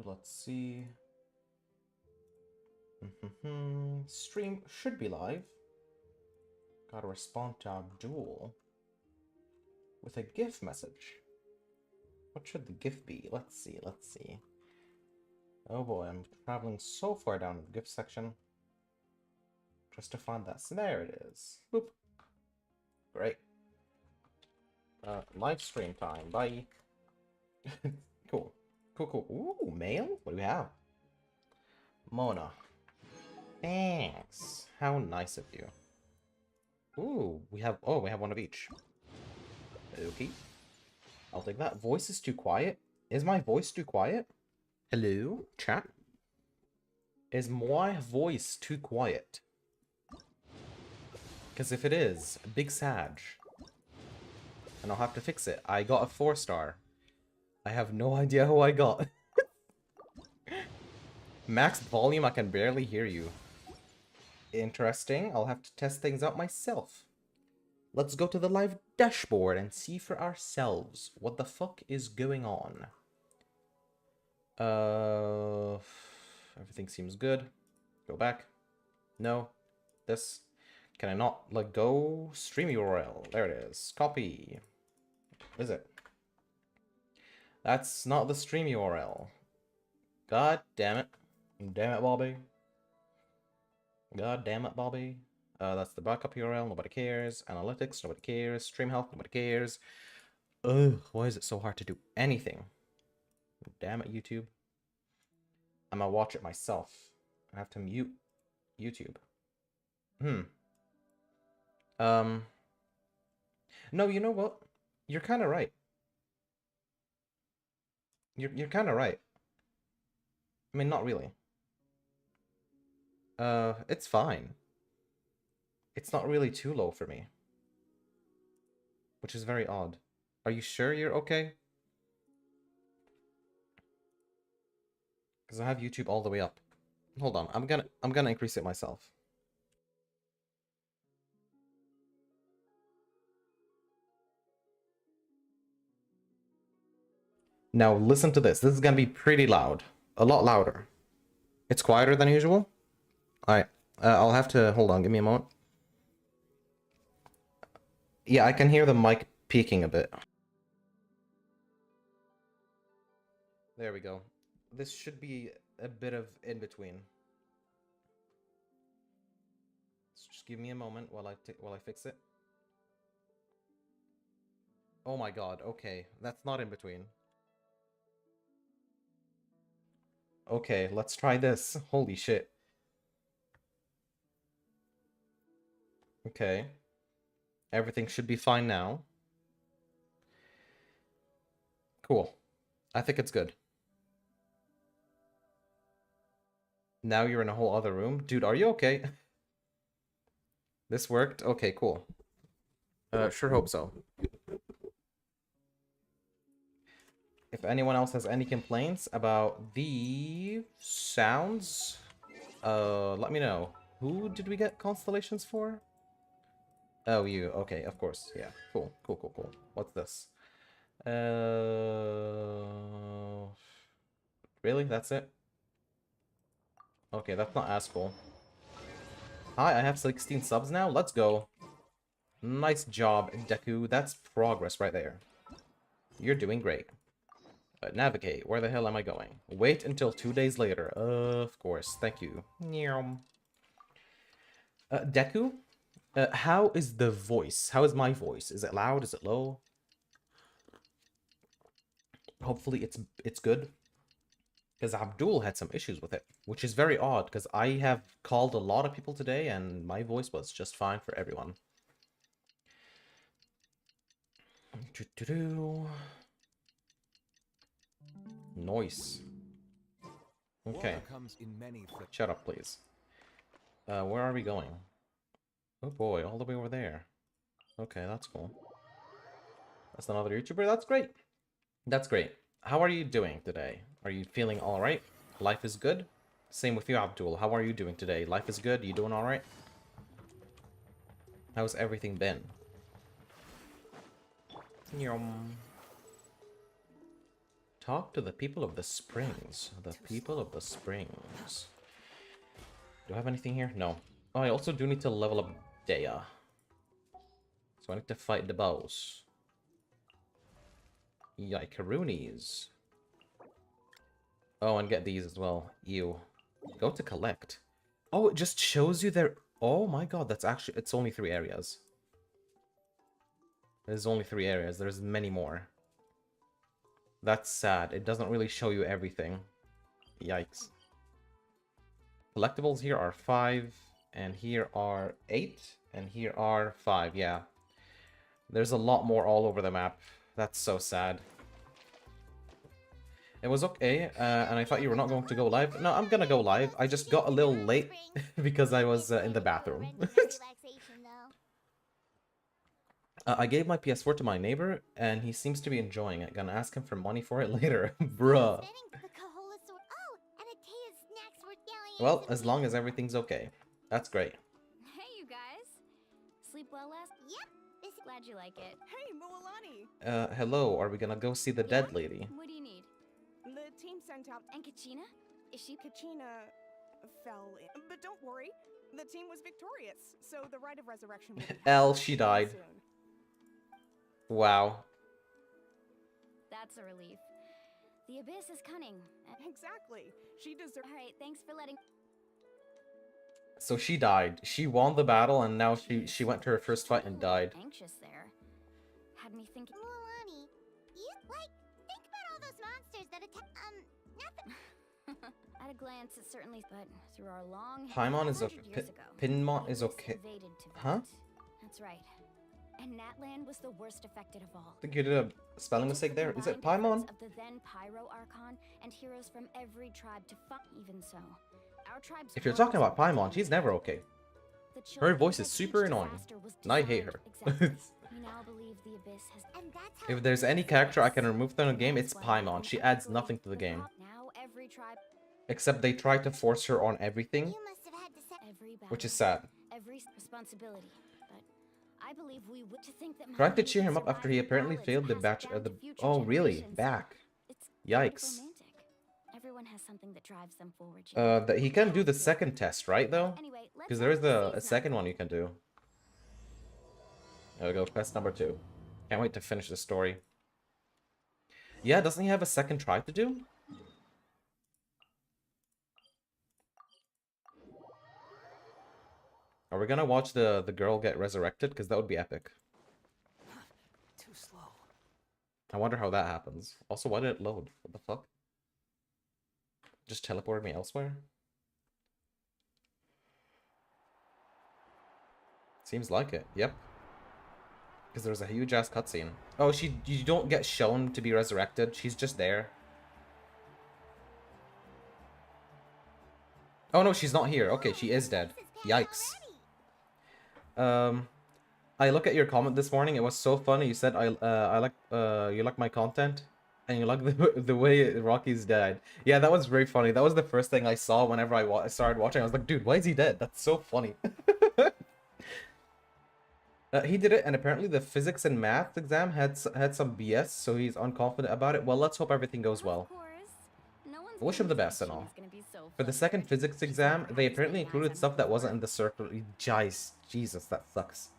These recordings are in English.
Let's see. Stream should be live. Gotta respond to Abdul with a GIF message. What should the GIF be? Let's see, let's see. Oh boy, I'm traveling so far down the GIF section just to find that. So there it is. Boop. Great. Live stream time. Bye. Cool. Cool, cool. Ooh, mail? What do we have? Mona. Thanks. How nice of you. Ooh, we have one of each. Okay. I'll take that. Voice is too quiet. Is my voice too quiet? Hello, chat? Is my voice too quiet? Because if it is, big sag. And I'll have to fix it. I got a 4-star. I have no idea who I got. Max volume, I can barely hear you. Interesting. I'll have to test things out myself. Let's go to the live dashboard and see for ourselves what the fuck is going on. Everything seems good. Go back. No. This. Can I not let go? Stream URL. There it is. Copy. Is it? That's not the stream URL. God damn it. Damn it, Bobby. God damn it, Bobby. That's the backup URL. Nobody cares. Analytics. Nobody cares. Stream health. Nobody cares. Ugh. Why is it so hard to do anything? Damn it, YouTube. I'm gonna watch it myself. I have to mute YouTube. No, you know what? You're kind of right. You're kind of right. I mean, not really. It's fine. It's not really too low for me. Which is very odd. Are you sure you're okay? Because I have YouTube all the way up. Hold on, I'm gonna increase it myself. Now listen to this. This is gonna be pretty loud. A lot louder. It's quieter than usual? Alright. I'll have to... Hold on, give me a moment. Yeah, I can hear the mic peaking a bit. There we go. This should be a bit of in-between. So just give me a moment while I fix it. Oh my god, okay. That's not in between. Okay, let's try this. Holy shit. Okay. Everything should be fine now. Cool. I think it's good. Now you're in a whole other room. Dude, are you okay? This worked? Okay, cool. Sure hope so. If anyone else has any complaints about the sounds, let me know. Who did we get constellations for? Oh, you. Okay, of course. Yeah. Cool. Cool, cool, cool. What's this? Really? That's it? Okay, that's not as cool. Hi, I have 16 subs now. Let's go. Nice job, Deku. That's progress right there. You're doing great. Navigate. Where the hell am I going? Wait until 2 days later. Of course. Thank you. Deku? How is the voice? How is my voice? Is it loud? Is it low? Hopefully it's good. Because Abdul had some issues with it, which is very odd, because I have called a lot of people today, and my voice was just fine for everyone. Noise. Okay. Shut up, please. Where are we going? Oh boy, all the way over there. Okay, that's cool. That's another YouTuber. That's great. That's great. How are you doing today? Are you feeling alright? Life is good? Same with you, Abdul. How are you doing today? Life is good? You doing alright? How's everything been? Talk to the people of the springs. The people of the springs. Do I have anything here? No. Oh, I also do need to level up Dea. So I need to fight the boss. Yikaroonies. Oh, and get these as well. Ew. Go to collect. Oh, it just shows you there. Oh my god, that's actually... It's only 3 areas. There's only 3 areas. There's many more. That's sad. It doesn't really show you everything. Yikes. Collectibles here are 5, and here are 8, and here are 5, yeah. There's a lot more all over the map. That's so sad. It was okay, and I thought you were not going to go live. No, I'm gonna go live. I just got a little late because I was in the bathroom. I gave my PS4 to my neighbor, and he seems to be enjoying it. Gonna ask him for money for it later. Bruh. Well, as long as everything's okay. That's great. Hey, you guys. Sleep well last? Yep. Glad you like it. Hey, Mualani. Hello. Are we gonna go see the dead lady? What do you need? The team sent out... And Kachina? Is she... Kachina fell in. But don't worry. The team was victorious, so the rite of resurrection will be Elle, she died. soon. Wow. That's a relief. The Abyss is cunning. Exactly. She deserves... Alright, thanks for letting... So she died. She won the battle, and now she went to her first fight and died. Anxious there. Had me thinking... Mualani, you, think about all those monsters that attack... nothing... At a glance, it certainly... But through our long... Paimon is okay. 100 years ago, Pinmon the is Abyss okay. invaded Tibet. Huh? That's right. And Natlan was the worst affected of all. I think you did a spelling mistake there. Is it Paimon? Of the then Pyro Archon and heroes from every tribe to fight. Even so, our tribe's If you're talking about Paimon, she's never okay. Her voice is super annoying, and I hate her. We now believe the Abyss has... And that's how If there's any character I can remove from the game, it's Paimon. She adds nothing to the game. Now every tribe... Except they try to force her on everything, you must have had to set... Every which is battle, sad. every responsibility. But I believe we would to think that... Trying to cheer him up after he apparently failed the batch. Oh, really? Back. Yikes. Everyone has something that drives them forward. That he can do the second test, right, though? Anyway, Because there is a second one you can do. There we go, quest number 2. Can't wait to finish the story. Yeah, doesn't he have a second try to do? Are we gonna watch the girl get resurrected? Because that would be epic. Too slow. I wonder how that happens. Also, why did it load? What the fuck? Just teleported me elsewhere? Seems like it. Yep. Because there's a huge ass cutscene. Oh, you don't get shown to be resurrected. She's just there. Oh no, she's not here. Okay, she is dead. Yikes. I look at your comment this morning. It was so funny. You said you like my content, and you like the way Rocky's dead. Yeah, that was very funny. That was the first thing I saw whenever I started watching. I was like, dude, why is he dead? That's so funny. He did it, and apparently the physics and math exam had some BS, so he's unconfident about it. Well, let's hope everything goes well. Wish him the best and all. For the second physics exam, they apparently included stuff that wasn't in the circle. Jesus, that sucks.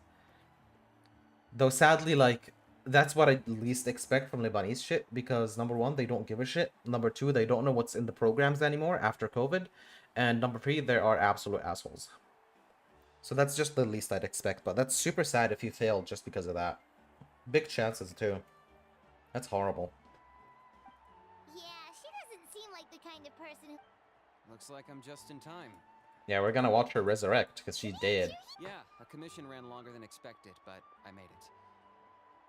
Though sadly, like, that's what I least expect from Lebanese shit, because number 1, they don't give a shit. Number 2, they don't know what's in the programs anymore after COVID. And number 3, they are absolute assholes. So that's just the least I'd expect, but that's super sad if you failed just because of that. Big chances, too. That's horrible. Yeah, she doesn't seem like the kind of person who... Looks like I'm just in time. Yeah, we're gonna watch her resurrect, because she's dead. Yeah, a commission ran longer than expected, but I made it.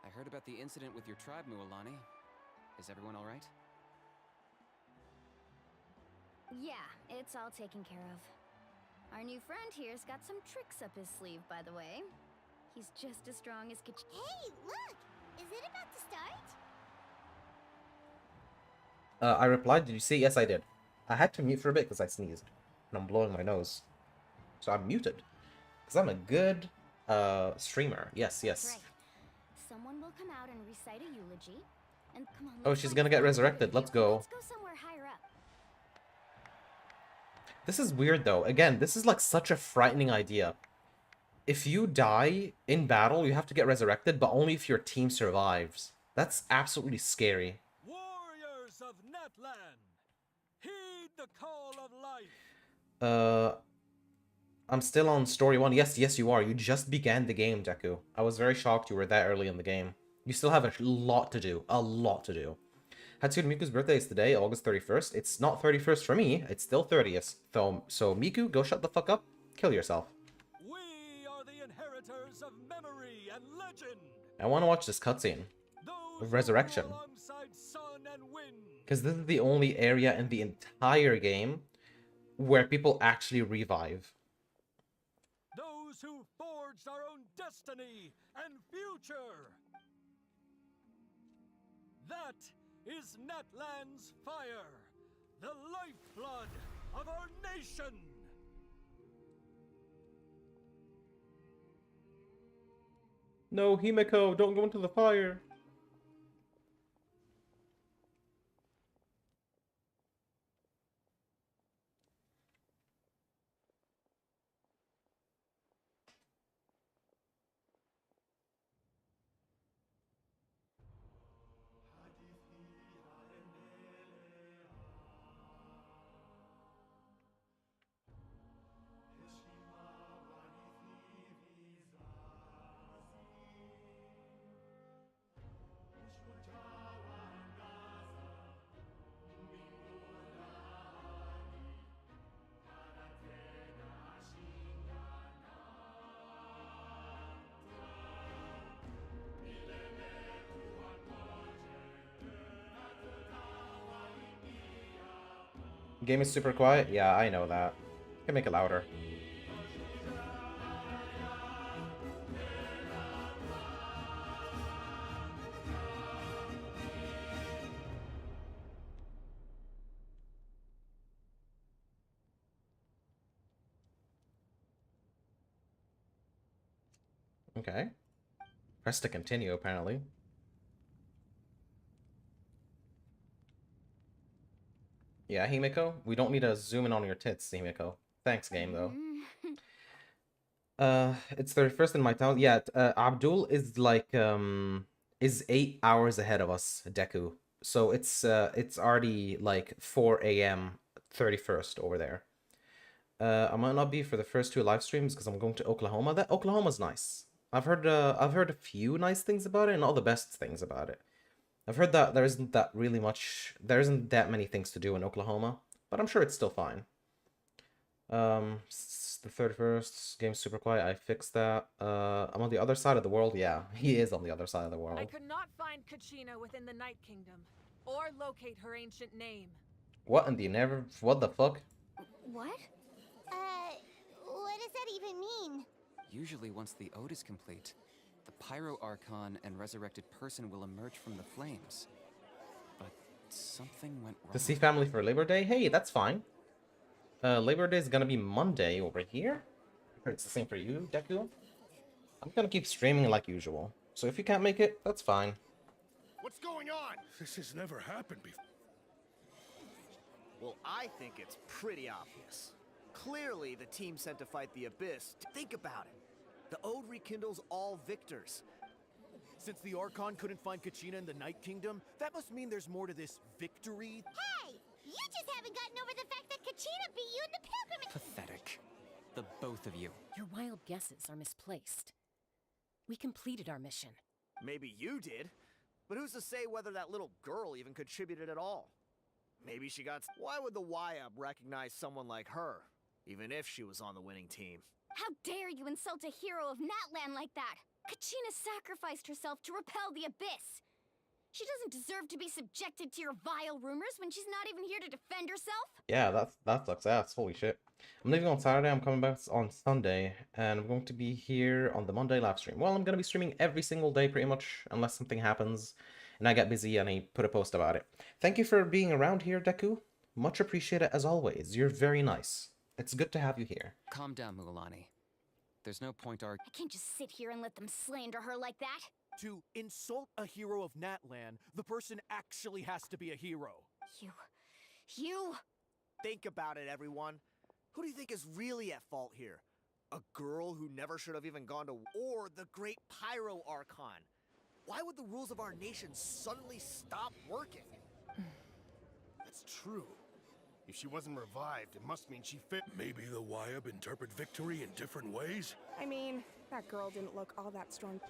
I heard about the incident with your tribe, Mualani. Is everyone alright? Yeah, it's all taken care of. Our new friend here's got some tricks up his sleeve, by the way. He's just as strong as Kach... Hey, look! Is it about to start? I replied, did you see? Yes, I did. I had to mute for a bit because I sneezed. And I'm blowing my nose. So I'm muted. Because I'm a good streamer. Yes, yes. Right. Someone will come out and recite a eulogy. And come on, Oh, let's she's find gonna get some other resurrected. Let's hero. go. Let's go somewhere higher up. This is weird, though. Again, this is like such a frightening idea. If you die in battle, you have to get resurrected, but only if your team survives. That's absolutely scary. Warriors of Netland, heed the call of life. I'm still on story 1. Yes, you are. You just began the game, Deku. I was very shocked you were that early in the game. You still have a lot to do. A lot to do. Hatsune Miku's birthday is today, August 31st. It's not 31st for me. It's still 30th. So Miku, go shut the fuck up. Kill yourself. We are the inheritors of memory and legend. I want to watch this cutscene of resurrection. Because this is the only area in the entire game where people actually revive. Those who forged our own destiny and future. That is Netland's fire, the lifeblood of our nation. No, Himeko, don't go into the fire. Game is super quiet? Yeah, I know that. You can make it louder. Okay. Press to continue, apparently. Yeah, Himeko? We don't need to zoom in on your tits, Himeko. Thanks, game, though. It's 31st in my town. Yeah, Abdul is like, is 8 hours ahead of us, Deku. So it's already like 4 a.m. 31st over there. I might not be for the first 2 live streams because I'm going to Oklahoma. That Oklahoma's nice. I've heard a few nice things about it and all the best things about it. I've heard that there isn't that many things to do in Oklahoma, but I'm sure it's still fine. The 31st, game's super quiet. I fixed that. I'm on the other side of the world. Yeah, he is on the other side of the world. I could not find Kachina within the Night Kingdom, or locate her ancient name. What in the never? What the fuck? What? What does that even mean? Usually once the ode is complete, the Pyro Archon and resurrected person will emerge from the flames. But something went wrong. To see family for Labor Day? Hey, that's fine. Labor Day is gonna be Monday over here. It's the same for you, Deku. I'm gonna keep streaming like usual. So if you can't make it, that's fine. What's going on? This has never happened before. Well, I think it's pretty obvious. Clearly, the team sent to fight the Abyss. Think about it. The Ode rekindles all victors. Since the Archon couldn't find Kachina in the Night Kingdom, that must mean there's more to this victory. Hey! You just haven't gotten over the fact that Kachina beat you in the pilgrimage. Pathetic. The both of you. Your wild guesses are misplaced. We completed our mission. Maybe you did, but who's to say whether that little girl even contributed at all? Maybe she got... Why would the YUB recognize someone like her, even if she was on the winning team? How dare you insult a hero of Natlan like that? Kachina sacrificed herself to repel the Abyss. She doesn't deserve to be subjected to your vile rumors when she's not even here to defend herself. Yeah, that sucks ass. Holy shit. I'm leaving on Saturday. I'm coming back on Sunday, and I'm going to be here on the Monday live stream. Well, I'm going to be streaming every single day pretty much, unless something happens and I get busy and I put a post about it. Thank you for being around here, Deku. Much appreciated as always. You're very nice. It's good to have you here. Calm down, Mualani. There's no point I can't just sit here and let them slander her like that. To insult a hero of Natlan, the person actually has to be a hero. You... Think about it, everyone. Who do you think is really at fault here? A girl who never should have even gone to or the great Pyro Archon? Why would the rules of our nation suddenly stop working? That's true. If she wasn't revived, it must mean she fit. Maybe the Wyab interpret victory in different ways? I mean, that girl didn't look all that strong.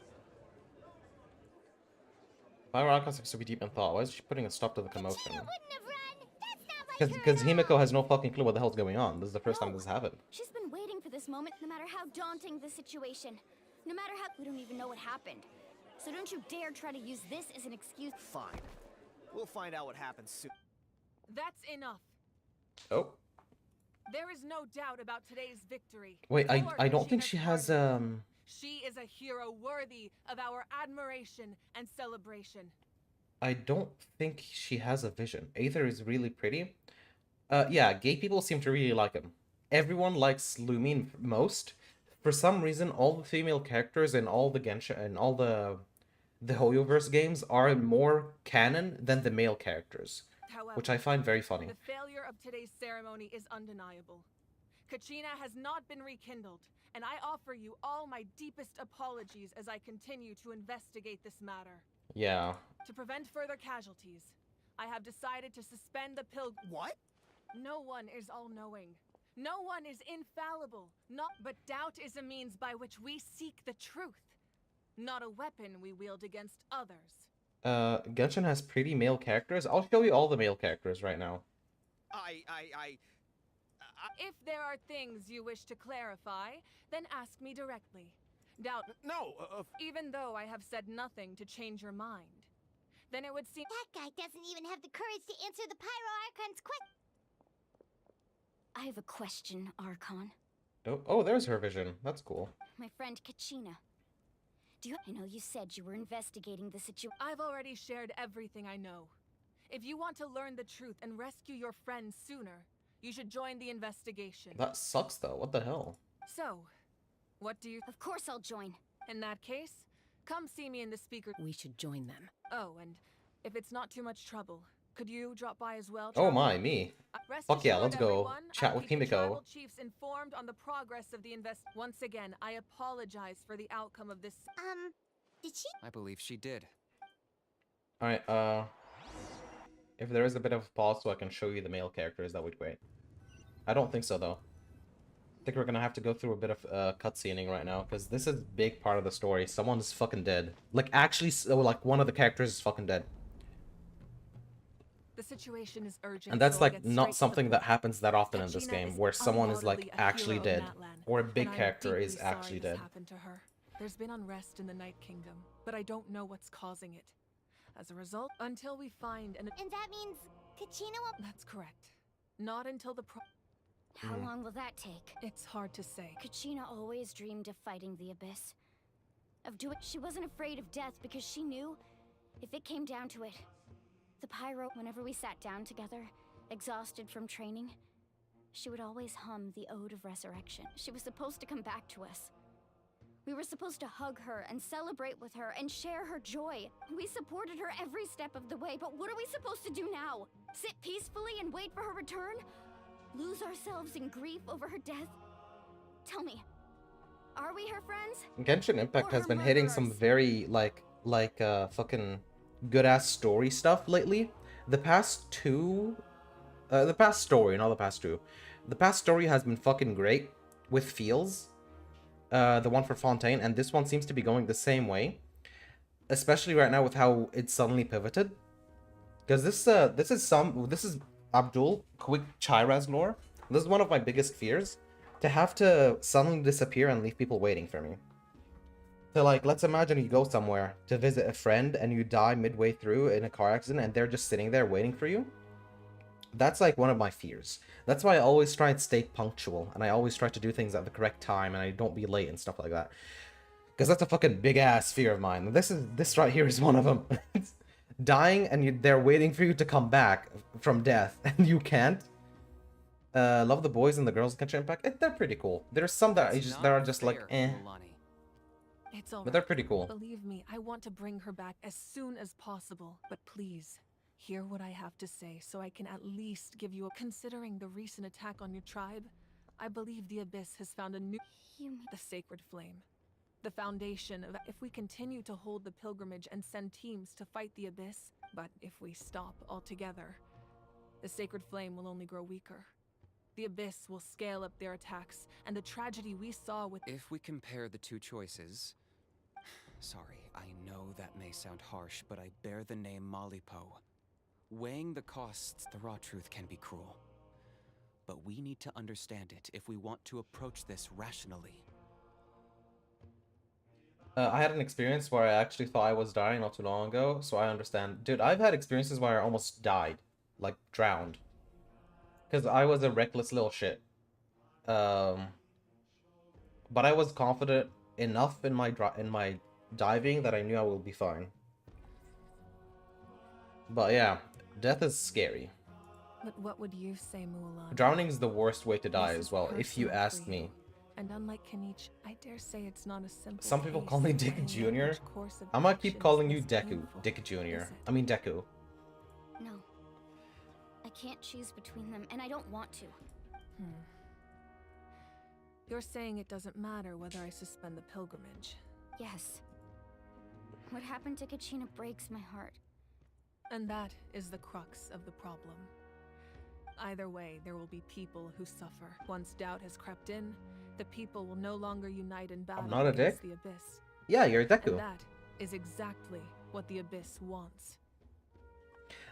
Pyro Archon seems to be deep in thought. Why is she putting a stop to the commotion? Kachina wouldn't have run! That's not like Because her at all. Himiko has no fucking clue what the hell's going on. This is the first time this has happened. She's been waiting for this moment no matter how daunting the situation. No matter how... We don't even know what happened. So don't you dare try to use this as an excuse. Fine. We'll find out what happens soon. That's enough. Oh. There is no doubt about today's victory. Wait, I Or don't think Kachina's she has, pardon. She is a hero worthy of our admiration and celebration. I don't think she has a vision. Aether is really pretty. Yeah, gay people seem to really like him. Everyone likes Lumin most. For some reason, all the female characters in all the Genshin and all the Hoyoverse games are more canon than the male characters, However, which I find very funny. the failure of today's ceremony is undeniable. Kachina has not been rekindled, and I offer you all my deepest apologies as I continue to investigate this matter. Yeah. To prevent further casualties, I have decided to suspend the pilgrim. What? No one is all-knowing. No one is infallible. But doubt is a means by which we seek the truth, not a weapon we wield against others. Genshin has pretty male characters. I'll show you all the male characters right now. If there are things you wish to clarify, then ask me directly. Doubt... No, Even though I have said nothing to change your mind, then it would seem... That guy doesn't even have the courage to answer the Pyro Archon's question. I have a question, Archon. Oh, there's her vision. That's cool. My friend Kachina. I know you said you were investigating the situation. I've already shared everything I know. If you want to learn the truth and rescue your friends sooner, you should join the investigation. That sucks, though. What the hell? So, what do you... Of course I'll join. In that case, come see me in the speaker... We should join them. Oh, and if it's not too much trouble, could you drop by as well? Oh my, me. Rest Fuck yeah, assured, let's go everyone, chat I'll with keep the Himiko. tribal chiefs informed on the progress of the Once again, I apologize for the outcome of this... Did she? I believe she did. Alright, if there is a bit of a pause so I can show you the male characters, that would be great. I don't think so, though. I think we're gonna have to go through a bit of cutscening right now, because this is a big part of the story. Someone is fucking dead. Like, actually, like, one of the characters is fucking dead. The situation is urgent. And that's, so I'll like, get straight not to the something that point. happens that often in this Kachina game, is where someone is, undoubtedly like, a actually hero of dead. Natlan, Or a big and I am character is deeply sorry actually this dead. happened to her. There's been unrest in the Night Kingdom, but I don't know what's causing it. As a result, until we find an... And that means Kachina won't... That's correct. Not until the How long will that take? It's hard to say. Kachina always dreamed of fighting the Abyss. Of doing... She wasn't afraid of death because she knew, if it came down to it, the Pyro... Whenever we sat down together, exhausted from training, she would always hum the Ode of Resurrection. She was supposed to come back to us. We were supposed to hug her and celebrate with her and share her joy. We supported her every step of the way, but what are we supposed to do now? Sit peacefully and wait for her return? Lose ourselves in grief over her death? Tell me, are we her friends? Genshin Impact Or has her been hitting some murderers? very, fucking good-ass story stuff lately. The past two... the past story, not the past two. The past story has been fucking great, with feels. The one for Fontaine, and this one seems to be going the same way. Especially right now with how it suddenly pivoted. Because this is Abdul, quick Chiraz lore. This is one of my biggest fears. To have to suddenly disappear and leave people waiting for me. So, like, let's imagine you go somewhere to visit a friend and you die midway through in a car accident and they're just sitting there waiting for you. That's, like, one of my fears. That's why I always try and stay punctual, and I always try to do things at the correct time, and I don't be late and stuff like that. Because that's a fucking big-ass fear of mine. This right here is one of them. Dying, and they're waiting for you to come back from death, and you can't. Love the boys and the girls in Genshin Impact. They're pretty cool. There's some that That's that are not just like, fair, eh. Milani. It's all But they're right. pretty cool. Believe me, I want to bring her back as soon as possible. But please, hear what I have to say so I can at least give you a... Considering the recent attack on your tribe, I believe the Abyss has found a new... The Sacred Flame. The foundation of... If we continue to hold the pilgrimage and send teams to fight the Abyss, but if we stop altogether, the Sacred Flame will only grow weaker. The Abyss will scale up their attacks, and the tragedy we saw with... If we compare the two choices... Sorry, I know that may sound harsh, but I bear the name Malipo. Weighing the costs, the raw truth can be cruel. But we need to understand it if we want to approach this rationally. I had an experience where I actually thought I was dying not too long ago, so I understand. Dude, I've had experiences where I almost died. Like, drowned. Because I was a reckless little shit. But I was confident enough in my diving that I knew I will be fine. But yeah, death is scary. But what would you say, Mulan? Drowning is the worst way to die This as is well, if you personal ask for me. you. And unlike Kenichi, I dare say it's not a simple Some people case call me of Dick letting Jr. language course of I might keep actions calling you is Deku. painful, Dick Jr. is it? I mean Deku. No. I can't choose between them, and I don't want to. You're saying it doesn't matter whether I suspend the pilgrimage. Yes. What happened to Kachina breaks my heart. And that is the crux of the problem. Either way, there will be people who suffer. Once doubt has crept in, the people will no longer unite in battle not a against dick. the Abyss. Yeah, you're Deku. And that is exactly what the Abyss wants.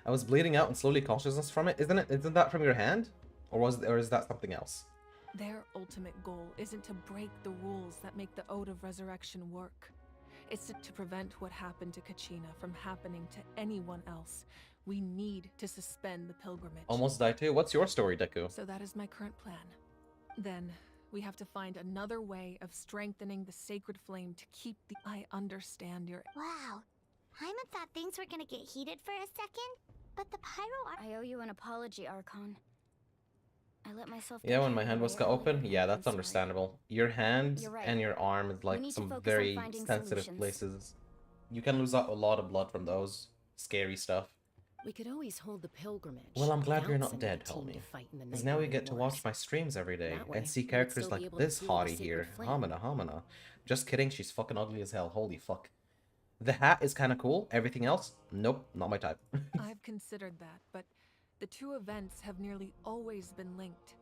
I was bleeding out and slowly consciousness from it. Isn't that from your hand? Or is that something else? Their ultimate goal isn't to break the rules that make the Ode of Resurrection work. It's to prevent what happened to Kachina from happening to anyone else. We need to suspend the pilgrimage. Almost died too. What's your story, Deku? So that is my current plan. Then, we have to find another way of strengthening the sacred flame to keep the... I understand your... Wow. Hyman thought things were gonna get heated for a second, but the pyro... I owe you an apology, Archon. I let myself... Yeah, when my hand was cut open? Yeah, that's understandable. Your hand You're right. and your arm is like need to some focus on very finding sensitive solutions. places. You can lose out a lot of blood from those. Scary stuff. We could always hold the pilgrimage. Well, I'm glad you're without not sending a dead, team homie. to fight in the Because Night now we Warrior get to Wars. watch my streams every day That way, and see we would characters still be like able to this fuel the hottie sacred here. flame. Hamina. Just kidding, she's fucking ugly as hell. Holy fuck. The hat is kind of cool. Everything else? Nope, not my type. I've considered that, but the two events have nearly always been linked.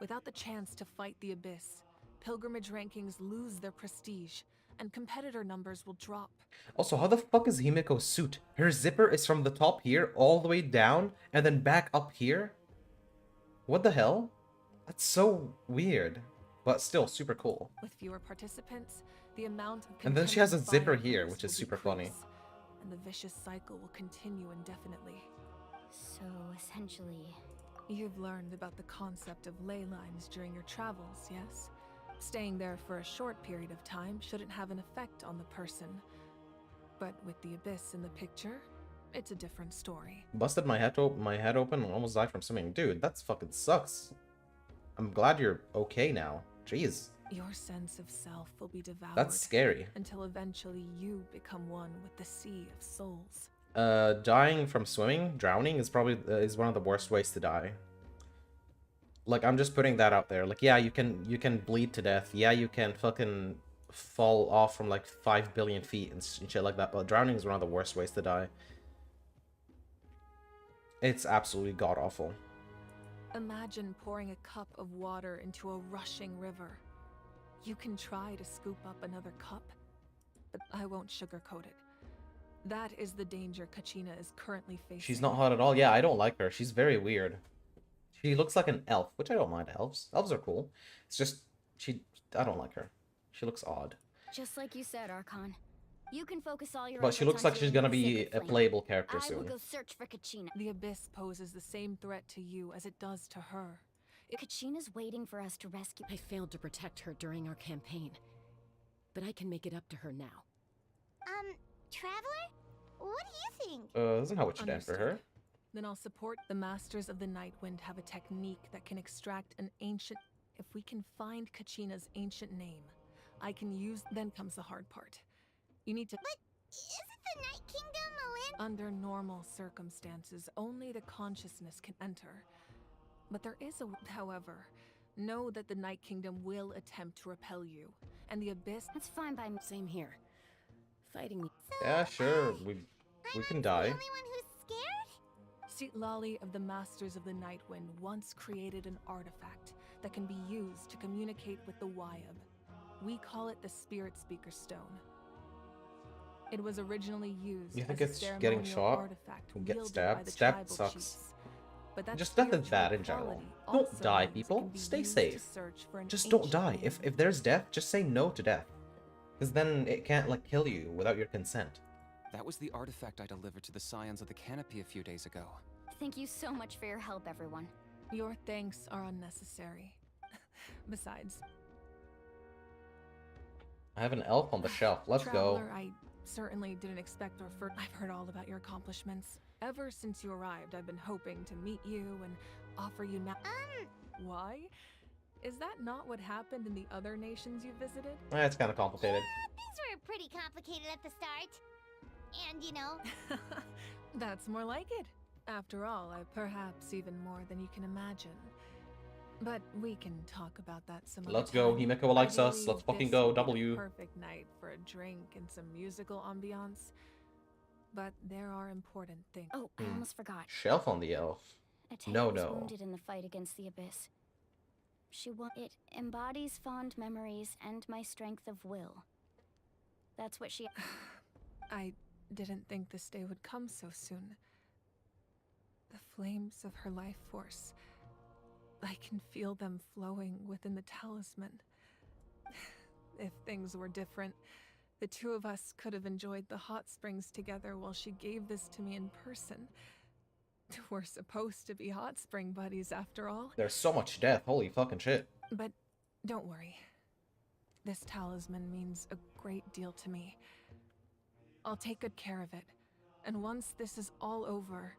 Without the chance to fight the Abyss, pilgrimage rankings lose their prestige, and competitor numbers will drop. Also, how the fuck is Himiko's suit? Her zipper is from the top here all the way down and then back up here? What the hell? That's so weird, but still super cool. With fewer participants, the amount of And then she has a competitive zipper fire here, rules which is will super funny. decrease, and the vicious cycle will continue indefinitely. So, essentially... You've learned about the concept of ley lines during your travels, yes? Staying there for a short period of time shouldn't have an effect on the person. But with the Abyss in the picture, it's a different story. Busted my head open and almost died from swimming. Dude, that's fucking sucks. I'm glad you're okay now. Jeez. Your sense of self will be devoured. That's scary. Until eventually you become one with the sea of souls. Dying from swimming, drowning is probably is one of the worst ways to die. Like, I'm just putting that out there. Like, yeah, you can bleed to death. Yeah, you can fucking fall off from like 5 billion feet and shit like that. But drowning is one of the worst ways to die. It's absolutely god awful. Imagine pouring a cup of water into a rushing river. You can try to scoop up another cup, but I won't sugarcoat it. That is the danger Kachina is currently facing. She's not hot at all. Yeah, I don't like her. She's very weird. She looks like an elf, which I don't mind elves. Elves are cool. It's just, I don't like her. She looks odd. Just like you said, Archon. You can focus all your But she efforts looks on like she's saving gonna the be Sacred a Flame. playable character I will soon. go search for Kachina. The Abyss poses the same threat to you as it does to her. Kachina's waiting for us to rescue... I failed to protect her during our campaign, but I can make it up to her now. Traveler? What do you think? Isn't how it should end for her. Understood. Then I'll support the Masters of the Nightwind have a technique that can extract an ancient... If we can find Kachina's ancient name, I can use. Then comes the hard part. You need to. But isn't the Night Kingdom a land? Under normal circumstances, only the consciousness can enter. But there is a. However, know that the Night Kingdom will attempt to repel you, and the Abyss. That's fine by me. Same here. Fighting me. Yeah, sure. We can die. The only one who's scared? See, Lolly of the Masters of the Nightwind once created an artifact that can be used to communicate with the Wyab. We call it the Spirit Speaker Stone. It was originally used You think as a it's getting ceremonial shot? artifact Can get wielded stabbed? by the Stabbed tribal sucks. chiefs. But that Just nothing spiritual bad in general. quality Don't also die, means it people. can be Stay used safe. to search for an Just don't ancient die. name. If there's death, just say no to death. Because then it can't, like, kill you without your consent. That was the artifact I delivered to the Scions of the Canopy a few days ago. Thank you so much for your help, everyone. Your thanks are unnecessary. Besides, I have an elf on the shelf. Let's go. Traveler, I certainly didn't expect I've heard all about your accomplishments. Ever since you arrived, I've been hoping to meet you and offer you Why? Is that not what happened in the other nations you visited? It's kind of complicated. Things were pretty complicated at the start. And, you know, That's more like it. After all, perhaps even more than you can imagine. But we can talk about that some other Let's go. time. Himeko likes us. Ideally, Let's fucking this go. would be the W. Perfect night for a drink and some musical ambiance. But there are important things. Oh, I almost forgot. Shelf on the elf. Atea was No. wounded in the fight against the Abyss. It embodies fond memories and my strength of will. That's what she... I didn't think this day would come so soon. The flames of her life force. I can feel them flowing within the talisman. If things were different, the two of us could have enjoyed the hot springs together while she gave this to me in person. We're supposed to be hot spring buddies after all. There's so much death. Holy fucking shit. But don't worry. This talisman means a great deal to me. I'll take good care of it. And once this is all over,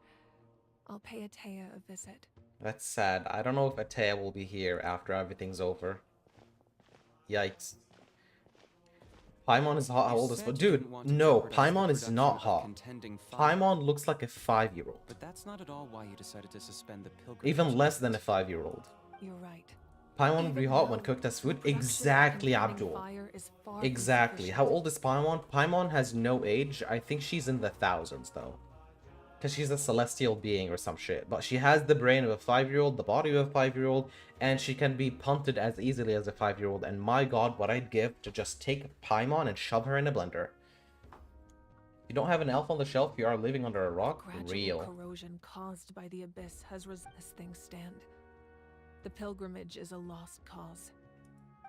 I'll pay Atea a visit. That's sad. I don't know if Atea will be here after everything's over. Yikes. Paimon is hot. How old is... Dude, no. Paimon is not hot. Paimon looks like a 5-year-old. But that's not at all why you decided to suspend the pilgrimage. Even less than a 5-year-old. You're right. Paimon would be hot when cooked as food. Exactly, Abdul. Exactly. How old is Paimon? Paimon has no age. I think she's in the thousands, though. Because she's a celestial being or some shit. But she has the brain of a 5-year-old, the body of a 5-year-old, and she can be punted as easily as a 5-year-old. And my god, what I'd give to just take Paimon and shove her in a blender. You don't have an elf on the shelf, you are living under a rock? Gradual Real. corrosion caused by the Abyss has as things stand. The pilgrimage is a lost cause.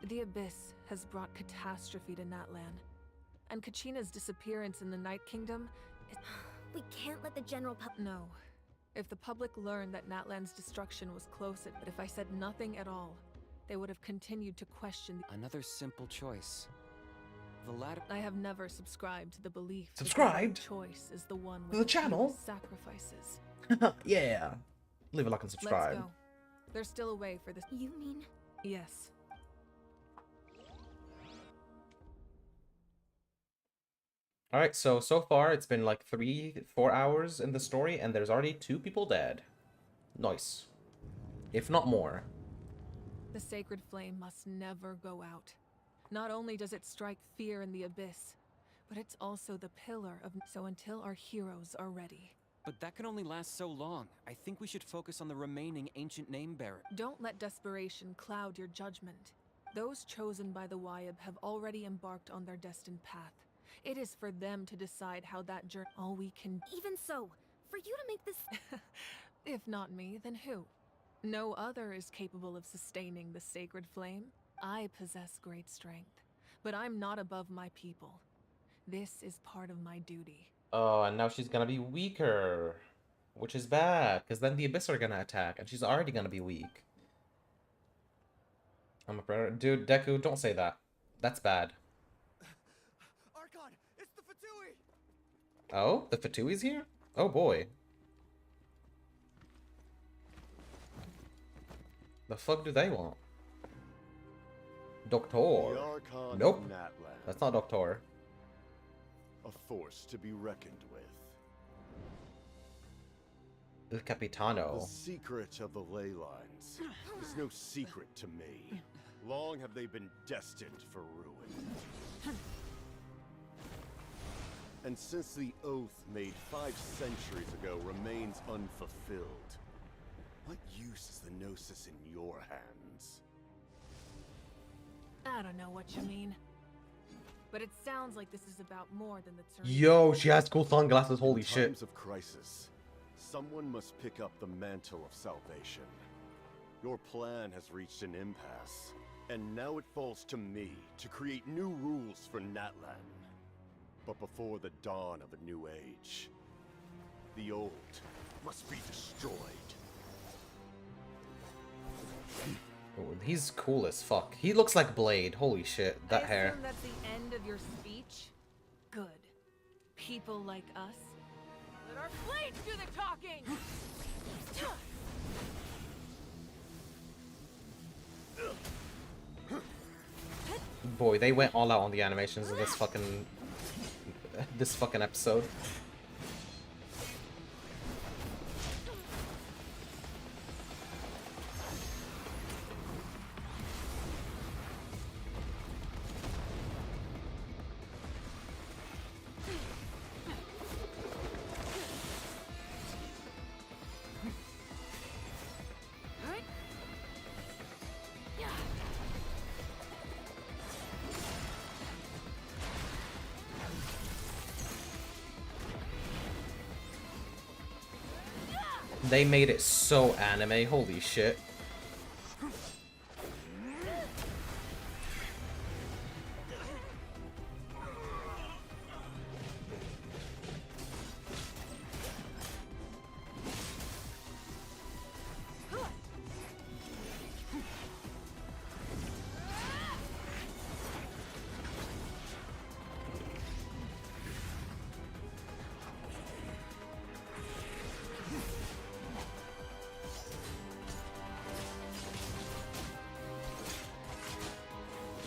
The Abyss has brought catastrophe to Natlan. And Kachina's disappearance in the Night Kingdom is... We can't let the general No. If the public learned that Natlan's destruction was close, but if I said nothing at all, they would have continued to question Another simple choice. The latter... I have never subscribed to the belief that Subscribed? the choice is the one To with the channel? sacrifices. Yeah. Leave a like and subscribe. Let's go. There's still a way for this. You mean? Yes. Alright, so far it's been like 3-4 hours in the story, and there's already 2 people dead. Nice. If not more. The sacred flame must never go out. Not only does it strike fear in the Abyss, but it's also the pillar of... So until our heroes are ready. But that can only last so long. I think we should focus on the remaining ancient name bearer. Don't let desperation cloud your judgment. Those chosen by the Wyab have already embarked on their destined path. It is for them to decide how that journey... All we can... Even so, for you to make this... If not me, then who? No other is capable of sustaining the sacred flame. I possess great strength, but I'm not above my people. This is part of my duty. Oh, and now she's gonna be weaker. Which is bad, because then the Abyss are gonna attack, and she's already gonna be weak. I'm a predator. Dude, Deku, don't say that. That's bad. Archon, it's the Fatui! Oh? The Fatui's here? Oh boy. The fuck do they want? Doctor. The Archon Nope. of Natlan. That's not Doctor. A force to be reckoned with. El Capitano. The secret of the ley lines is no secret to me. Long have they been destined for ruin. And since the oath made 5 centuries ago remains unfulfilled, what use is the Gnosis in your hands? I don't know what you mean. But it sounds like this is about more than the Tsarits. Yo, she has cool sunglasses. Holy In shit. times of crisis, someone must pick up the mantle of salvation. Your plan has reached an impasse, and now it falls to me to create new rules for Natlan. But before the dawn of a new age, the old must be destroyed. Oh, he's cool as fuck. He looks like Blade. Holy shit, that I hair. assume that's the end of your speech? Good. People like us. Let our blades do the talking! Boy, they went all out on the animations of this fucking episode. They made it so anime, holy shit.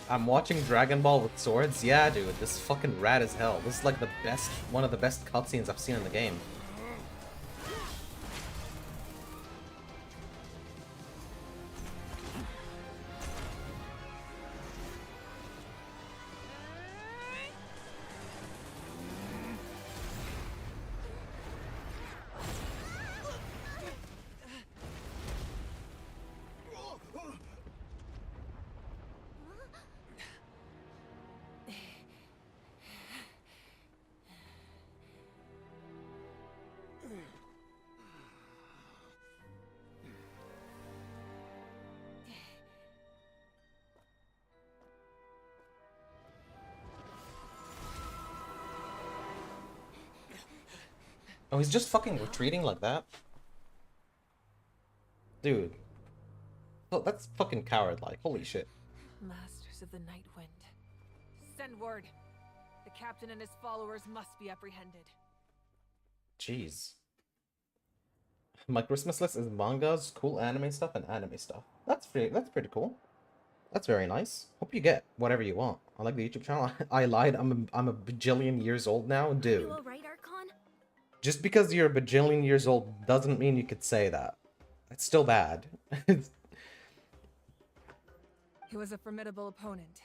I'm watching Dragon Ball with swords? Yeah, dude, this is fucking rad as hell. This is like the best, one of the best cutscenes I've seen in the game. Oh, he's just fucking retreating like that? Dude. Oh, that's fucking coward-like. Holy shit. Masters of the Night Wind. Send word. The captain and his followers must be apprehended. Jeez. My Christmas list is mangas, cool anime stuff, and anime stuff. That's pretty cool. That's very nice. Hope you get whatever you want. I like the YouTube channel. I lied. I'm a bajillion years old now, dude. You alright, Archon? Just because you're a bajillion years old doesn't mean you could say that. It's still bad. He was a formidable opponent.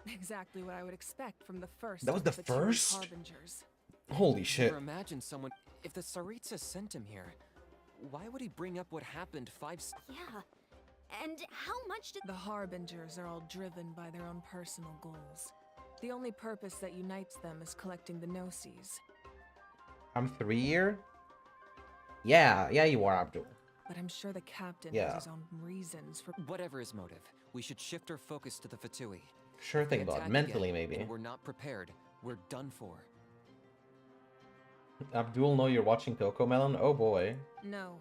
Exactly what I would expect from the first. That was of the two first? Harbingers. Holy shit. Never imagine someone. If the Tsaritsa sent him here, why would he bring up what happened Yeah. And how much did The Harbingers are all driven by their own personal goals. The only purpose that unites them is collecting the Gnosis. I'm 3-year? Yeah, you are, Abdul. But I'm sure the captain Yeah. has his own reasons for. Whatever his motive, we should shift our focus to the Fatui. Sure thing, If we bud. attack Mentally, again, maybe. and we're not prepared. We're done for. Abdul, know you're watching Coco Melon? Oh boy. No.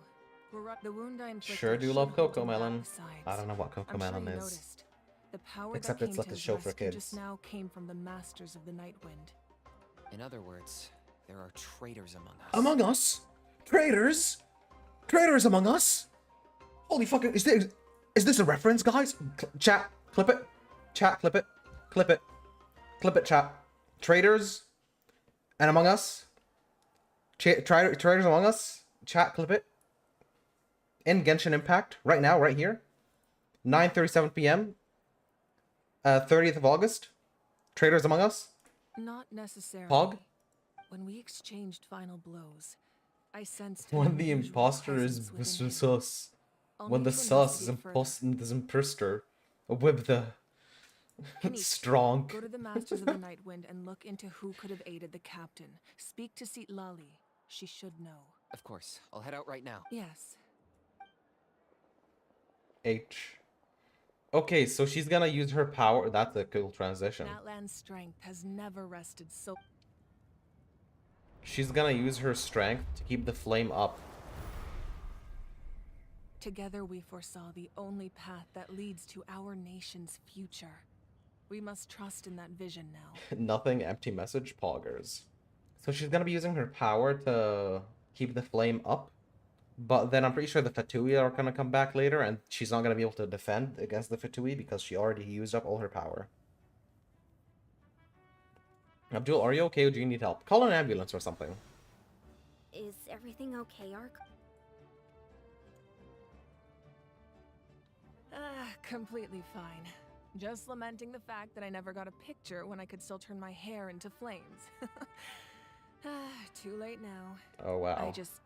The wound I inflicted Sure do should love hold Coco him back Melon. besides. I don't know what Coco I'm sure Melon you is. noticed. The power Except that it's came like to a his show for rescue kids. just now came from the Masters of the Night Wind. In other words, there are traitors among us. Among us? Traitors? Traitors among us? Holy fucking... Is this a reference, guys? Chat, clip it. Chat, clip it. Clip it. Clip it, chat. Traders and Among Us. Traders Among Us. Chat, clip it. In Genshin Impact. Right now, right here. 9:37 p.m. 30th of August. Traders Among Us. Not necessarily. Pog. When we exchanged final blows, I sensed When the unusual imposter is presence within him. sus. I'll When need the to sus is investigate further. imposter. With the Kanish, strong. Go to the Masters of the Nightwind and look into who could have aided the captain. Speak to Seat Lali. She should know. Of course. I'll head out right now. Yes. H. Okay, so she's gonna use her power. That's a cool transition. Natlan's strength has never rested so... She's gonna use her strength to keep the flame up. Together we foresaw the only path that leads to our nation's future. We must trust in that vision now. Nothing, empty message, poggers. So she's gonna be using her power to keep the flame up. But then I'm pretty sure the Fatui are gonna come back later, and she's not gonna be able to defend against the Fatui because she already used up all her power. Abdul, are you okay or do you need help? Call an ambulance or something. Is everything okay, Ark? Completely fine. Just lamenting the fact that I never got a picture when I could still turn my hair into flames. Too late now. Oh, wow. I just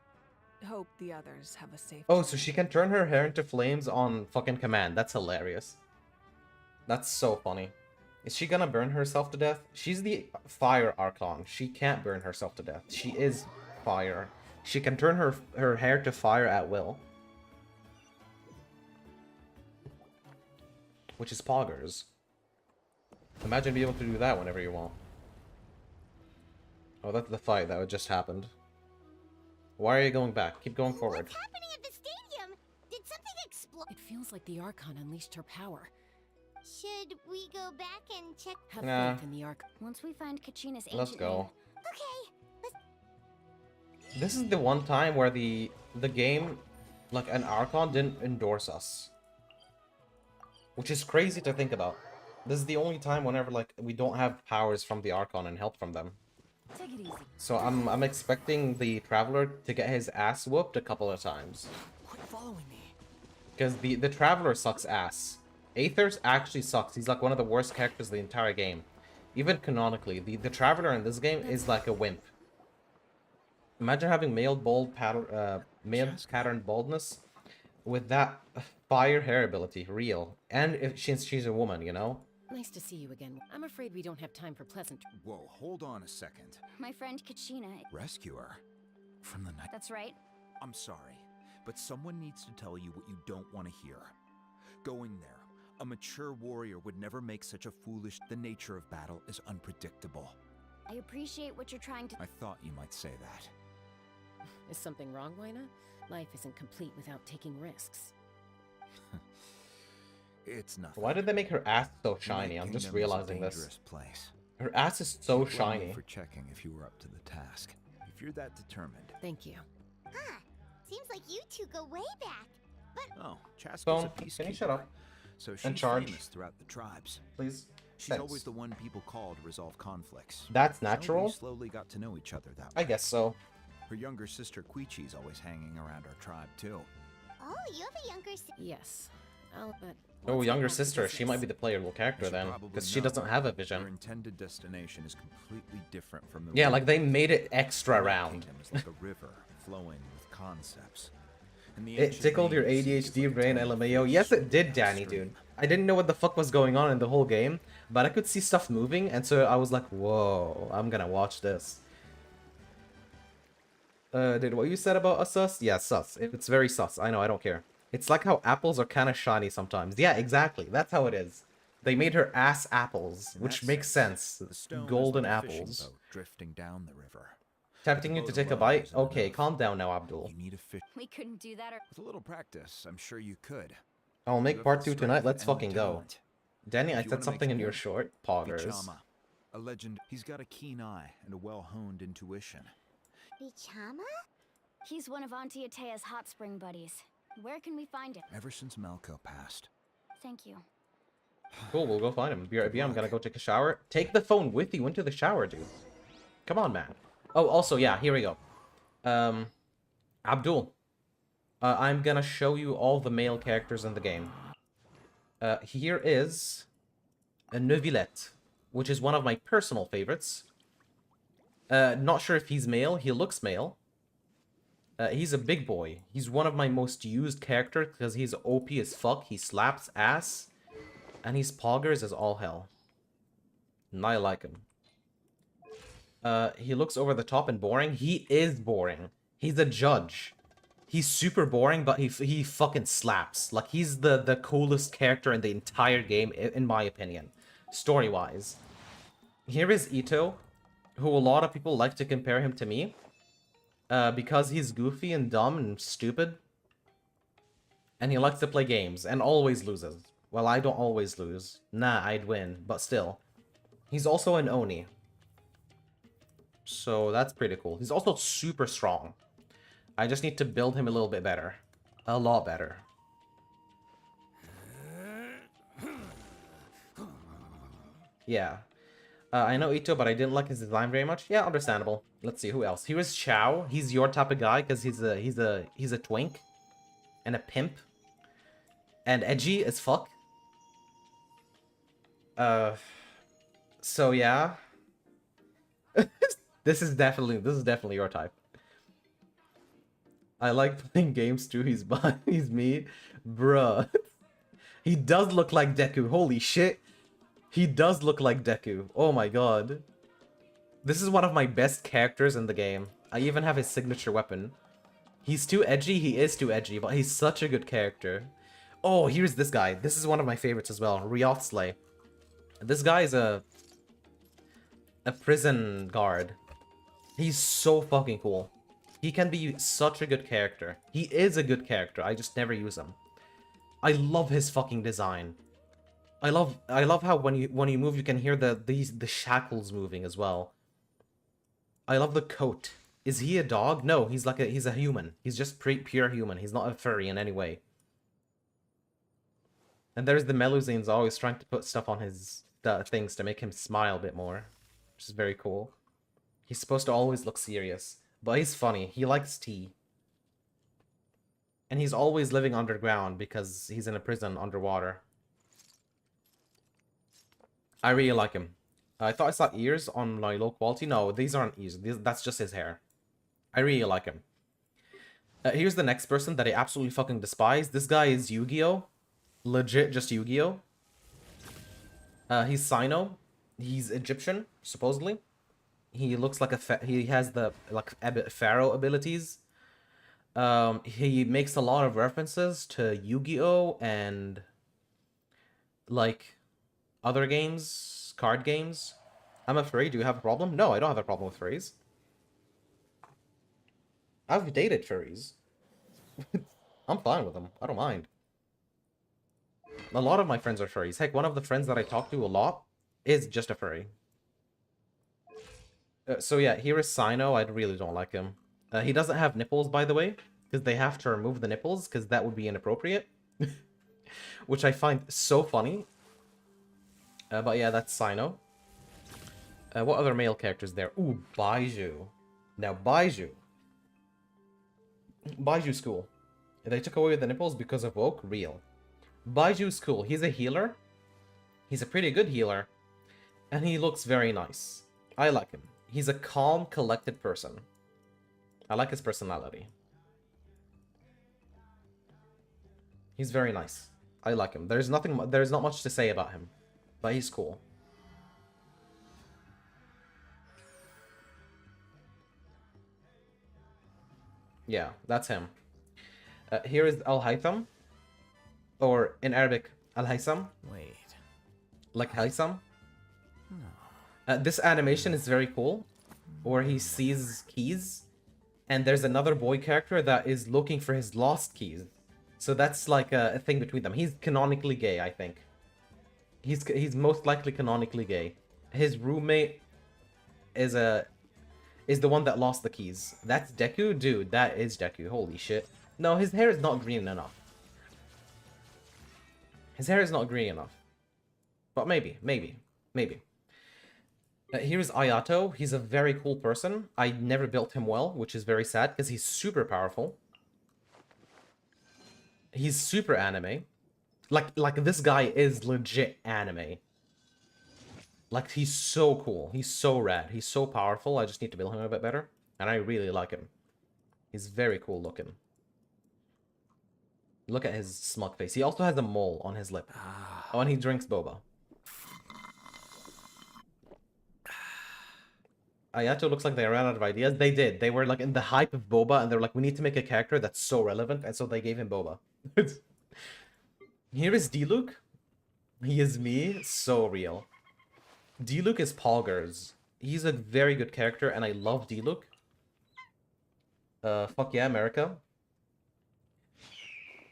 hope the others have a safe... Oh, so she can turn her hair into flames on fucking command. That's hilarious. That's so funny. Is she gonna burn herself to death? She's the fire Archon. She can't burn herself to death. She is fire. She can turn her hair to fire at will. Which is poggers. Imagine being able to do that whenever you want. Oh, that's the fight that just happened. Why are you going back? Keep going forward. What's happening at the stadium? Did something explode? It feels like the Archon unleashed her power. Should we go back and check? Have Nah. faith in the Archon. Once we find Kachina's ancient Let's go. Okay. Let's... This is the one time where the game, like an Archon, didn't endorse us. Which is crazy to think about. This is the only time whenever like we don't have powers from the Archon and help from them. Take it easy. So I'm expecting the Traveler to get his ass whooped a couple of times. Quit following me. Because the Traveler sucks ass. Aethers actually sucks. He's like one of the worst characters of the entire game. Even canonically, the Traveler in this game is like a wimp. Imagine having male pattern baldness with that fire hair ability, real. And if she's a woman, you know? Nice to see you again. I'm afraid we don't have time for pleasant... Whoa, hold on a second. My friend Kachina. Rescuer? From the night... That's right. I'm sorry, but someone needs to tell you what you don't want to hear. Going there, a mature warrior would never make such a foolish... The nature of battle is unpredictable. I appreciate what you're trying to... I thought you might say that. Is something wrong, Waina? Life isn't complete without taking risks. It's nothing. Why did they make her ass so shiny? I'm just realizing this. Her ass is so shiny. For checking if you were up to the task. If you're that determined. Thank you. Huh. Seems like you two go way back. But Oh, Chaska's Phone, a peacekeeper. can you shut up? So she's And charge. famous throughout the tribes. Please. She's Thanks. always the one people call to resolve conflicts. That's So natural? we slowly got to know each other that way. I guess so. Her younger sister Quichi's always hanging around our tribe too. oh, you have a younger sister. Yes. I'll bet... Oh, let's younger get back to sister. She business. might be the playable character You should then. probably Because she know. doesn't have a Your vision. intended destination is completely different from the Yeah, road. like they made it extra The Night round. Kingdom is like a river flowing with concepts. And the It ancient tickled your names is ADHD like a brain, tiny LMAO. fish Yes, it swimming did, Danny, downstream. dude. I didn't know what the fuck was going on in the whole game, but I could see stuff moving, and so I was like, whoa, I'm gonna watch this. Did what you said about a sus? Yeah, sus. It's very sus. I know, I don't care. It's like how apples are kind of shiny sometimes. Yeah, exactly. That's how it is. They made her ass apples, In which that makes sense. The stone is Golden like a fishing apples. boat drifting down the river. Tempting The you to boat take a alone bite? isn't Okay, enough. calm down now, Abdul. You need a fish. We couldn't do that or... With a little practice, I'm sure you could. I'll You make have part the 2 tonight. strength Let's and the fucking go. talent. Danny, If I you said wanna make something in your more, short. Be Poggers. Chama, a legend. He's got a keen eye and a well-honed intuition. Bichama? He's one of Auntie Atea's hot spring buddies. Where can we find him? Ever since Malco passed, Thank you. Cool, we'll go find him. BRB, I'm gonna go take a shower. Take the phone with you into the shower, dude. Come on, man. Oh, also, yeah, here we go. Abdul. I'm gonna show you all the male characters in the game. Here is a Neuvillette, which is one of my personal favorites. Not sure if he's male. He looks male. He's a big boy. He's one of my most used characters because he's OP as fuck. He slaps ass. And he's poggers as all hell. And I like him. He looks over the top and boring. He is boring. He's a judge. He's super boring, but he fucking slaps. Like, he's the coolest character in the entire game, in my opinion. Story-wise. Here is Ito, who a lot of people like to compare him to me. Because he's goofy and dumb and stupid. And he likes to play games, and always loses. Well, I don't always lose. Nah, I'd win, but still. He's also an Oni. So that's pretty cool. He's also super strong. I just need to build him a little bit better. A lot better. Yeah. I know Ito, but I didn't like his design very much. Yeah, understandable. Let's see, who else? Here is Chao. He's your type of guy, because he's a twink. And a pimp. And edgy as fuck. So yeah. This is definitely your type. I like playing games too. He's me. Bruh. He does look like Deku. Holy shit. He does look like Deku. Oh my god. This is one of my best characters in the game. I even have his signature weapon. He's too edgy. He is too edgy, but he's such a good character. Oh, here's this guy. This is one of my favorites as well. Ryothsley. This guy is a prison guard. He's so fucking cool. He can be such a good character. He is a good character. I just never use him. I love his fucking design. I love how when you move you can hear the shackles moving as well. I love the coat. Is he a dog? No, he's a human. He's just pure human. He's not a furry in any way. And there's the Melusines always trying to put stuff on his things to make him smile a bit more, which is very cool. He's supposed to always look serious, but he's funny. He likes tea. And he's always living underground because he's in a prison underwater. I really like him. I thought I saw ears on my low quality. No, these aren't ears. That's just his hair. I really like him. Here's the next person that I absolutely fucking despise. This guy is Yu-Gi-Oh! Legit just Yu-Gi-Oh! He's Sino. He's Egyptian, supposedly. He looks like he has the pharaoh abilities. He makes a lot of references to Yu-Gi-Oh! And like other games, card games. I'm a furry. Do you have a problem? No, I don't have a problem with furries. I've dated furries. I'm fine with them. I don't mind. A lot of my friends are furries. Heck, one of the friends that I talk to a lot is just a furry. So yeah, here is Sino. I really don't like him. He doesn't have nipples, by the way, because they have to remove the nipples, because that would be inappropriate. Which I find so funny. But yeah, that's Sino. What other male characters there? Ooh, Baiju. Now, Baiju's cool. They took away the nipples because of woke? Real. Baiju's cool. He's a healer. He's a pretty good healer. And he looks very nice. I like him. He's a calm, collected person. I like his personality. He's very nice. I like him. There's not much to say about him. But he's cool. Yeah, that's him. Here is Al-Haytham. Or in Arabic, Al-Haytham. Wait. Like Haytham. This animation is very cool. Where he sees keys. And there's another boy character that is looking for his lost keys. So that's like a thing between them. He's canonically gay, I think. He's most likely canonically gay. His roommate is the one that lost the keys. That's Deku? Dude, that is Deku. Holy shit. No, his hair is not green enough. His hair is not green enough. But maybe. Here's Ayato. He's a very cool person. I never built him well, which is very sad, because he's super powerful. He's super anime. Like this guy is legit anime. Like, he's so cool. He's so rad. He's so powerful. I just need to build him a bit better. And I really like him. He's very cool looking. Look at his smug face. He also has a mole on his lip. Oh, and he drinks boba. Ayato looks like they ran out of ideas. They did. They were like in the hype of boba, and they were like, we need to make a character that's so relevant, and so they gave him boba. Here is D-Luke. He is me. So real. D-Luke is Poggers. He's a very good character, and I love D-Luke. Fuck yeah, America.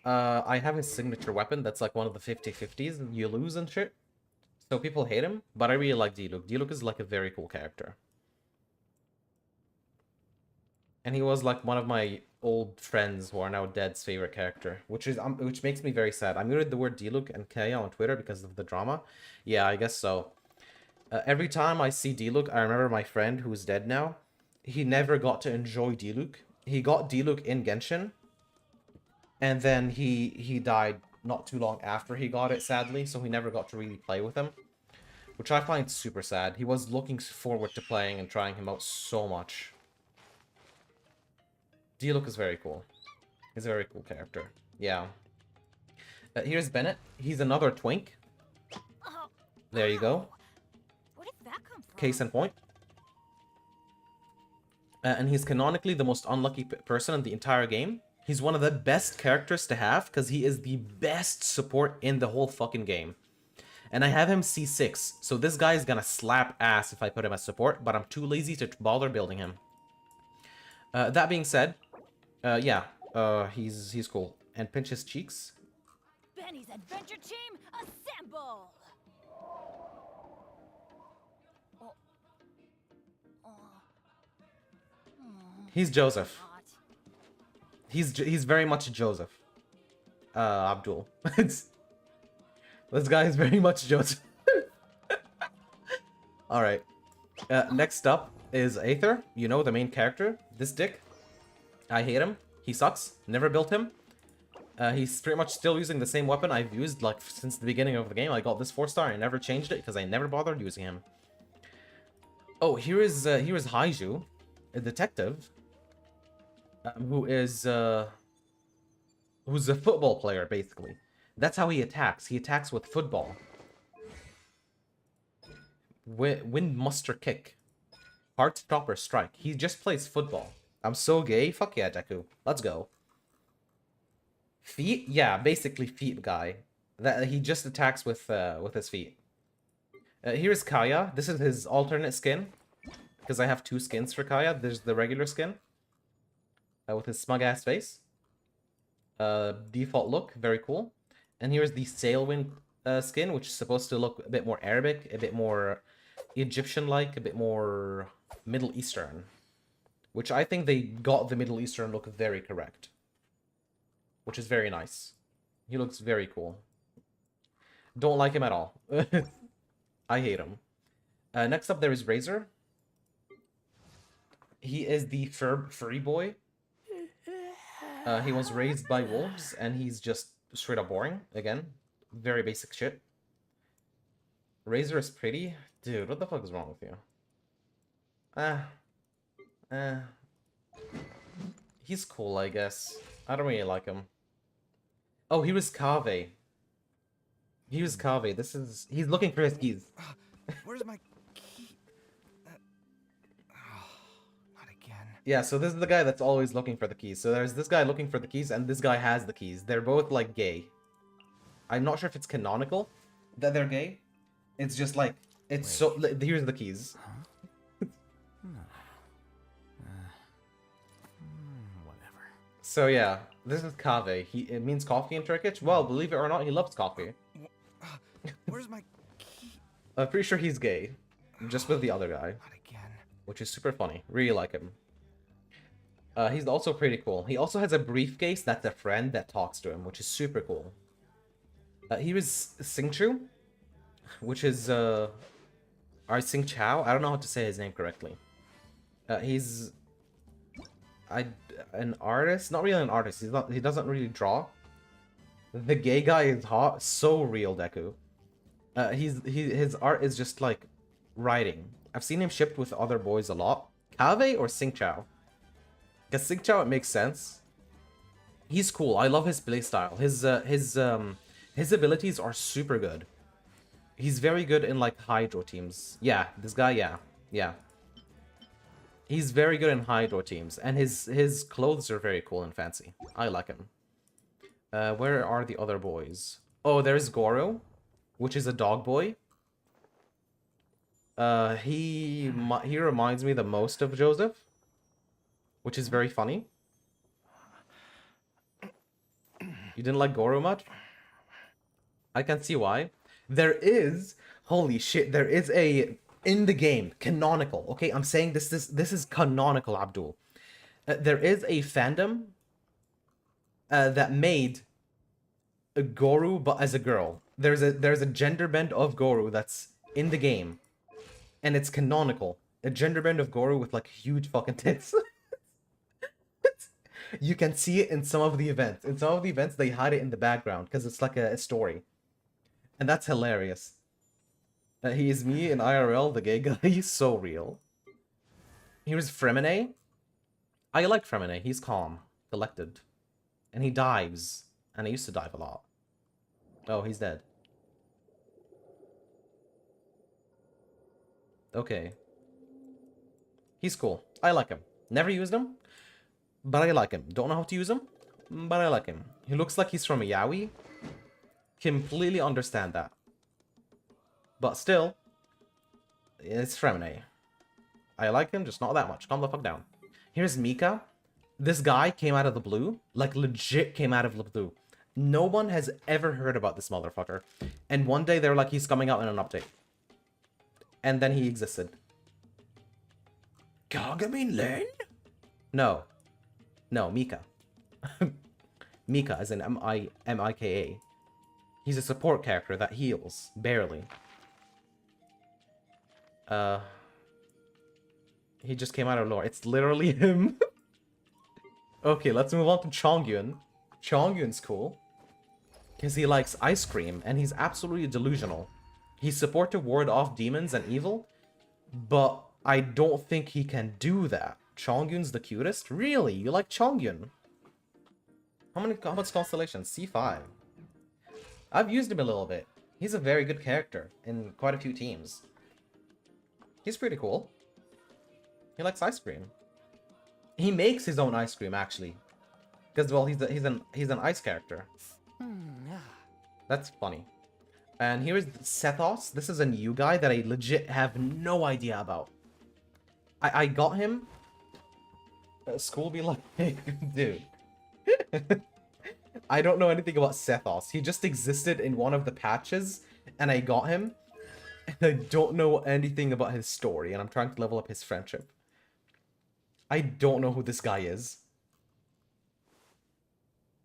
I have his signature weapon that's like one of the 50-50s, and you lose and shit. So people hate him, but I really like D-Luke. D-Luke is like a very cool character. And he was like one of my old friends who are now dead's favorite character, which makes me very sad. I muted the word D-Luke and Kaya on Twitter because of the drama. Yeah, I guess so. Every time I see D-Luke, I remember my friend who's dead now. He never got to enjoy D-Luke. He got D-Luke in Genshin, and then he died not too long after he got it, sadly, so he never got to really play with him, which I find super sad. He was looking forward to playing and trying him out so much. D-Luke is very cool. He's a very cool character. Yeah. Here's Bennett. He's another twink. There you go. Where did that come from? Case in point. And he's canonically the most unlucky person in the entire game. He's one of the best characters to have, because he is the best support in the whole fucking game. And I have him C6, so this guy is gonna slap ass if I put him as support, but I'm too lazy to bother building him. That being said, yeah, he's cool. And pinch his cheeks. Benny's adventure team, assemble! He's Joseph. He's very much Joseph. Abdul. This guy is very much Joseph. Alright. Next up is Aether. You know, the main character. This dick. I hate him. He sucks. Never built him. He's pretty much still using the same weapon I've used like since the beginning of the game. I got this 4-star. I never changed it because I never bothered using him. Oh, here is Haiju, a detective, who's a football player basically. That's how he attacks. He attacks with football. Wind muster kick. Heart stopper strike. He just plays football. I'm so gay. Fuck yeah, Deku. Let's go. Feet? Yeah, basically feet guy. That he just attacks with his feet. Here's Kaya. This is his alternate skin, because I have two skins for Kaya. There's the regular skin with his smug ass face. Default look, very cool. And here's the Sailwind skin, which is supposed to look a bit more Arabic, a bit more Egyptian-like, a bit more Middle Eastern. Which I think they got the Middle Eastern look very correct. Which is very nice. He looks very cool. Don't like him at all. I hate him. Next up, there is Razor. He is the furry boy. He was raised by wolves, and he's just straight up boring. Again, very basic shit. Razor is pretty. Dude, what the fuck is wrong with you? He's cool, I guess. I don't really like him. Oh, he was Kave. He was Kave. He's looking for his keys. Where's my key? Not again. Yeah, so this is the guy that's always looking for the keys. So there's this guy looking for the keys, and this guy has the keys. They're both, like, gay. I'm not sure if it's canonical that they're gay. It's just, like, it's so... Here's the keys. Whatever. So, yeah, this is Kave. It means coffee in Turkish. Well, believe it or not, he loves coffee. Where's my key? I'm pretty sure he's gay. Just with the other guy. Not again. Which is super funny. Really like him. He's also pretty cool. He also has a briefcase that's a friend that talks to him, which is super cool. He was Singchu. which is Arsing Chow. I don't know how to say his name correctly. He's an artist, not really an artist. He doesn't really draw. The gay guy is hot, so real, Deku. His art is just like writing. I've seen him shipped with other boys a lot. Kave or Sing Chao? Because Sing Chao, it makes sense. He's cool. I love his playstyle. His abilities are super good. He's very good in like Hydro teams. Yeah, this guy, yeah. He's very good in Hydro teams, and his clothes are very cool and fancy. I like him. Where are the other boys? Oh, there's Goro, which is a dog boy. He reminds me the most of Joseph, which is very funny. You didn't like Goro much? I can see why. There is, holy shit, there is a, in the game, canonical, okay? I'm saying this is canonical, Abdul. There is a fandom that made a Goro, but as a girl. There's a gender bend of Goro that's in the game. And it's canonical. A gender bend of Goro with like huge fucking tits. You can see it in some of the events. In some of the events, they hide it in the background because it's like a story. And that's hilarious. He is me in IRL, the gay guy. He's so real. Here's Fremine. I like Fremine. He's calm, collected. And he dives. And I used to dive a lot. Oh, he's dead. Okay. He's cool. I like him. Never used him, but I like him. Don't know how to use him, but I like him. He looks like he's from a yaoi. Completely understand that. But still, it's Fremine. I like him, just not that much. Calm the fuck down. Here's Mika. This guy came out of the blue. Like, legit came out of the blue. No one has ever heard about this motherfucker. And one day they're like, he's coming out in an update. And then he existed. Gargamine Lane? No. No, Mika. Mika, as in M-I-K-A. He's a support character that heals. Barely. He just came out of lore. It's literally him. Okay, let's move on to Chongyun. Chongyun's cool. Because he likes ice cream, and he's absolutely delusional. He's support to ward off demons and evil, but I don't think he can do that. Chongyun's the cutest? Really? You like Chongyun? How much constellations? C5. I've used him a little bit. He's a very good character in quite a few teams. He's pretty cool. He likes ice cream. He makes his own ice cream, actually. Because, well, he's an ice character. That's funny. And here is Sethos. This is a new guy that I legit have no idea about. I got him. School be like, dude. I don't know anything about Sethos. He just existed in one of the patches, and I got him. And I don't know anything about his story, and I'm trying to level up his friendship. I don't know who this guy is.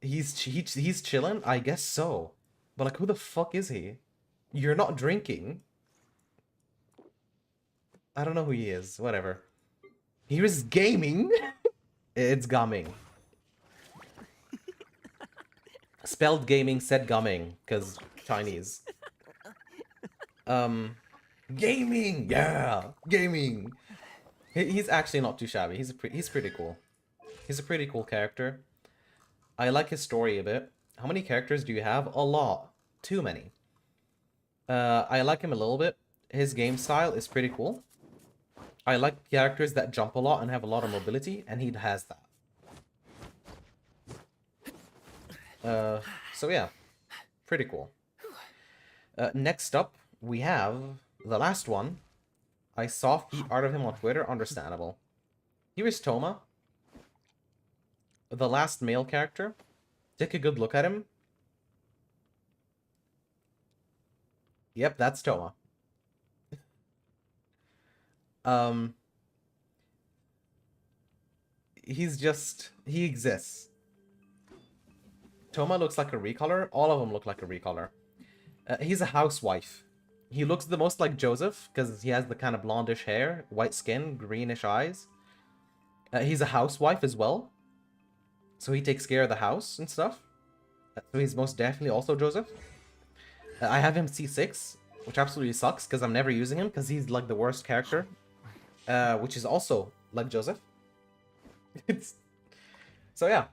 He's chilling? I guess so. But like, who the fuck is he? You're not drinking. I don't know who he is. Whatever. Here is gaming. It's gumming. Spelled gaming, said gumming, because Chinese. Gaming! Yeah! Gaming! He's actually not too shabby. He's pretty cool. He's a pretty cool character. I like his story a bit. How many characters do you have? A lot. Too many. I like him a little bit. His game style is pretty cool. I like characters that jump a lot and have a lot of mobility, and he has that. So yeah. Pretty cool. Next up, we have the last one. I saw feet art of him on Twitter. Understandable. Here is Toma. The last male character. Take a good look at him. Yep, that's Toma. He exists. Toma looks like a recolor. All of them look like a recolor. He's a housewife. He looks the most like Joseph because he has the kind of blondish hair, white skin, greenish eyes. He's a housewife as well, so he takes care of the house and stuff. So he's most definitely also Joseph. I have him C6, which absolutely sucks because I'm never using him because he's like the worst character, which is also like Joseph. So yeah,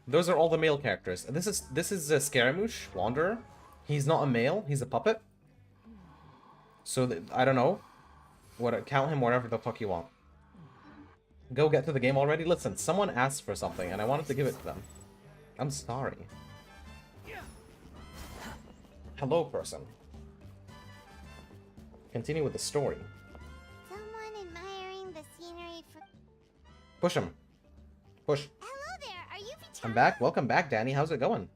those are all the male characters. This is a Scaramouche Wanderer. He's not a male. He's a puppet. So I don't know. Count him wherever the fuck you want. Go get to the game already. Listen, someone asked for something and I wanted to give it to them. I'm sorry. Hello, person. Continue with the story. Someone admiring the scenery for... Push him. Push. Hello there, are you I'm back. Welcome back, Danny. How's it going?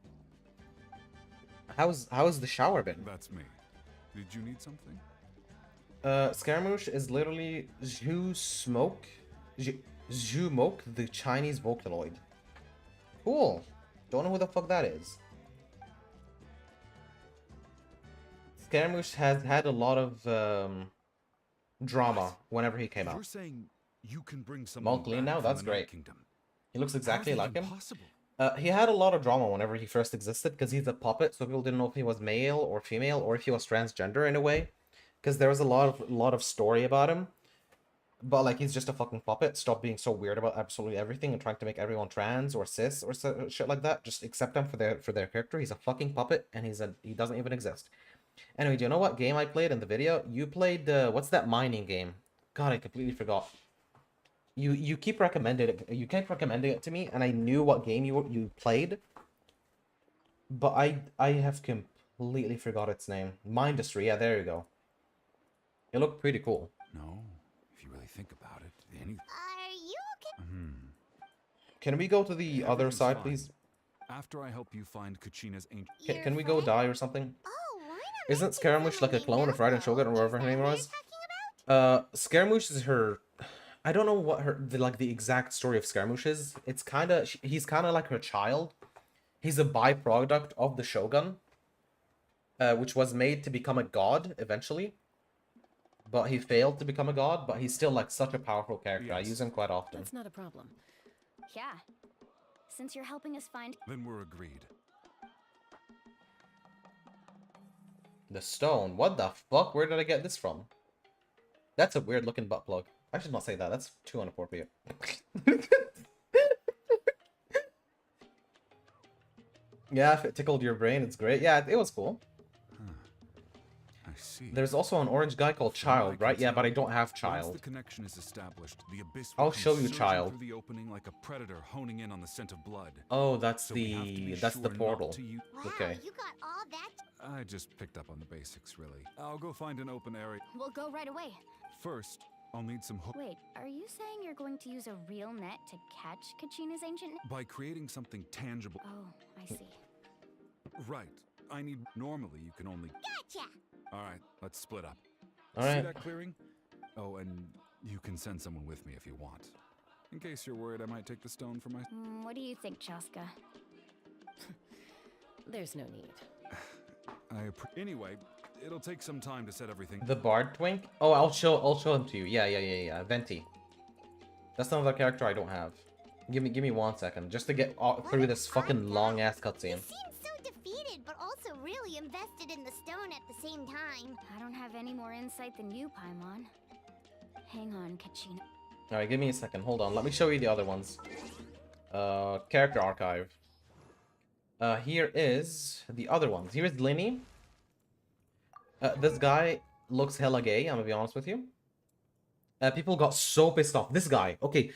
How's the shower been? That's me. Did you need something? Scaramouche is literally Zhu Moke, the Chinese Vocaloid. Cool. Don't know who the fuck that is. Scaramouche has had a lot of drama whenever he came out. You're saying you can bring someone Clean back now? from That's the Night great. Kingdom. He looks exactly How's that like him. possible? He had a lot of drama whenever he first existed because he's a puppet, so people didn't know if he was male or female or if he was transgender in a way. Because there was a lot of story about him. But like he's just a fucking puppet. Stop being so weird about absolutely everything and trying to make everyone trans or cis or shit like that. Just accept him for their character. He's a fucking puppet and he doesn't even exist. Anyway, do you know what game I played in the video? You played what's that mining game? God, I completely forgot. You keep recommending it. You kept recommending it to me, and I knew what game you played, but I have completely forgot its name. Mindustry. Yeah, there you go. It looked pretty cool. No, if you really think about it, any... Are you okay? Can we go to the other Everything's side, fine. please? After I help you find Kachina's ancient... Can we go die or something? Oh, why not Isn't mention Scaramouche like a someone clone you of Raiden know? Shogun or whatever Is her that name what was? you're talking about? Scaramouche is her... I don't know what the exact story of Scaramouche is. It's he's kind of like her child. He's a byproduct of the Shogun, which was made to become a god eventually. But he failed to become a god, but he's still like such a powerful character. I Yes. use him quite often. That's not a problem. Yeah. Since you're helping us find... Then we're agreed. The stone. What the fuck? Where did I get this from? That's a weird looking butt plug. I should not say that. That's too inappropriate. Yeah, if it tickled your brain, it's great. Yeah, it was cool. I see. There's also an orange guy called Child, right? Yeah, but I don't have Once Child. the connection is established, the abyss I'll will come show you surging Child. through the opening like a predator honing in on the scent of blood. Oh, that's So we have to be that's the sure not portal. to use- Wow, Okay. you got all that? I just picked up on the basics, really. I'll go find an open area. We'll go right away. First, I'll need some hook. Wait, are you saying you're going to use a real net to catch Kachina's ancient... By creating something tangible. Oh, I see. Right. I need... Normally, you can only... Gotcha! Alright, let's split up. All See right. that clearing? Oh, and you can send someone with me if you want. In case you're worried I might take the stone for my... What do you think, Chaska? There's no need. Anyway, it'll take some time to set everything... The Bard Twink? Oh, I'll show him to you. Yeah. Venti. That's another character I don't have. Give me 1 second, just to get through this fucking long ass cutscene. You seem so defeated, but also really invested in the stone at the same time. I don't have any more insight than you, Paimon. Hang on, Kachina. All right, give me a second. Hold on. Let me show you the other ones. Character archive. Here is the other ones. Here's Linny. This guy looks hella gay, I'm gonna be honest with you. People got so pissed off. This guy. Okay,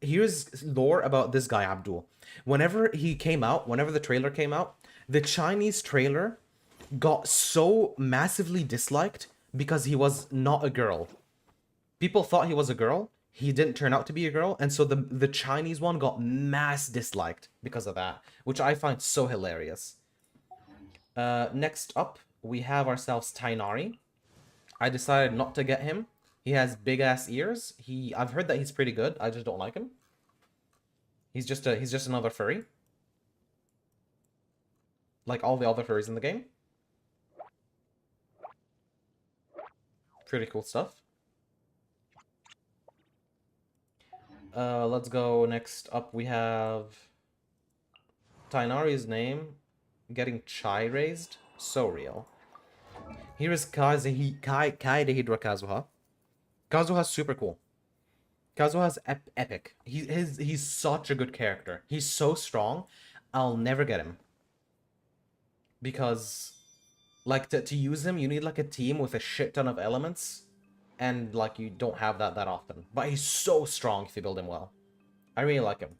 here's lore about this guy, Abdul. Whenever he came out, whenever the trailer came out, the Chinese trailer got so massively disliked because he was not a girl. People thought he was a girl. He didn't turn out to be a girl, and so the Chinese one got mass disliked because of that, which I find so hilarious. Next up, we have ourselves Tainari. I decided not to get him. He has big ass ears. I've heard that he's pretty good. I just don't like him. He's just another furry. Like all the other furries in the game. Pretty cool stuff. Let's go next up. We have Tainari's name getting chai raised. So real. Here is Kaidehidra Kazuha. Kazuha's super cool. Kazuha's epic. He's such a good character. He's so strong. I'll never get him. Because, like, to use him, you need, like, a team with a shit ton of elements. And, like, you don't have that often. But he's so strong if you build him well. I really like him.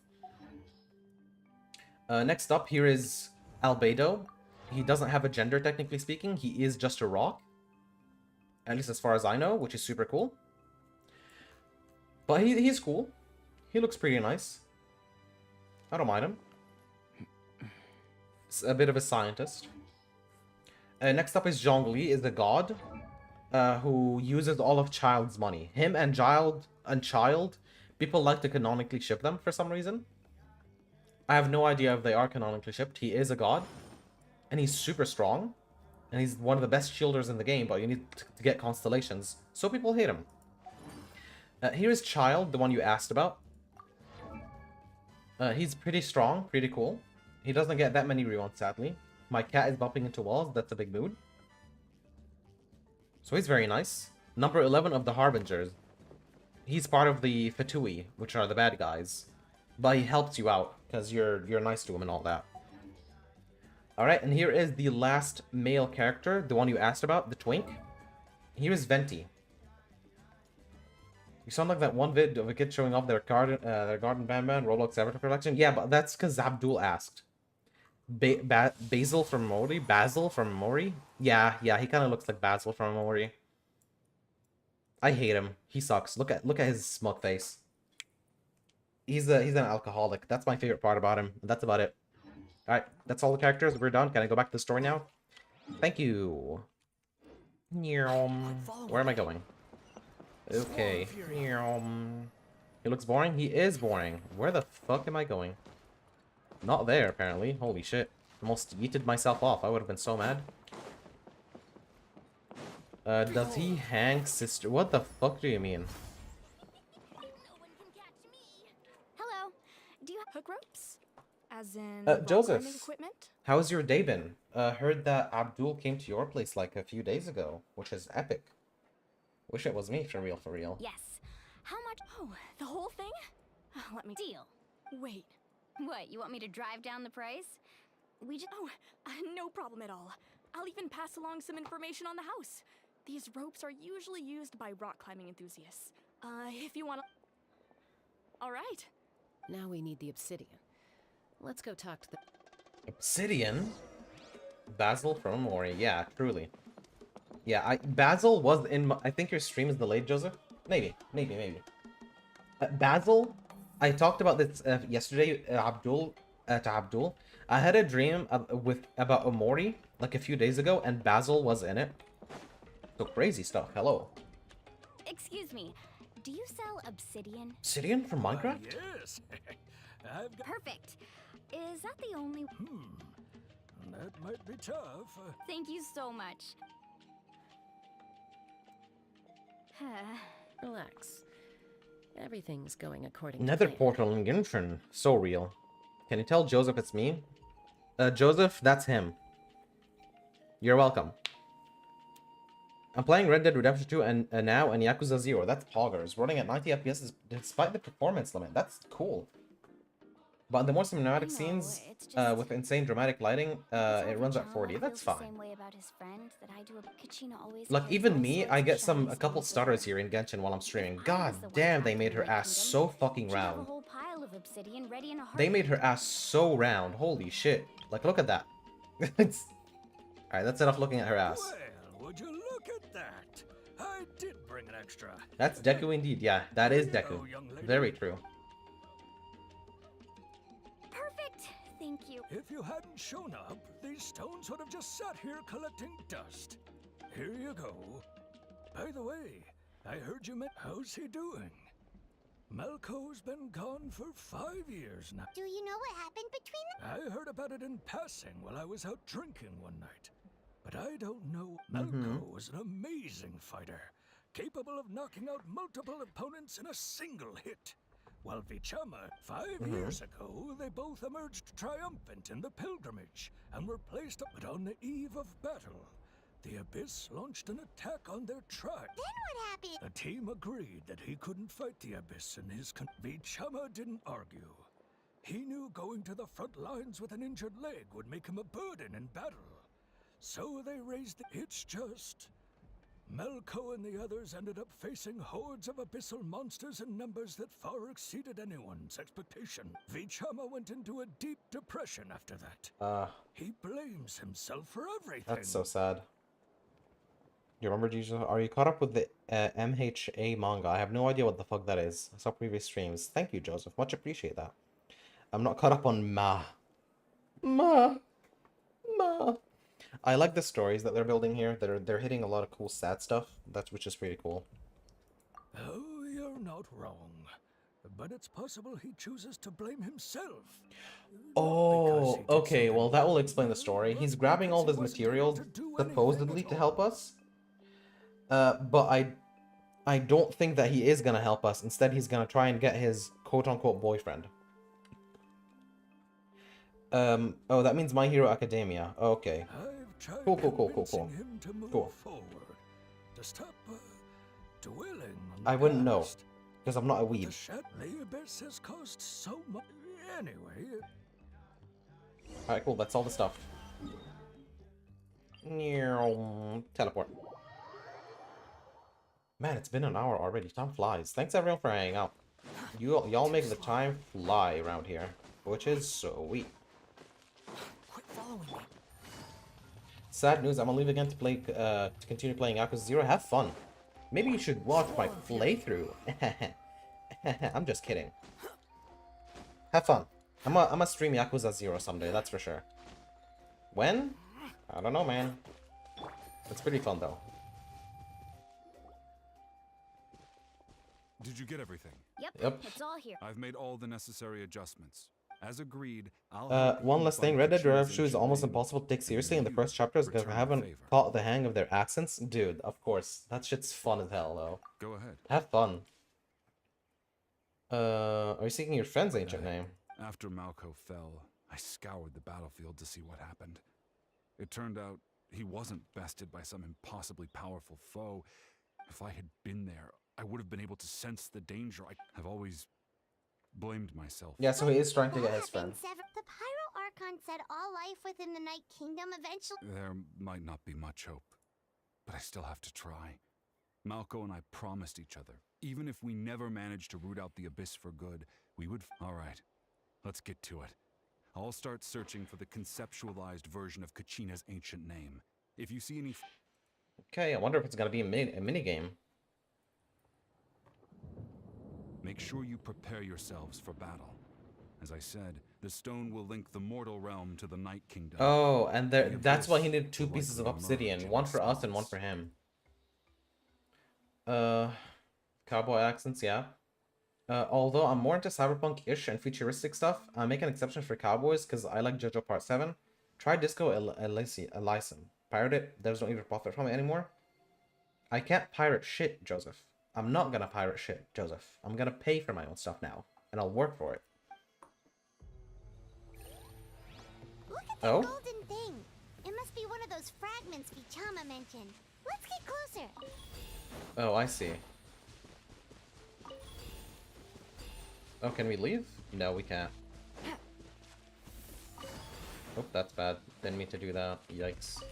Next up, here is Albedo. He doesn't have a gender, technically speaking. He is just a rock. At least as far as I know, which is super cool. But he's cool. He looks pretty nice. I don't mind him. It's a bit of a scientist. Next up is Zhongli, is the god who uses all of Child's money. Him and Child, people like to canonically ship them for some reason. I have no idea if they are canonically shipped. He is a god. And he's super strong. And he's one of the best shielders in the game, but you need to get constellations. So people hate him. Here is Child, the one you asked about. He's pretty strong, pretty cool. He doesn't get that many rewants, sadly. My cat is bumping into walls, that's a big mood. So he's very nice. Number 11 of the Harbingers. He's part of the Fatui, which are the bad guys. But he helps you out, because you're nice to him and all that. Alright, and here is the last male character, the one you asked about, the Twink. Here is Venti. You sound like that one vid of a kid showing off their garden band Roblox Avatar collection. Yeah, but that's because Abdul asked. Basil from Mori? Yeah, he kind of looks like Basil from Mori. I hate him. He sucks. Look at his smug face. He's an alcoholic. That's my favorite part about him. That's about it. Alright, that's all the characters. We're done. Can I go back to the story now? Thank you. Where am I going? Okay. He looks boring? He is boring. Where the fuck am I going? Not there, apparently. Holy shit. Almost yeeted myself off. I would have been so mad. Does he hang sister? What the fuck do you mean? Hello. Do you hook ropes? As in Joseph, equipment? how's your day been? Heard that Abdul came to your place like a few days ago, which is epic. Wish it was me, for real. Yes. How much? Oh, the whole thing? Let me Deal. Wait. What, you want me to drive down the price? We just... Oh, no problem at all. I'll even pass along some information on the house. These ropes are usually used by rock climbing enthusiasts. If you want to... All right. Now we need the obsidian. Let's go talk to the... Obsidian? Basil from Mori. Yeah, truly. Yeah, Basil was in my... I think your stream is delayed, Joseph? Maybe. Basil... I talked about this yesterday, to Abdul. I had a dream about Omori, like a few days ago, and Basil was in it. So crazy stuff. Hello. Excuse me. Do you sell obsidian? Obsidian from Minecraft? Yes. I've got... Perfect. Is that the only... That might be tough. Thank you so much. Relax. Everything's going according Nether to plan. portal in Genshin. So real. Can you tell Joseph it's me? Joseph, that's him. You're welcome. I'm playing Red Dead Redemption 2 and now and Yakuza 0. That's poggers. Running at 90 FPS despite the performance limit. That's cool. But the more cinematic scenes with insane dramatic lighting, it runs at 40. That's fine. Like, even me, I get a couple stutters here in Genshin while I'm streaming. God damn, they made her ass so fucking round. They made her ass so round. Holy shit. Like, look at that. Alright, that's enough looking at her ass. Well, would you look at that? I did bring an extra. That's Deku indeed. Yeah, that is Deku. Very true. Thank you. If you hadn't shown up, these stones would have just sat here collecting dust. Here you go. By the way, I heard you met... How's he doing? Malco's been gone for 5 years now. Do you know what happened between them? I heard about it in passing while I was out drinking one night. But I don't know. Malco was an amazing fighter. capable of knocking out multiple opponents in a single hit. While Vichama, 5 years ago, they both emerged triumphant in the pilgrimage and were placed up. But on the eve of battle, the Abyss launched an attack on their tribe. Then what happened? The team agreed that he couldn't fight the Abyss in his Vichama didn't argue. He knew going to the front lines with an injured leg would make him a burden in battle. So they raised it's just... Malco and the others ended up facing hordes of abyssal monsters in numbers that far exceeded anyone's expectation. Vichama went into a deep depression after that. He blames himself for everything. That's so sad. You remember, Jesus? Are you caught up with the MHA manga? I have no idea what the fuck that is. I saw previous streams. Thank you, Joseph. Much appreciate that. I'm not caught up on Ma. I like the stories that they're building here. They're hitting a lot of cool sad stuff. Which is pretty cool. Oh, you're not wrong. But it's possible he chooses to blame himself. Oh, okay. Well, that will explain the story. He's grabbing all this material supposedly to help us. But I don't think that he is gonna help us. Instead, he's gonna try and get his quote-unquote boyfriend. Oh, that means My Hero Academia. Okay. Cool. Cool. To stop dwelling on I wouldn't know, because I'm not a weeb. The Abyss has caused so much. Anyway. Alright, cool. That's all the stuff. Teleport. Man, it's been an hour already. Time flies. Thanks everyone for hanging out. Y'all make the time fly around here, which is sweet. Quit following me. Sad news, I'm gonna leave again to continue playing Yakuza 0. Have fun. Maybe you should watch my playthrough. I'm just kidding. Have fun. I'm gonna stream Yakuza 0 someday, that's for sure. When? I don't know, man. It's pretty fun, though. Did you get everything? Yep. It's all here. I've made all the necessary adjustments. As agreed, one last thing, Red Dead Redemption is almost impossible to take seriously in the first chapters because I haven't caught the hang of their accents. Dude, of course. That shit's fun as hell, though. Go ahead. Have fun. Are you seeking your friend's ancient name? After Malco fell, I scoured the battlefield to see what happened. It turned out he wasn't bested by some impossibly powerful foe. If I had been there, I would have been able to sense the danger. I have always blamed myself. Yeah, so he is trying to get his friend. The Pyro Archon said all life within the Night Kingdom eventually... There might not be much hope, but I still have to try. Malco and I promised each other, even if we never managed to root out the Abyss for good, we would... Alright, let's get to it. I'll start searching for the conceptualized version of Kachina's ancient name. If you see any... Okay, I wonder if it's gonna be a minigame. Make sure you prepare yourselves for battle. As I said, the stone will link the mortal realm to the Night Kingdom. Oh, and that's why he needed 2 pieces of obsidian. One for us and one for him. Cowboy accents, yeah. Although I'm more into cyberpunk-ish and futuristic stuff, I make an exception for cowboys because I like JoJo Part 7. Try Disco Elysium. Pirate it, there's no even profit from it anymore. I can't pirate shit, Joseph. I'm not gonna pirate shit, Joseph. I'm gonna pay for my own stuff now, and I'll work for it. Look at the golden thing. It must be one of those fragments Vichama mentioned. Let's get closer. Oh, I see. Oh, can we leave? No, we can't. Oh, that's bad. Didn't mean to do that. Yikes.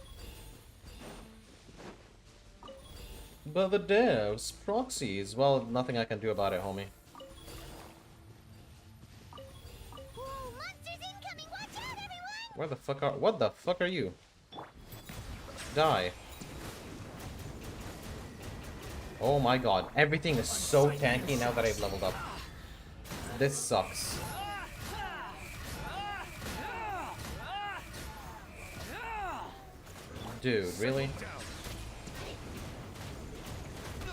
But the devs, proxies. Well, nothing I can do about it, homie. Whoa, monsters incoming! Watch out, everyone! Where the fuck are... What the fuck are you? Die. Oh my god. Everything is so tanky now that I've leveled up. This sucks. Dude, really?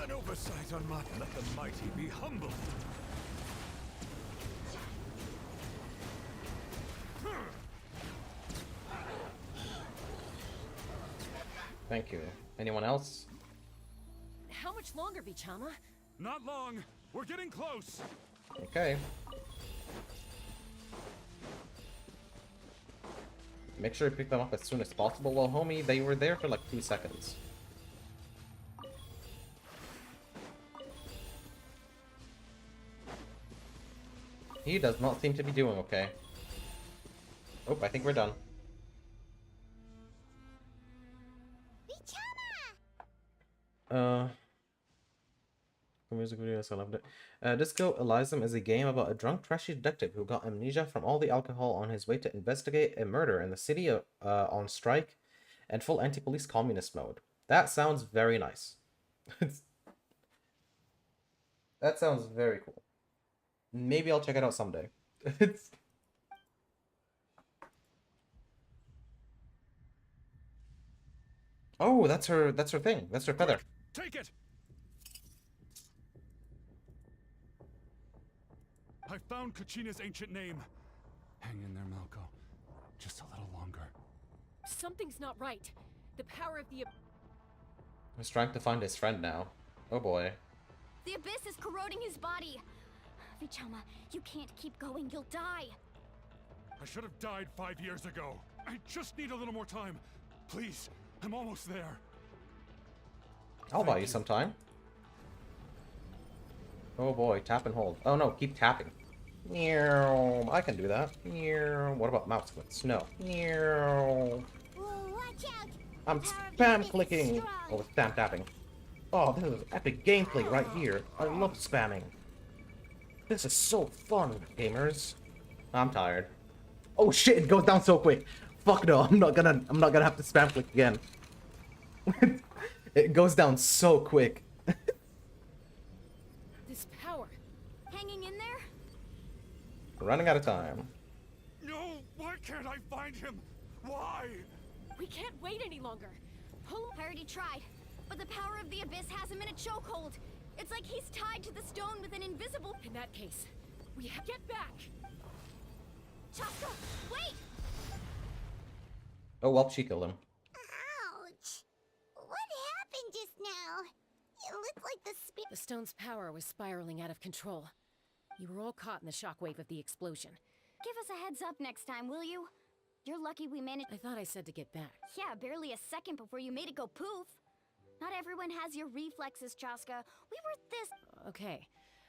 An oversight on my... Let the mighty be humble. Thank you. Anyone else? How much much longer, Bichama? Not long. We're getting close. Okay. Make sure you pick them up as soon as possible. Well, homie, they were there for like 2 seconds. He does not seem to be doing okay. Oh, I think we're done. Music videos, I loved it. Disco Elysium is a game about a drunk, trashy detective who got amnesia from all the alcohol on his way to investigate a murder in the city on strike and full anti-police communist mode. That sounds very nice. That sounds very cool. Maybe I'll check it out someday. Oh, that's her thing. That's her feather. Take it. I found Kachina's ancient name. Hang in there, Malco. Just a little longer. Something's not right. The power of the... He's trying to find his friend now. Oh boy. The abyss is corroding his body. Vichama, you can't keep going. You'll die. I should have died 5 years ago. I just need a little more time. Please, I'm almost there. I'll buy you some time. Oh boy, tap and hold. Oh no, keep tapping. I can do that. What about mouse clicks? No. Whoa, watch out. I'm spam clicking. Oh, spam tapping. Oh, this is epic gameplay right here. I love spamming. This is so fun, gamers. I'm tired. Oh shit, it goes down so quick. Fuck no, I'm not gonna have to spam click again. It goes down so quick. This power. Hanging in there? Running out of time. No, why can't I find him? Why? We can't wait any longer. Pull. I already tried, but the power of the abyss has him in a chokehold. It's like he's tied to the stone with an invisible... In that case, we have... Get back! Chaska, wait! Oh well, she killed him. Ouch. What happened just now? It looked like The stone's power was spiraling out of control. You were all caught in the shockwave of the explosion. Give us a heads up next time, will you? You're lucky we managed... I thought I said to get back. Yeah, barely a second before you made it go poof. Not everyone has your reflexes, Chaska. We were this... Okay.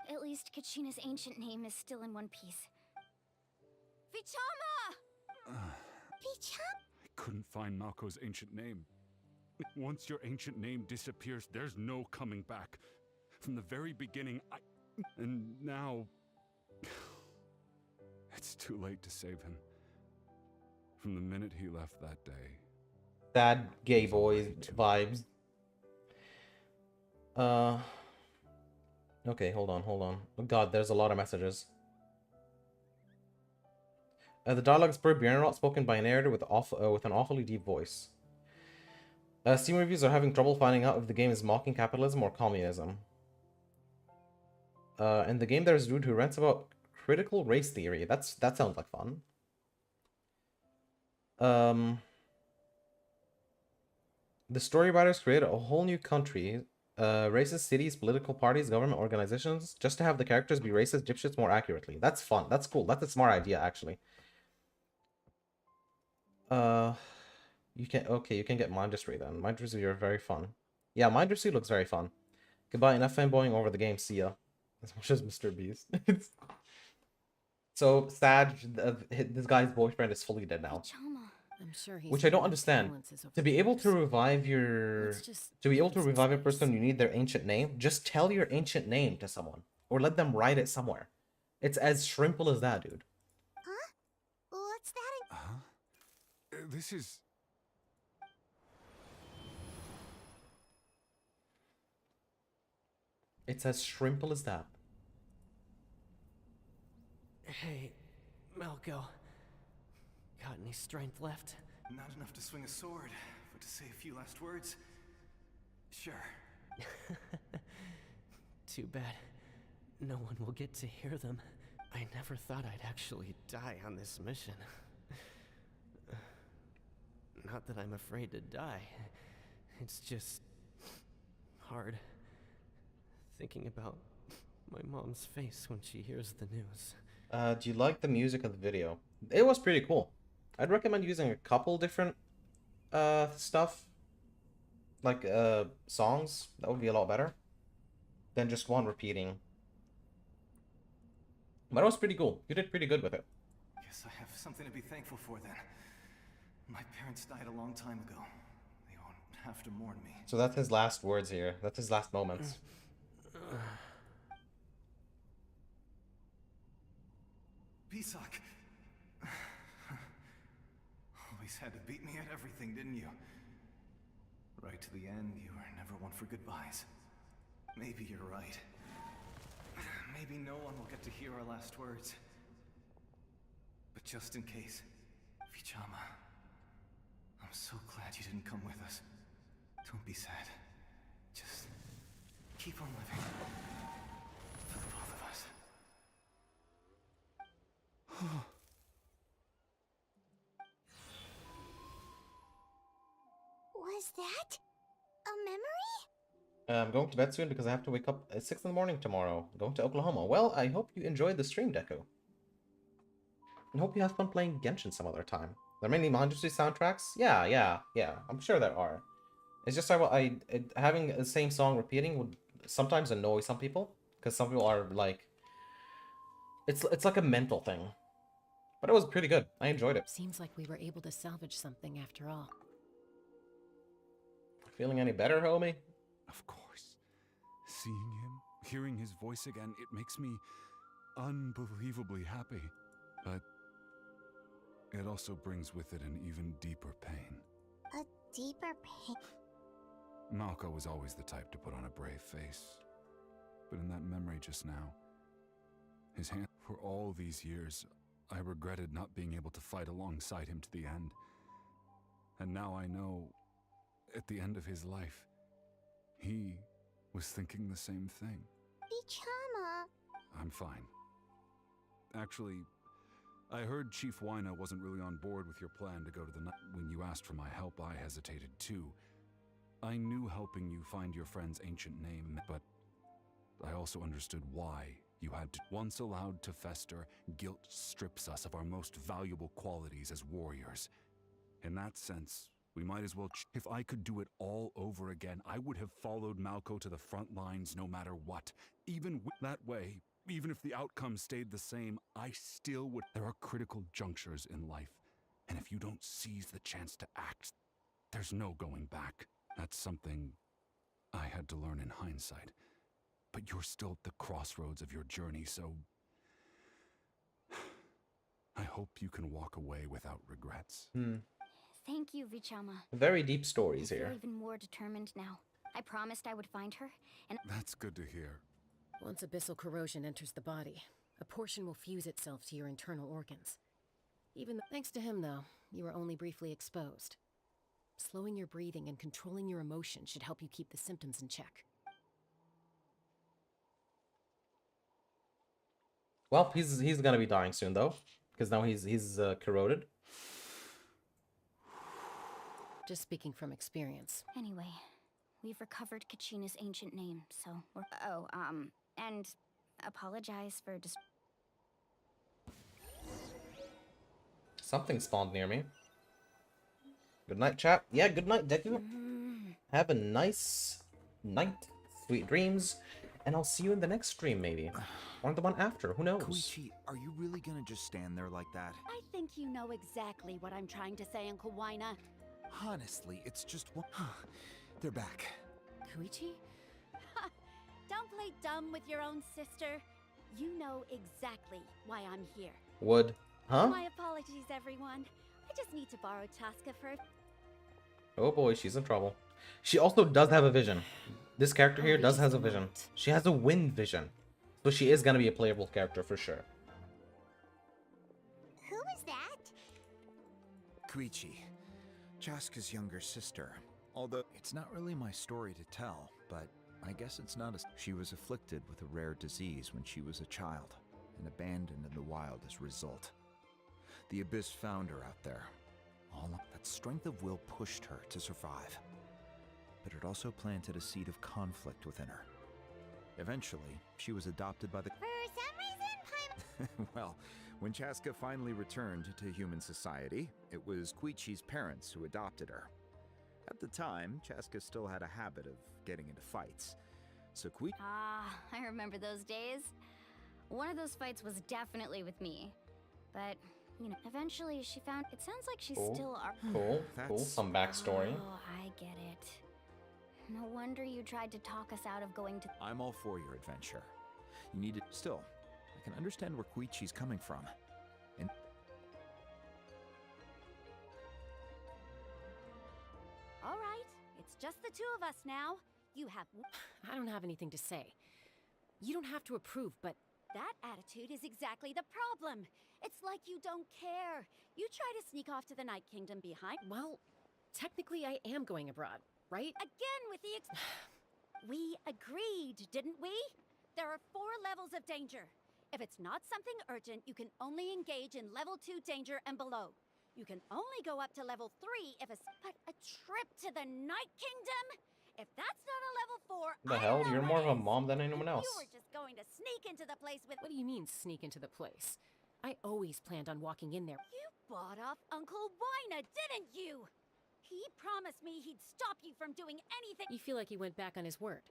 At least Kachina's ancient name is still in one piece. Vichama! Vichama? I couldn't find Malco's ancient name. Once your ancient name disappears, there's no coming back. From the very beginning, And now... It's too late to save him. From the minute he left that day. Sad gay boy vibes. Okay, hold on. Oh god, there's a lot of messages. The dialogue is per Bjornrot, spoken by a narrator with an awfully deep voice. Steam reviews are having trouble finding out if the game is mocking capitalism or communism. In the game, there's a dude who rants about critical race theory. That sounds like fun. The story writers created a whole new country, races, cities, political parties, government organizations, just to have the characters be racist dipshits more accurately. That's fun. That's cool. That's a smart idea, actually. You can get Mindustry then. Mindustry are very fun. Yeah, Mindustry looks very fun. Goodbye, enough fanboying over the game. See ya. As much as Mr. Beast. So sad. This guy's boyfriend is fully dead now. I'm sure he's... Which I don't understand. To be able to revive a person, you need their ancient name. Just tell your ancient name to someone, or let them write it somewhere. It's as simple as that, dude. Huh? What's that? This is... It's as simple as that. Hey, Malco. Got any strength left? Not enough to swing a sword, but to say a few last words. Sure. Too bad. No one will get to hear them. I never thought I'd actually die on this mission. Not that I'm afraid to die. It's just... hard. thinking about my mom's face when she hears the news. Do you like the music of the video? It was pretty cool. I'd recommend using a couple different stuff, like songs. That would be a lot better than just one repeating. But it was pretty cool. You did pretty good with it. Guess I have something to be thankful for then. My parents died a long time ago. They won't have to mourn me. So that's his last words here. That's his last moments. Pisak. Always had to beat me at everything, didn't you? Right to the end, you were never one for goodbyes. Maybe you're right. Maybe no one will get to hear our last words. But just in case, Vichama, I'm so glad you didn't come with us. Don't be sad. Just keep on living. For the both of us. Was that a memory? I'm going to bed soon because I have to wake up at 6 in the morning tomorrow. Going to Oklahoma. Well, I hope you enjoyed the stream, Deku. And hope you have fun playing Genshin some other time. There are many Manjutsu soundtracks? Yeah. I'm sure there are. It's just having the same song repeating would sometimes annoy some people. Because some people are like... It's like a mental thing. But it was pretty good. I enjoyed it. Seems like we were able to salvage something after all. Feeling any better, homie? Of course. Seeing him, hearing his voice again, it makes me unbelievably happy. But it also brings with it an even deeper pain. A deeper pain? Malko was always the type to put on a brave face. But in that memory just now, his hand, for all these years, I regretted not being able to fight alongside him to the end. And now I know, at the end of his life, he was thinking the same thing. Vichama. I'm fine. Actually, I heard Chief Wina wasn't really on board with your plan to go to the night. When you asked for my help, I hesitated too. I knew helping you find your friend's ancient name, but I also understood why you had to. Once allowed to fester, guilt strips us of our most valuable qualities as warriors. In that sense, we might as well. If I could do it all over again, I would have followed Malko to the front lines no matter what. Even that way, even if the outcome stayed the same, I still would. There are critical junctures in life, and if you don't seize the chance to act, there's no going back. That's something I had to learn in hindsight. But you're still at the crossroads of your journey, so I hope you can walk away without regrets. Thank you, Vichama. Very deep stories I feel here. even more determined now. I promised I would find her, and That's good to hear. Once abyssal corrosion enters the body, a portion will fuse itself to your internal organs. Thanks to him, though, you were only briefly exposed. Slowing your breathing and controlling your emotions should help you keep the symptoms in check. Well, he's gonna be dying soon though, because now he's corroded. Just speaking from experience. anyway, we've recovered Kachina's ancient name, so we're... Oh, and apologize for just... Something spawned near me. Good night, chat. Yeah, good night, Deku. Have a nice night, sweet dreams, and I'll see you in the next stream, maybe. Or the one after, who knows? Koichi, are you really gonna just stand there like that? I think you know exactly what I'm trying to say, Uncle Wina. Honestly, it's just one. They're back. Koichi? Don't play dumb with your own sister. You know exactly why I'm here. Would. Huh? My apologies, everyone. I just need to borrow Chaska for... Oh boy, she's in trouble. She also does have a vision. This character here does have a vision. She has a wind vision. So she is gonna be a playable character for sure. Who is that? Koichi, Chaska's younger sister. Although it's not really my story to tell, but I guess it's not as... She was afflicted with a rare disease when she was a child, and abandoned in the wild as a result. The Abyss found her out there. All that strength of will pushed her to survive. But it also planted a seed of conflict within her. Eventually, she was adopted by the... For some reason, Paimon... Well, when Chaska finally returned to human society, it was Koichi's parents who adopted her. At the time, Chaska still had a habit of getting into fights. So Koichi... Ah, I remember those days. One of those fights was definitely with me. But, you know, eventually she found... It sounds like she's still... Cool, cool. Some backstory. Oh, I get it. No wonder you tried to talk us out of going to... I'm all for your adventure. You need to... Still, I can understand where Koichi's coming from. And... All right, it's just the two of us now. You have... I don't have anything to say. You don't have to approve, but... That attitude is exactly the problem. It's like you don't care. You try to sneak off to the Night Kingdom behind... Well, technically I am going abroad, right? Again with the We agreed, didn't we? There are 4 levels of danger. If it's not something urgent, you can only engage in level 2 danger and below. You can only go up to level 3 if it's... But a trip to the Night Kingdom? If that's not a level 4, The hell? You're more of a mom than anyone else. You were just going to sneak into the place with... What do you mean, sneak into the place? I always planned on walking in there. You bought off Uncle Wina, didn't you? He promised me he'd stop you from doing anything... You feel like he went back on his word.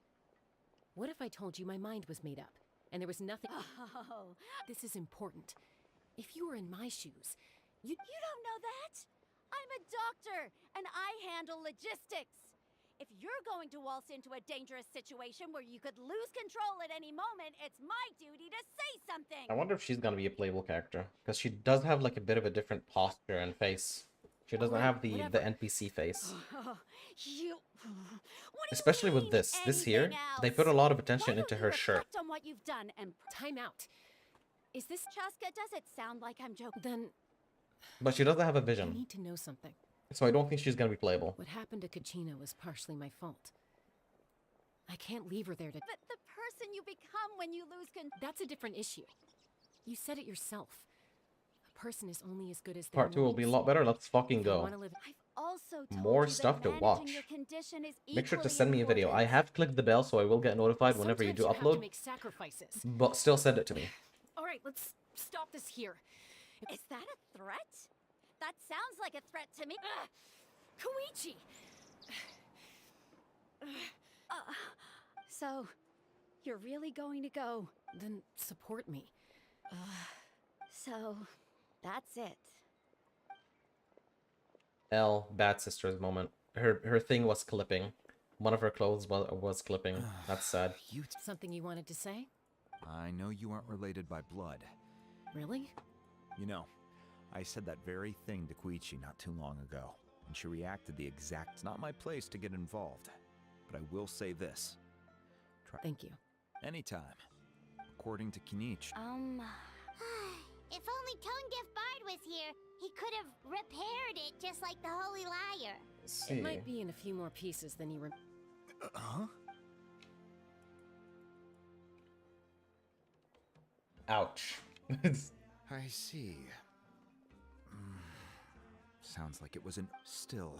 What if I told you my mind was made up, and there was nothing... Oh. This is important. If you were in my shoes, You don't know that? I'm a doctor, and I handle logistics. If you're going to waltz into a dangerous situation where you could lose control at any moment, it's my duty to say something. I wonder if she's gonna be a playable character, because she does have like a bit of a different posture and face. She doesn't have the NPC face. Especially with this here, they put a lot of attention into her shirt. On what you've done and time out. Is this Chaska? Does it sound like I'm joking? Then But she doesn't have a I vision, need to know something. so I don't think she's gonna be playable. What happened to Kachina was partially my fault. I can't leave her there to... But the person you become when you lose control... That's a different issue. You said it yourself. A person is only as good as their Part 2 will be a lot better. Let's fucking go. I've also told More you that stuff to managing watch. your condition is Make sure to equally send me a video. I have clicked the bell, so I will get notified whenever you do Sometimes you have to upload. make sacrifices. But still send it to me. All right, let's stop this here. Is that a threat? That sounds like a threat to me. Koichi! So, you're really going to go? Then support me. So, that's it. L, bad sister's moment. Her thing was clipping. One of her clothes was clipping. That's sad. Something you wanted to say? I know you aren't related by blood. Really? You know, I said that very thing to Koichi not too long ago, and she reacted the exact... It's not my place to get involved, but I will say this. Thank you. Anytime. According to Kinich... If only Tonegif Bard was here, he could have repaired it just like the Holy Liar. It might be in a few more pieces than you Huh? Ouch. I see. Sounds like it was an... Still,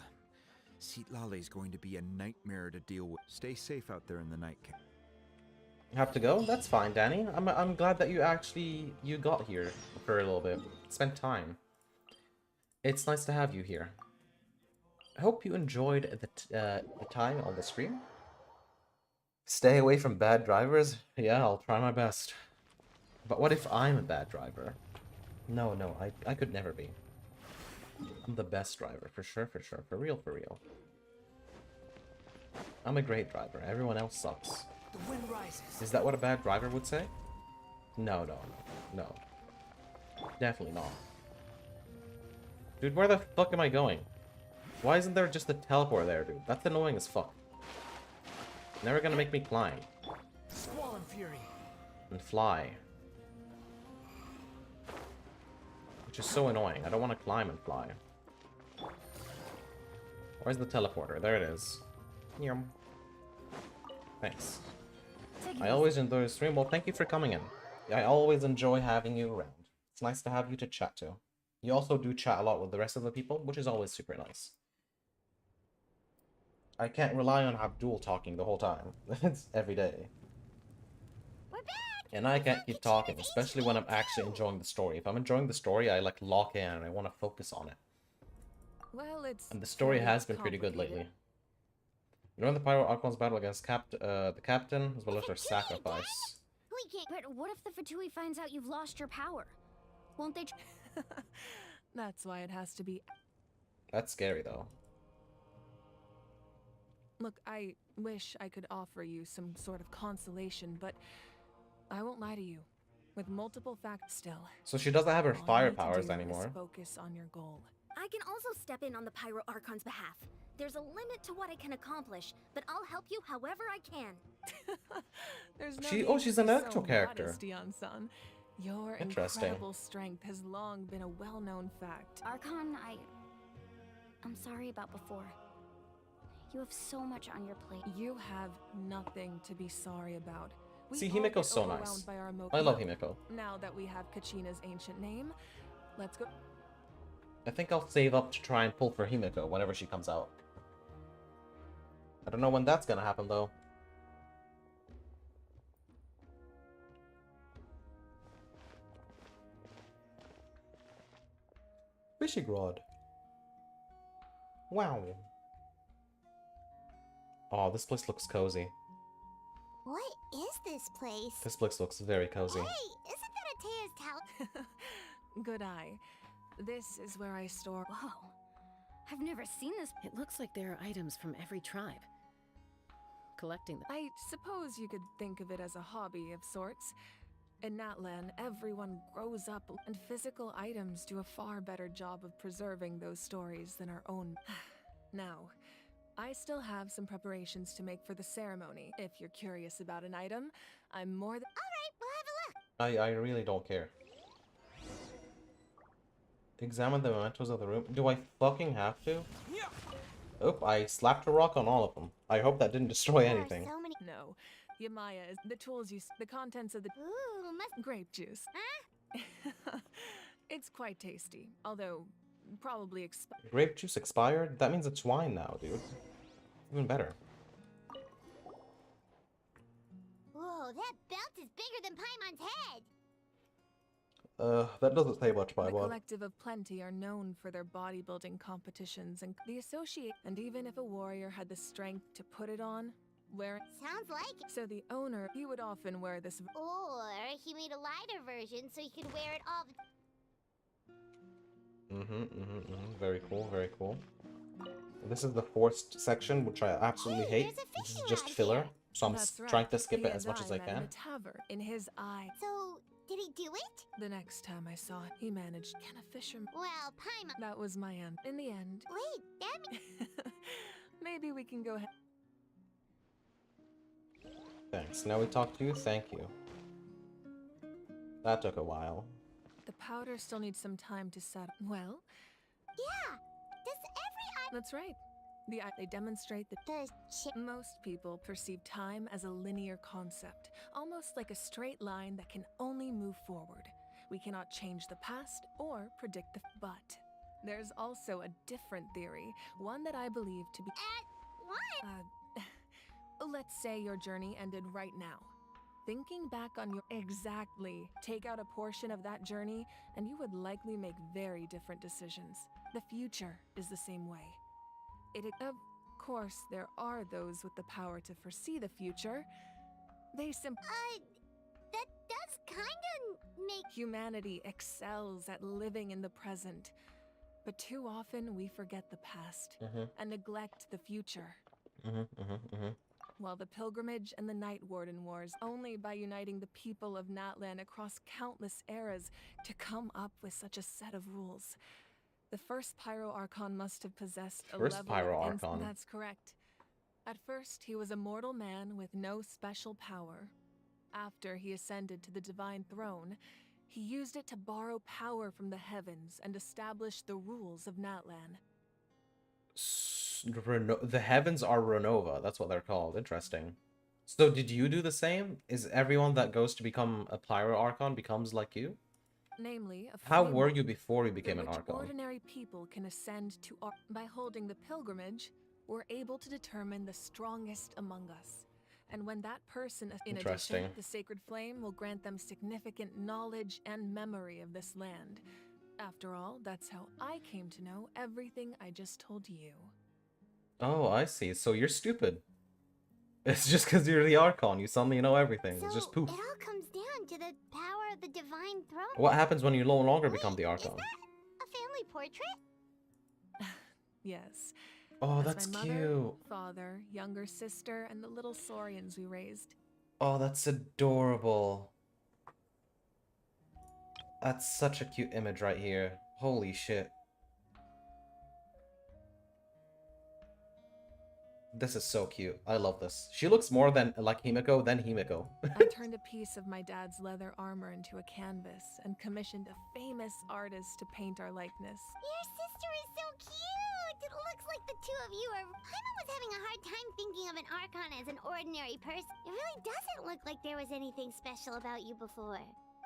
Seatlale's going to be a nightmare to deal with. Stay safe out there in the night. Have to go? That's fine, Danny. I'm glad that you got here for a little bit. Spent time. It's nice to have you here. I hope you enjoyed the time on the stream. Stay away from bad drivers? Yeah, I'll try my best. But what if I'm a bad driver? No, I could never be. I'm the best driver, for sure, for real, for real. I'm a great driver, everyone else sucks. The wind rises. Is that what a bad driver would say? No. Definitely not. Dude, where the fuck am I going? Why isn't there just a teleport there, dude? That's annoying as fuck. Never gonna make me climb. Squall and fury. And fly. Which is so annoying. I don't want to climb and fly. Where's the teleporter? There it is. Yum. Thanks. I always enjoy the stream. Well, thank you for coming in. I always enjoy having you around. It's nice to have you to chat to. You also do chat a lot with the rest of the people, which is always super nice. I can't rely on Abdul talking the whole time. It's every day. And I can't keep talking, especially when I'm actually enjoying the story. If I'm enjoying the story, I like lock in and I want to focus on it. Well, it's And the story fairly has been pretty good lately. During the Pyro Archon's battle against the captain, as well as their sacrifice. We can't. But what if the Fatui finds out you've lost your power? Won't they? That's why it has to be. That's scary, though. Look, I wish I could offer you some sort of consolation, but I won't lie to you. With multiple facts still. So she doesn't have her all fire you need to powers do is anymore. Focus on your goal. I can also step in on the Pyro Archon's behalf. There's a limit to what I can accomplish, but I'll help you however I can. There's no She's an actual character. Son. Your Interesting. incredible strength has long been a well-known fact. Archon, I'm sorry about before. You have so much on your plate. You have nothing to be sorry about. We See, all get Himiko's so overwhelmed nice. by our I love Himiko. Now that we have Kachina's ancient name, let's go. I think I'll save up to try and pull for Himiko whenever she comes out. I don't know when that's gonna happen, though. Fishing rod. Wow. Oh, this place looks cozy. What is this place? This place looks very cozy. Hey, isn't that Atea's house? Good eye. This is where I store. Whoa. I've never seen this. It looks like there are items from every tribe. Collecting them. I suppose you could think of it as a hobby of sorts. In Natlan, everyone grows up, and physical items do a far better job of preserving those stories than our own. Now, I still have some preparations to make for the ceremony. If you're curious about an item, I'm more than— Alright, we'll have a look. I really don't care. Examine the mementos of the room. Do I fucking have to? Oop, I slapped a rock on all of them. I hope that didn't destroy anything. So many. No. Yamaya is the tools the contents of the— Ooh, must. grape juice. Huh? It's quite tasty, although probably Grape juice expired? That means it's wine now, dude. Even better. Whoa, that belt is bigger than Paimon's head. That doesn't say much, The Paimon. Collective of Plenty are known for their bodybuilding competitions and the associate. And even if a warrior had the strength to put it on, wear it. Sounds like it. So the owner, he would often wear this. Or he made a lighter version so he could wear it all the Very cool, very cool. This is the forced section, which I absolutely hate. there's a This is fishing just rod filler, here. so I'm That's right. trying to skip He it and as much as I met in can. a tavern. In his eye. So, did he do it? The next time I saw it, he managed. Can a fisherman? Well, Paimon. That was my end. In the end. Wait, that means. Maybe we can go ahead. Thanks. Now we talk to you. Thank you. That took a while. The powder still needs some time to set. Well, Yeah. Does every that's right. They demonstrate that most people perceive time as a linear concept, almost like a straight line that can only move forward. We cannot change the past or predict the but there's also a different theory, one that I believe to be what? let's say your journey ended right now. Thinking back on your exactly, take out a portion of that journey and you would likely make very different decisions. The future is the same way. Of course, there are those with the power to foresee the future. They simply That does kinda make. humanity excels at living in the present. But too often we forget the past and neglect the future. While the pilgrimage and the Night Warden Wars, only by uniting the people of Natlan across countless eras to come up with such a set of rules. The first Pyro Archon must have possessed a First level Pyro of Archon. That's correct. At first, he was a mortal man with no special power. After he ascended to the divine throne, he used it to borrow power from the heavens and establish the rules of Natlan. The heavens are Renova. That's what they're called. Interesting. So did you do the same? Is everyone that goes to become a Pyro Archon becomes like you? Namely, How were you before you became an which Archon? ordinary people can ascend to by holding the pilgrimage, we're able to determine the strongest among us. And when that person, in Interesting. addition, the sacred flame will grant them significant knowledge and memory of this land. After all, that's how I came to know everything I just told you. Oh, I see. So you're stupid. It's just because you're the Archon. You suddenly know everything. It's just poof. It all comes down to the power of the divine throne. What happens when you no longer become the Archon? A family portrait? Yes. Oh, that's my cute. mother, father, younger sister, and the little saurians we raised. Oh, that's adorable. That's such a cute image right here. Holy shit. This is so cute. I love this. She looks more than like Himiko than Himiko. I turned a piece of my dad's leather armor into a canvas and commissioned a famous artist to paint our likeness. Your sister is so cute! It looks like the two of you are... Paimon was having a hard time thinking of an Archon as an ordinary person. It really doesn't look like there was anything special about you before.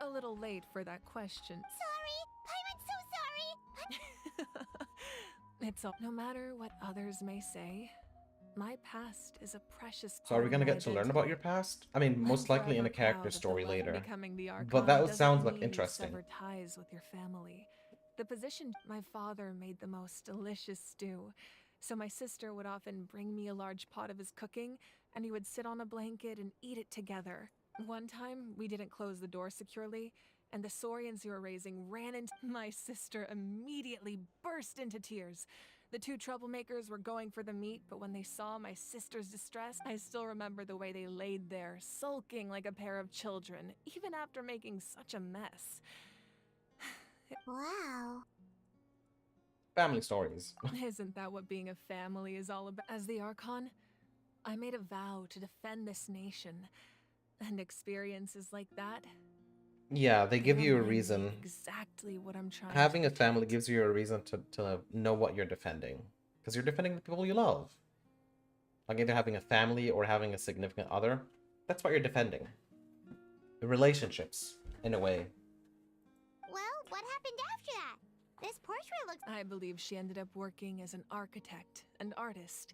A little late for that question. Sorry! Paimon's so sorry! It's all... No matter what others may say, my past is a precious So are we part gonna of my get to learn identity. about your past? I mean, most I'm likely in a forever character proud of the story way later. becoming the Archon But that doesn't sounds like mean you interesting. sever ties with your family. The position my father made the most delicious stew. So my sister would often bring me a large pot of his cooking, and we would sit on a blanket and eat it together. One time, we didn't close the door securely, and the saurians we were raising ran into my sister immediately burst into tears. The two troublemakers were going for the meat, but when they saw my sister's distress, I still remember the way they laid there, sulking like a pair of children, even after making such a mess. Wow. Family stories. Isn't that what being a family is all about? As the Archon, I made a vow to defend this nation, and experiences like that, Yeah, they give you a remind me reason. exactly what I'm trying Having to a family gives you a reason to know what you're defending. Because you're defending the people you love. Like either having a family or having a significant other. That's what you're defending. The relationships, in a way. Well, what happened after that? This portrait looks... I believe she ended up working as an architect and artist.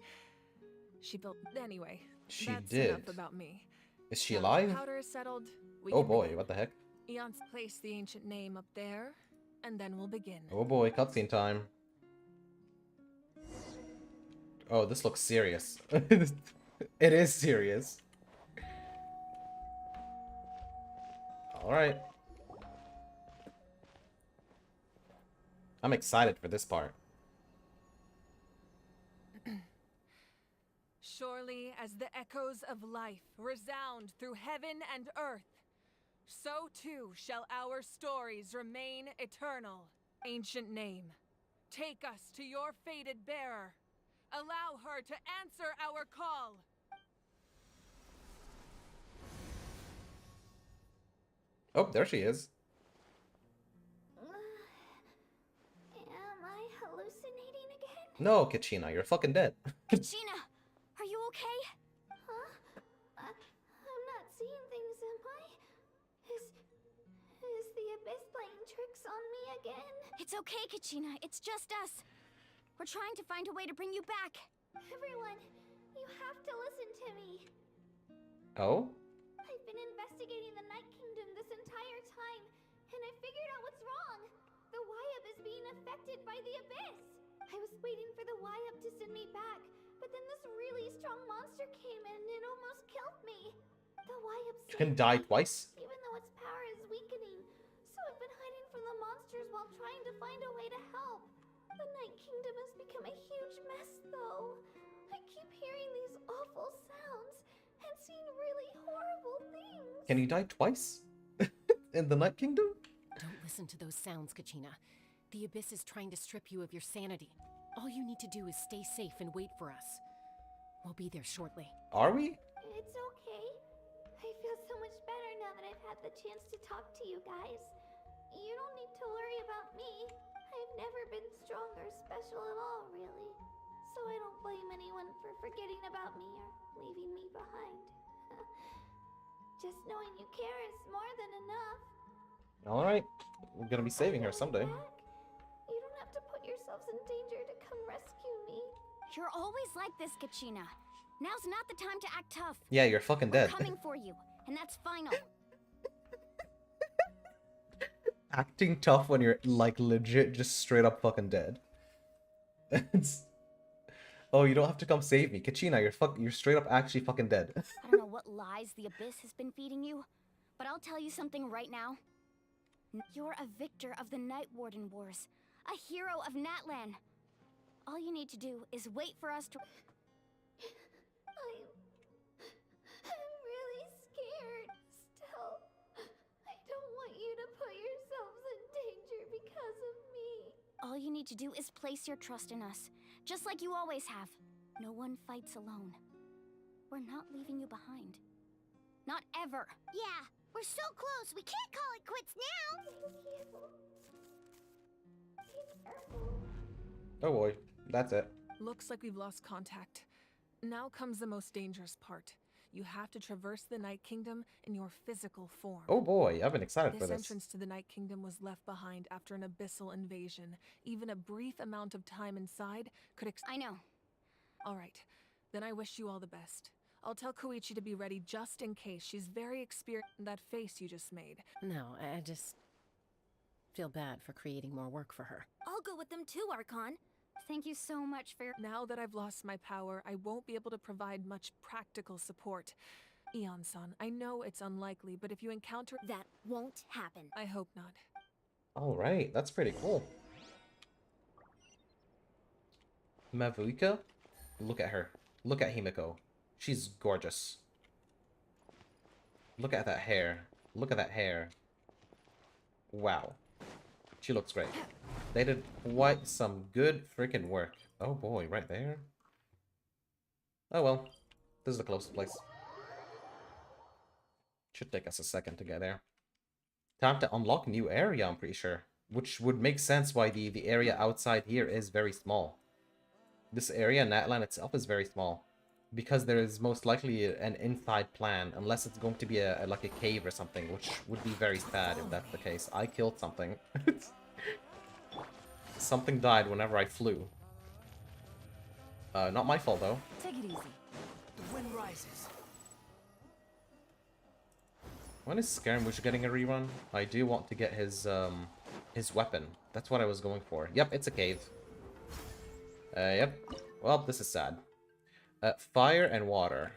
She built... Anyway, She that's did. enough about me. Is she Now that alive? the powder is settled, we Oh can boy, begin. what the heck? Eon's place the ancient name up there, and then we'll begin. Oh boy, cutscene time. Oh, this looks serious. It is serious. Alright. I'm excited for this part. Surely as the echoes of life resound through heaven and earth, so too shall our stories remain eternal. Ancient name, take us to your fated bearer. Allow her to answer our call. Oh, there she is. Am I hallucinating again? No, Kachina, you're fucking dead. Kachina, are you okay? Huh? I'm not seeing things, am I? Is the Abyss playing tricks on me again? It's okay, Kachina. It's just us. We're trying to find a way to bring you back. Everyone, you have to listen to me. Oh? I've been investigating the Night Kingdom this entire time, and I figured out what's wrong. The Wyab is being affected by the Abyss. I was waiting for the Wyab to send me back, but then this really strong monster came in and it almost killed me. The Wyab You can die twice? even though its power is weakening. So I've been hiding from the monsters while trying to find a way to help. The Night Kingdom has become a huge mess, though. I keep hearing these awful sounds and seeing really horrible things. Can you die twice? In the Night Kingdom? Don't listen to those sounds, Kachina. The Abyss is trying to strip you of your sanity. All you need to do is stay safe and wait for us. We'll be there shortly. Are we? It's okay. I feel so much better now that I've had the chance to talk to you guys. You don't need to worry about me. I've never been strong or special at all, really. So I don't blame anyone for forgetting about me or leaving me behind. Just knowing you care is more than enough. Alright. We're gonna be saving her someday. You don't have to put yourselves in danger to come rescue me. You're always like this, Kachina. Now's not the time to act tough. Yeah, you're fucking We're dead. coming for you, and that's final. Acting tough when you're like legit just straight up fucking dead. It's... Oh, you don't have to come save me. Kachina, you're straight up actually fucking dead. I don't know what lies the Abyss has been feeding you, but I'll tell you something right now. You're a victor of the Night Warden Wars, a hero of Natlan. All you need to do is wait for us to... I'm really scared still. I don't want you to put yourselves in danger because of me. All you need to do is place your trust in us, just like you always have. No one fights alone. We're not leaving you behind. Not ever. Yeah, we're so close. We can't call it quits now. Thank you. Be careful. Oh boy, that's it. Looks like we've lost contact. Now comes the most dangerous part. You have to traverse the Night Kingdom in your physical form. Oh boy, I've been excited for This this. entrance to the Night Kingdom was left behind after an abyssal invasion. Even a brief amount of time inside could I know. All right, then I wish you all the best. I'll tell Koichi to be ready just in case. She's very experienced. That face you just made. No, I just feel bad for creating more work for her. I'll go with them too, Archon. Thank you so much for your... Now that I've lost my power, I won't be able to provide much practical support. Eon-san, I know it's unlikely, but if you encounter... That won't happen. I hope not. Alright, that's pretty cool. Mavuika? Look at her. Look at Himiko. She's gorgeous. Look at that hair. Look at that hair. Wow. She looks great. They did quite some good freaking work. Oh boy, right there. Oh well. This is the closest place. Should take us a second to get there. Time to unlock new area, I'm pretty sure. Which would make sense why the area outside here is very small. This area, Natlan itself, is very small. Because there is most likely an inside plan, unless it's going to be like a cave or something, which would be very sad if that's the case. I killed something. Something died whenever I flew. Not my fault though. Take it easy. The wind rises. When is Scaramouche getting a rerun? I do want to get his weapon. That's what I was going for. Yep, it's a cave. Yep. Well, this is sad. Fire and water.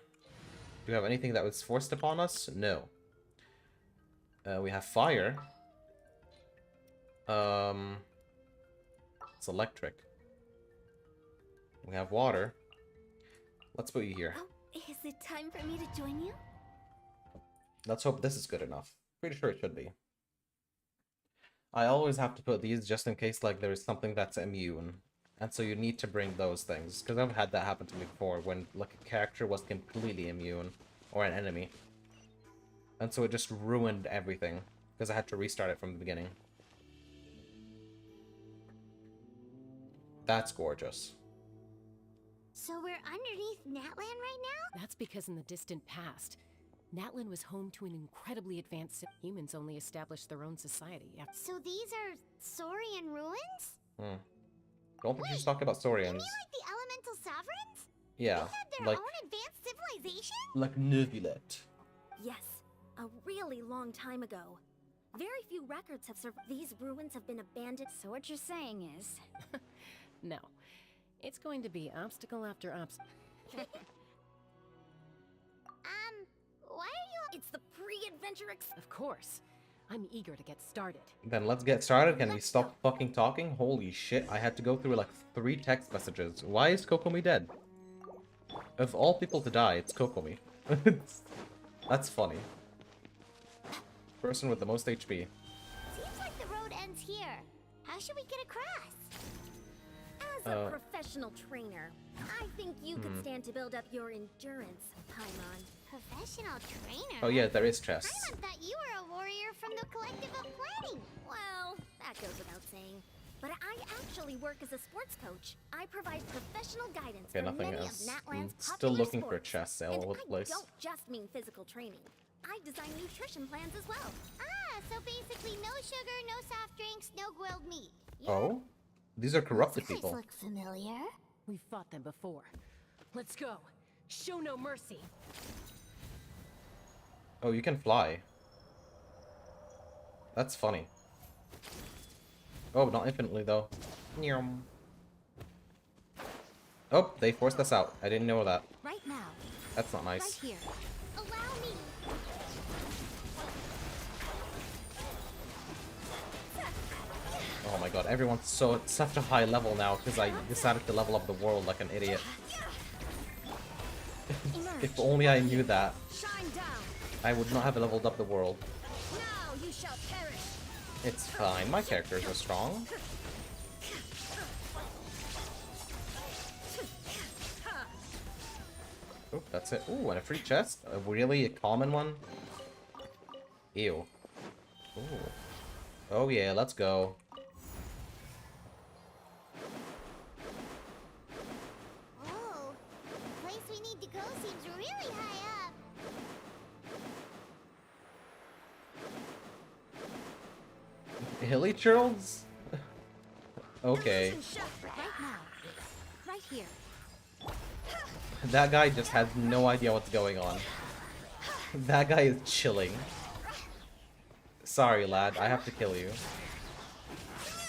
Do we have anything that was forced upon us? No. We have fire. It's electric. We have water. Let's put you here. Oh, is it time for me to join you? Let's hope this is good enough. Pretty sure it should be. I always have to put these just in case like there is something that's immune. And so you need to bring those things. Because I've had that happen to me before when like a character was completely immune. Or an enemy. And so it just ruined everything. Because I had to restart it from the beginning. That's gorgeous. So we're underneath Natlan right now? That's because in the distant past, Natlan was home to an incredibly advanced... Humans only established their own society after... So these are Saurian ruins? Don't think she's talking about Saurians. You mean like the elemental sovereigns? Yeah, They had their like... own advanced civilization? Like Neuvillette. Yes, a really long time ago. Very few records have survived. These ruins have been abandoned. So what you're saying is... No. It's going to be obstacle after obstacle. Why are you... It's the pre-adventure Of course. I'm eager to get started. Then let's get started. Can we stop fucking talking? Holy shit, I had to go through like 3 text messages. Why is Kokomi dead? Of all people to die, it's Kokomi. That's funny. Person with the most HP. Seems like the road ends here. How should we get across? As a professional trainer, I think you could stand to build up your endurance, Paimon. Professional trainer? Oh yeah, there is chests. I thought you were a warrior from the Collective of Planning. Well, that goes without saying. But I actually work as a sports coach. I provide professional guidance Okay, for nothing many else. of Natlan's Still popular looking for sports. chests all over the place. I don't just mean physical training. I design nutrition plans as well. Ah, so basically no sugar, no soft drinks, no grilled meat. Oh? These are corrupted Those people. look familiar. We've fought them before. Let's go. Show no mercy. Oh, you can fly. That's funny. Oh, not infinitely though. Nyum. Oh, they forced us out. I didn't know that. Right now. That's not nice. Right here. Allow me. Oh my god, everyone's such a high level now because I decided to level up the world like an idiot. If only I knew that, I would not have leveled up the world. Now you shall perish. It's fine, my characters are strong. Oh, that's it. Ooh, and a free chest? A really common one? Ew. Ooh. Oh yeah, let's go. Oh, the place we need to go seems really high up. Hilly churls? Okay. Right now. Right here. That guy just has no idea what's going on. That guy is chilling. Sorry, lad, I have to kill you.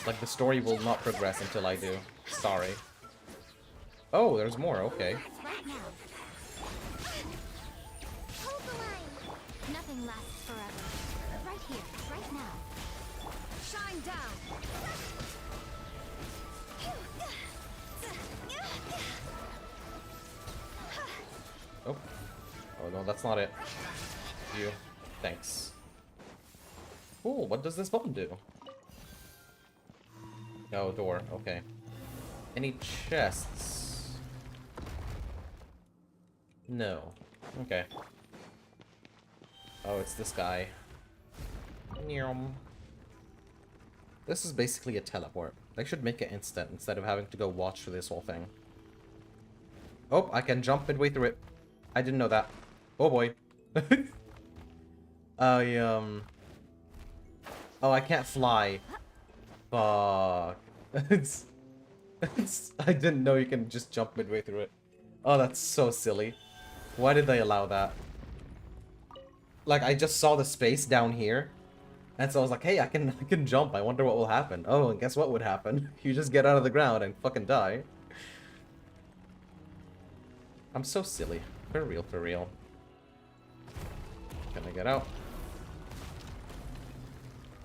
Like, the story will not progress until I do. Sorry. Oh, there's more, okay. Right now. Hold the line. Nothing lasts forever. Right here. Right now. Shine down. Oh. Oh no, that's not it. You. Thanks. Cool, what does this button do? Oh, door, okay. Any chests? No. Okay. Oh, it's this guy. Nyum. This is basically a teleport. They should make it instant instead of having to go watch for this whole thing. Oh, I can jump midway through it. I didn't know that. Oh boy. Oh, I can't fly. Fuck. I didn't know you can just jump midway through it. Oh, that's so silly. Why did they allow that? Like, I just saw the space down here. And so I was like, hey, I can jump. I wonder what will happen. Oh, and guess what would happen? You just get out of the ground and fucking die. I'm so silly. For real, for real. Can I get out?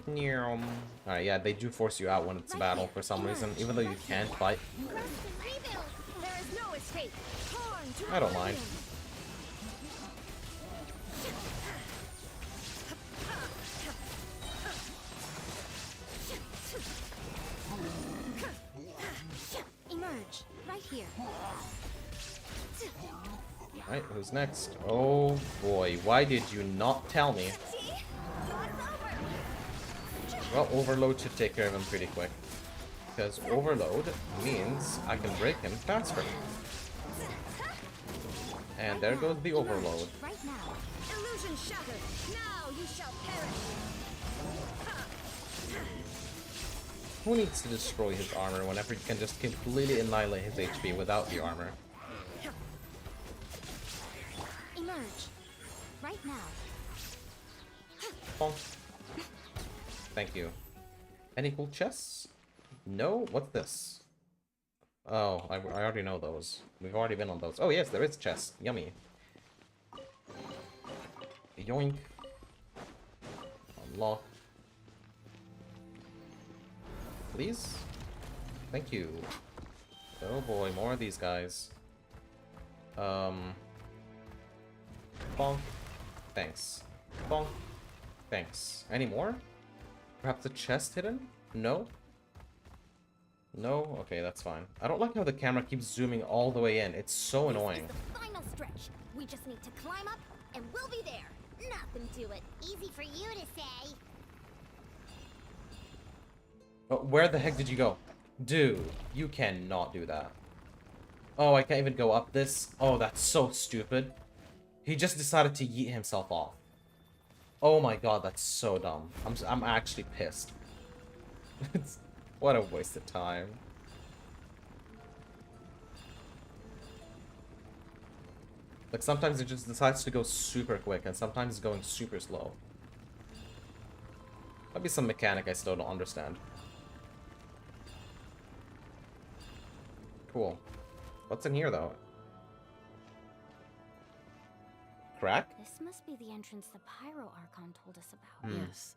Alright, yeah, they do force you out when it's a battle for some reason, even though you can't fight. I don't mind. Emerge. Right here. Alright, who's next? Oh boy, why did you not tell me? Well, Overload should take care of him pretty quick. Because Overload means I can break him faster. And there goes the Overload. Right now. Illusion shattered. Now you shall perish. Who needs to destroy his armor whenever you can just completely annihilate his HP without the armor? Emerge. Right now. Bonk. Thank you. Any cool chests? No? What's this? Oh, I already know those. We've already been on those. Oh yes, there is chest. Yummy. Yoink. Unlock. Please? Thank you. Oh boy, more of these guys. Bonk. Thanks. Bonk. Thanks. Any more? Perhaps a chest hidden? No? No? Okay, that's fine. I don't like how the camera keeps zooming all the way in. It's so annoying. This is the final stretch. We just need to climb up, and we'll be there. Nothing to it. Easy for you to say. Oh, where the heck did you go? Dude, you cannot do that. Oh, I can't even go up this? Oh, that's so stupid. He just decided to yeet himself off. Oh my god, that's so dumb. I'm actually pissed. What a waste of time. Like, sometimes it just decides to go super quick, and sometimes it's going super slow. Might be some mechanic I still don't understand. Cool. What's in here, though? Crack? This must be the entrance the Pyro Archon told us about. Yes.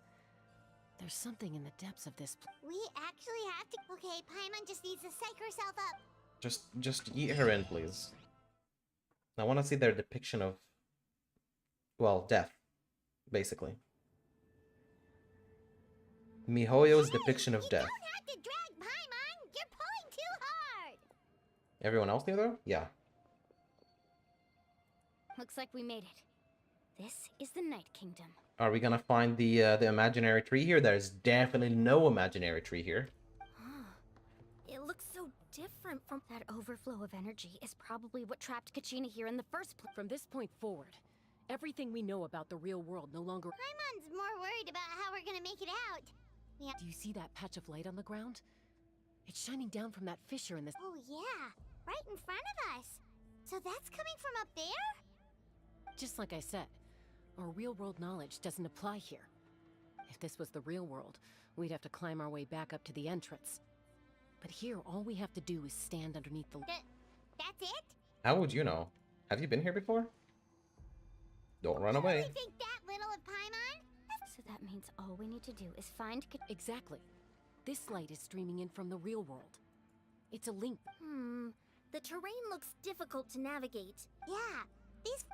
There's something in the depths of this We actually have to. Okay, Paimon just needs to psych herself up. Just eat her in, please. I want to see their depiction of, well, death, basically. MiHoYo's depiction of death. You don't have to drag Paimon. You're pulling too hard. Everyone else here, though? Yeah. Looks like we made it. This is the Night Kingdom. Are we gonna find the imaginary tree here? There's definitely no imaginary tree here. It looks so different from that overflow of energy is probably what trapped Kachina here in the first place. From this point forward, everything we know about the real world no longer... Paimon's more worried about how we're gonna make it out. Yeah. Do you see that patch of light on the ground? It's shining down from that fissure in this... Oh yeah, right in front of us. So that's coming from up there? Just like I said, our real-world knowledge doesn't apply here. If this was the real world, we'd have to climb our way back up to the entrance. But here, all we have to do is stand underneath the... That's it? How would you know? Have you been here before? Don't run away. You think that little of Paimon? So that means all we need to do is find Exactly. This light is streaming in from the real world. It's a link. The terrain looks difficult to navigate. Yeah,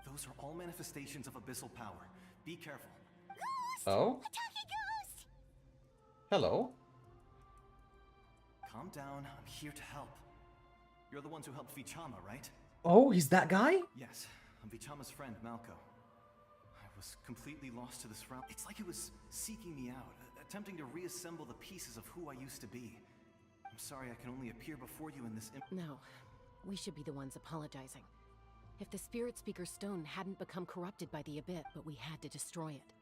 Those are all manifestations of abyssal power. Be careful. Ghost! Oh? A talking ghost! Hello? Calm down. I'm here to help. You're the ones who helped Vichama, right? Oh, he's that guy? Yes. I'm Vichama's friend, Malco. I was completely lost to this realm. It's like it was seeking me out, attempting to reassemble the pieces of who I used to be. I'm sorry I can only appear before you in this... No. We should be the ones apologizing. If the Spirit Speaker Stone hadn't become corrupted by the Abyss, but we had to destroy it.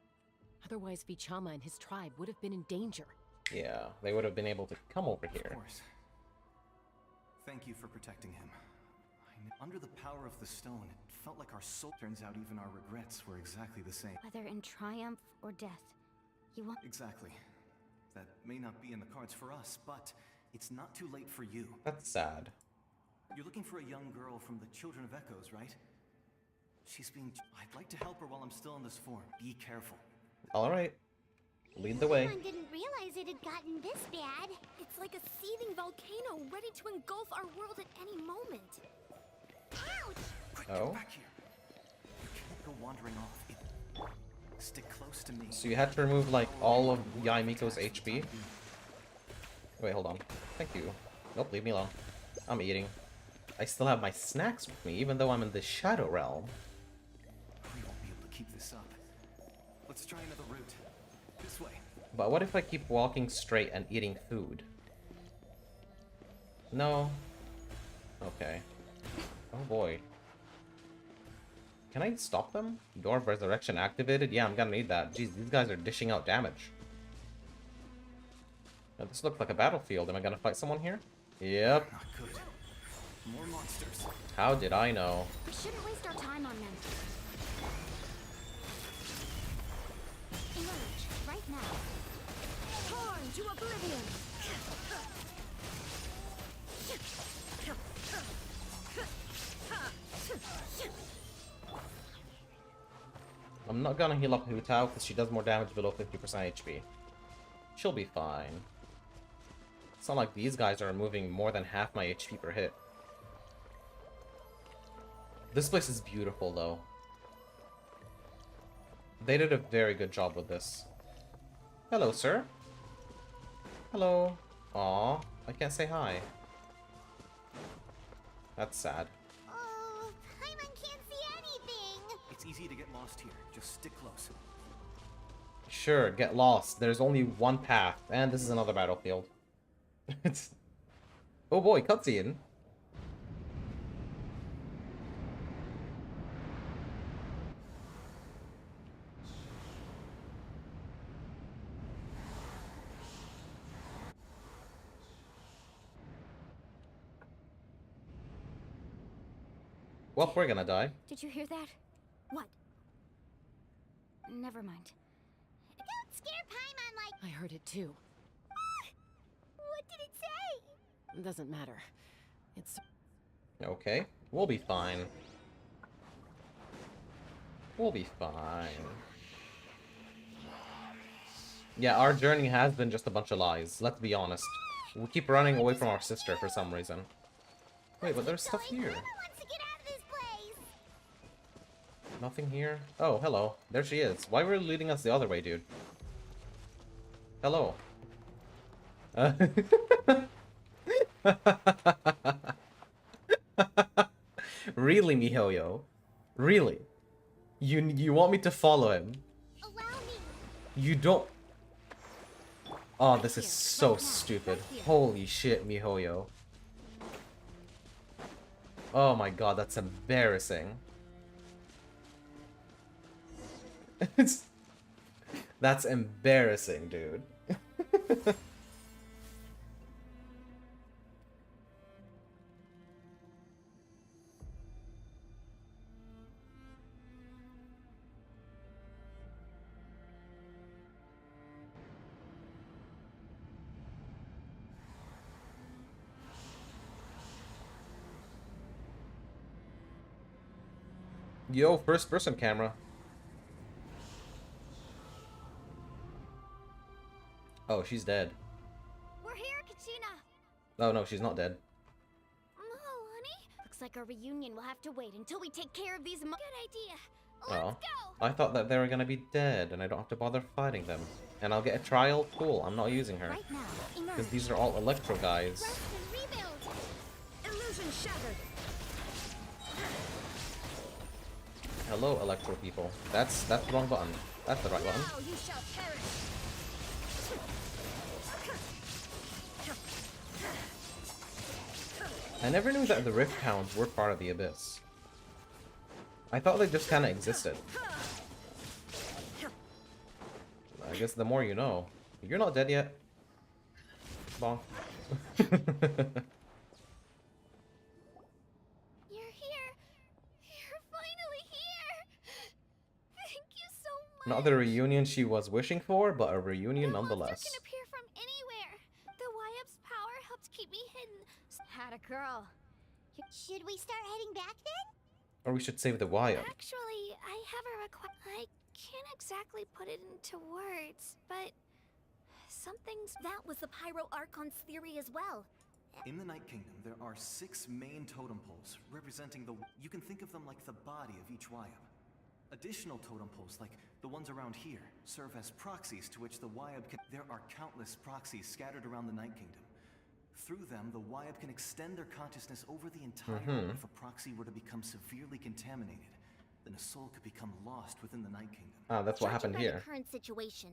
Otherwise, Vichama and his tribe would have been in danger. Yeah, they would have been able to come over here. Of course. Thank you for protecting him. Under the power of the stone, it felt like our soul... Turns out even our regrets were exactly the same. whether in triumph or death. You want... Exactly. That may not be in the cards for us, but it's not too late for you. That's sad. You're looking for a young girl from the Children of Echoes, right? She's being... I'd like to help her while I'm still in this form. Be careful. Alright. Lead the way. Paimon didn't realize it had gotten this bad. It's like a seething volcano ready to engulf our world at any moment. Ouch! Quick, Oh? get back here. You can't go wandering off. Stick close to me. So you had to remove, like, all of Yaimiko's HP? Wait, hold on. Thank you. Nope, leave me alone. I'm eating. I still have my snacks with me, even though I'm in the Shadow Realm. We won't be able to keep this up. Let's try another route. This way. But what if I keep walking straight and eating food? No. Okay. Oh boy. Can I stop them? Door of Resurrection activated? Yeah, I'm gonna need that. Jeez, these guys are dishing out damage. Now, this looks like a battlefield. Am I gonna fight someone here? Yep. Not good. More monsters. How did I know? We shouldn't waste our time on them. Emerge, right now. Torn to oblivion! I'm not gonna heal up Hu Tao because she does more damage below 50% HP. She'll be fine. It's not like these guys are removing more than half my HP per hit. This place is beautiful, though. They did a very good job with this. Hello, sir. Hello. Aw, I can't say hi. That's sad. Oh, Paimon can't see anything. It's easy to get lost here. Just stick close. Sure, get lost. There's only one path, and this is another battlefield. It's... Oh boy, cutscene. Well, we're gonna die. Did you hear that? What? Never mind. Don't scare Paimon like... I heard it too. What did it say? It doesn't matter. It's... Okay, we'll be fine. We'll be fine. Yeah, our journey has been just a bunch of lies, let's be honest. We keep running away from our sister for some reason. Wait, but there's stuff here. Nothing here? Oh, hello. There she is. Why were you leading us the other way, dude? Hello. Really, Mihoyo? Really? You want me to follow him? You don't... Oh, this is so stupid. Holy shit, Mihoyo. Oh my god, that's embarrassing. That's embarrassing, dude. Yo, first person camera. Oh, she's dead. We're here, Kachina. Oh no, she's not dead. No, honey. Looks like our reunion will have to wait until we take care of these. Good idea. Oh, I thought that they were gonna be dead, and I don't have to bother fighting them. And I'll get a trial. Cool. I'm not using her because these are all Electro guys. Illusion shattered. Hello, Electro people. That's the wrong button. That's the right button. Now you shall perish. I never knew that the Rift Hounds were part of the Abyss. I thought they just kind of existed. I guess the more you know. You're not dead yet. Bonk. You're here. You're finally here. Thank you so much. Not the reunion she was wishing for, but a reunion nonetheless. Can appear from anywhere. The YF's power helped keep me hidden. Had a girl. Should we start heading back then? Or we should save the Wyatt. Actually, I have a request. I can't exactly put it into words, but something's... That was the Pyro Archon's theory as well. In the Night Kingdom, there are 6 main totem poles representing the... You can think of them like the body of each Wyab. Additional totem poles, like the ones around here, serve as proxies to which the Wyab can... There are countless proxies scattered around the Night Kingdom. Through them, the Wyab can extend their consciousness over the entire... If a proxy were to become severely contaminated, then a soul could become lost within the Night Kingdom. Ah, that's what happened Judging by here. the current situation,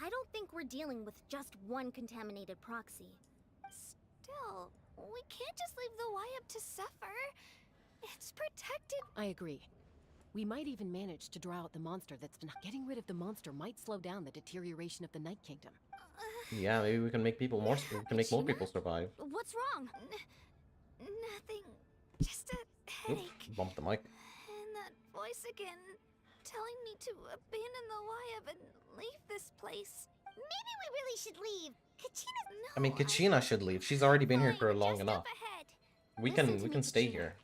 I don't think we're dealing with just one contaminated proxy. Still, we can't just leave the Wyab to suffer. It's protected. I agree. We might even manage to draw out the monster that's been... Getting rid of the monster might slow down the deterioration of the Night Kingdom. Yeah, maybe we can make people more... We can make more people survive. What's wrong? Nothing. Just a headache. Oops, bumped the mic. And that voice again, telling me to abandon the Wyab and leave this place. Maybe we really should leave. Kachina's... I mean, Kachina should leave. She's already been here for long enough. We can stay here.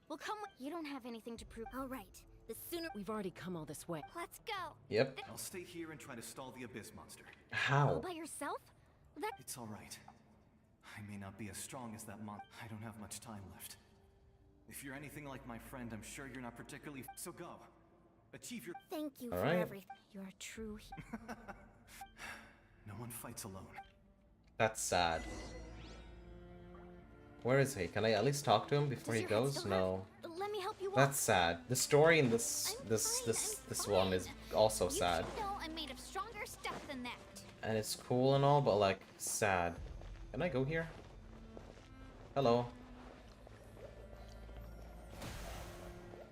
We'll come with... You don't have anything to prove. All right. The sooner... We've already come all this way. Let's go. Yep. I'll stay here and try to stall the Abyss monster. How? All by yourself? It's all right. I may not be as strong as that monster. I don't have much time left. If you're anything like my friend, I'm sure you're not particularly... So go. Achieve your... Thank you all for right. everything. You're a true... No one fights alone. That's sad. Where is he? Can I at least talk to him before he goes? No. Let me help you. That's sad. The story in this one is also sad. You know I'm made of stronger stuff than that. And it's cool and all, but like sad. Can I go here? Hello.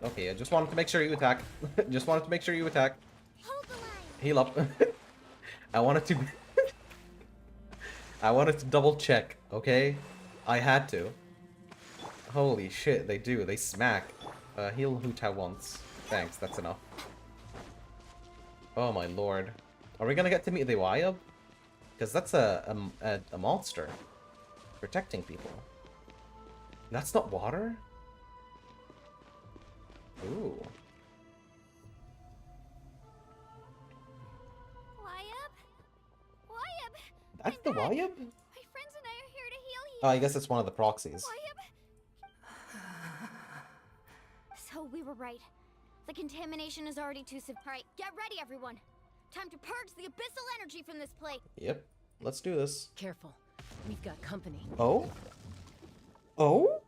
Okay, I just wanted to make sure you attack. Just wanted to make sure you attack. Hold the line. Heal up. I wanted to I wanted to double check, okay? I had to. Holy shit, they do. They smack. Heal Huta once. Thanks, that's enough. Oh my lord. Are we gonna get to meet the Wayab? Because that's a monster. Protecting people. That's not water? Ooh. Wayab? Wayab! That's the Wayab? My friends and I are here to heal you. Oh, I guess it's one of the proxies. So we were right. The contamination is already too severe. Alright, get ready everyone. Time to purge the abyssal energy from this place. Yep. Let's do this. Careful. We've got company. Oh? Oh?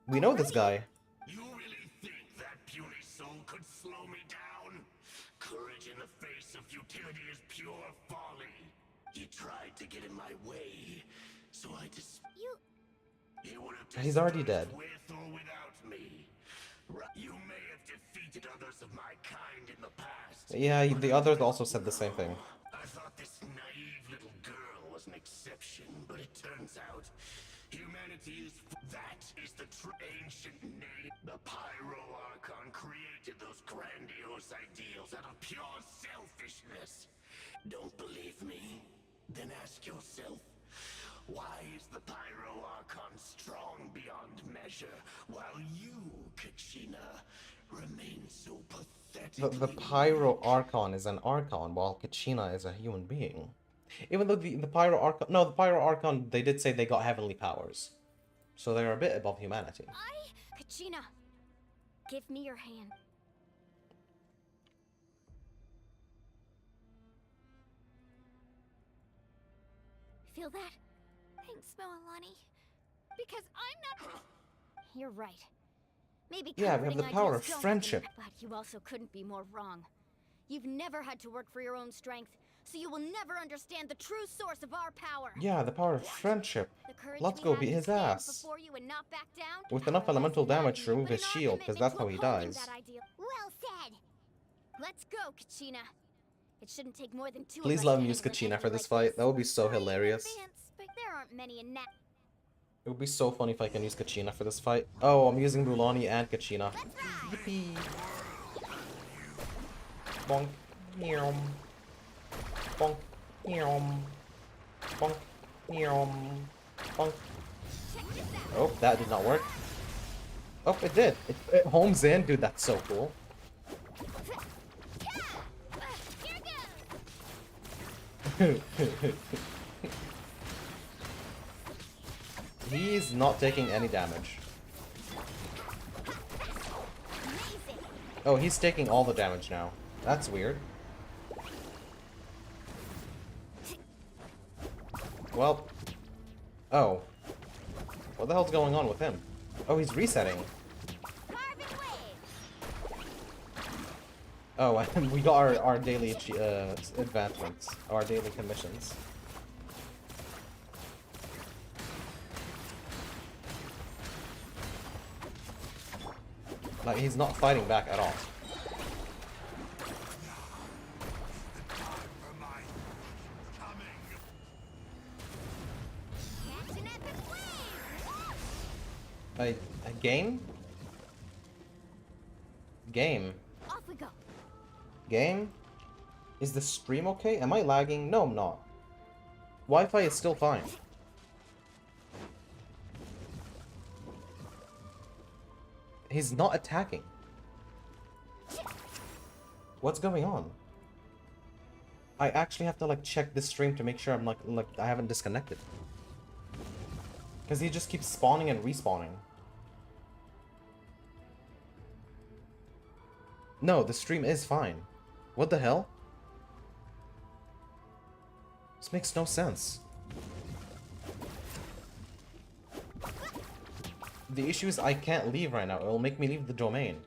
We know this guy. You really think that puny soul could slow me down? Courage in the face of futility is pure folly. He tried to get in my way, so I just... He would have He's already dead. with or without me. You may have defeated others of my kind in the past. Yeah, the others also said the same thing. I thought this naive little girl was an exception, but it turns out humanity is... That is the true ancient name. The Pyro Archon created those grandiose ideals out of pure selfishness. Don't believe me? Then ask yourself, why is the Pyro Archon strong beyond measure, while you, Kachina, remain so pathetic? The Pyro Archon is an Archon, while Kachina is a human being. Even though the Pyro Archon... No, the Pyro Archon, they did say they got heavenly powers. So they're a bit above humanity. Kachina, give me your hand. Feel that? Thanks, Moalani. Because I'm not... You're right. Maybe Yeah, we have the comforting power ideas of don't friendship. But you also couldn't be more wrong. You've never had to work for your own strength, so you will never understand the true source of our power. Yeah, the power of friendship. The courage Let's we go had beat to his stand ass. before you and not back down, With enough elemental damage to remove his shield, because that's how he upholding dies. that ideal. Well said. Let's go, Kachina. It shouldn't take more than two of Please us let to him use handle an Kachina for enemy this like fight. That would be so hilarious. But there aren't many in that. It would be so funny if I can use Kachina for this fight. Oh, I'm using Mulani and Kachina. Yippee. Bonk. Meow. Bonk. Meow. Bonk. Meow. Bonk. Oh, that did not work. Oh, it did. It homes in. Dude, that's so cool. He's not taking any damage. Oh, he's taking all the damage now. That's weird. Well. Oh. What the hell's going on with him? Oh, he's resetting. Oh, and we got our daily advancements. Our daily commissions. Like, he's not fighting back at all. A game? Game. Off we go. Game? Is the stream okay? Am I lagging? No, I'm not. Wi-Fi is still fine. He's not attacking. What's going on? I actually have to like check this stream to make sure I'm like I haven't disconnected. Because he just keeps spawning and respawning. No, the stream is fine. What the hell? This makes no sense. The issue is I can't leave right now. It will make me leave the domain.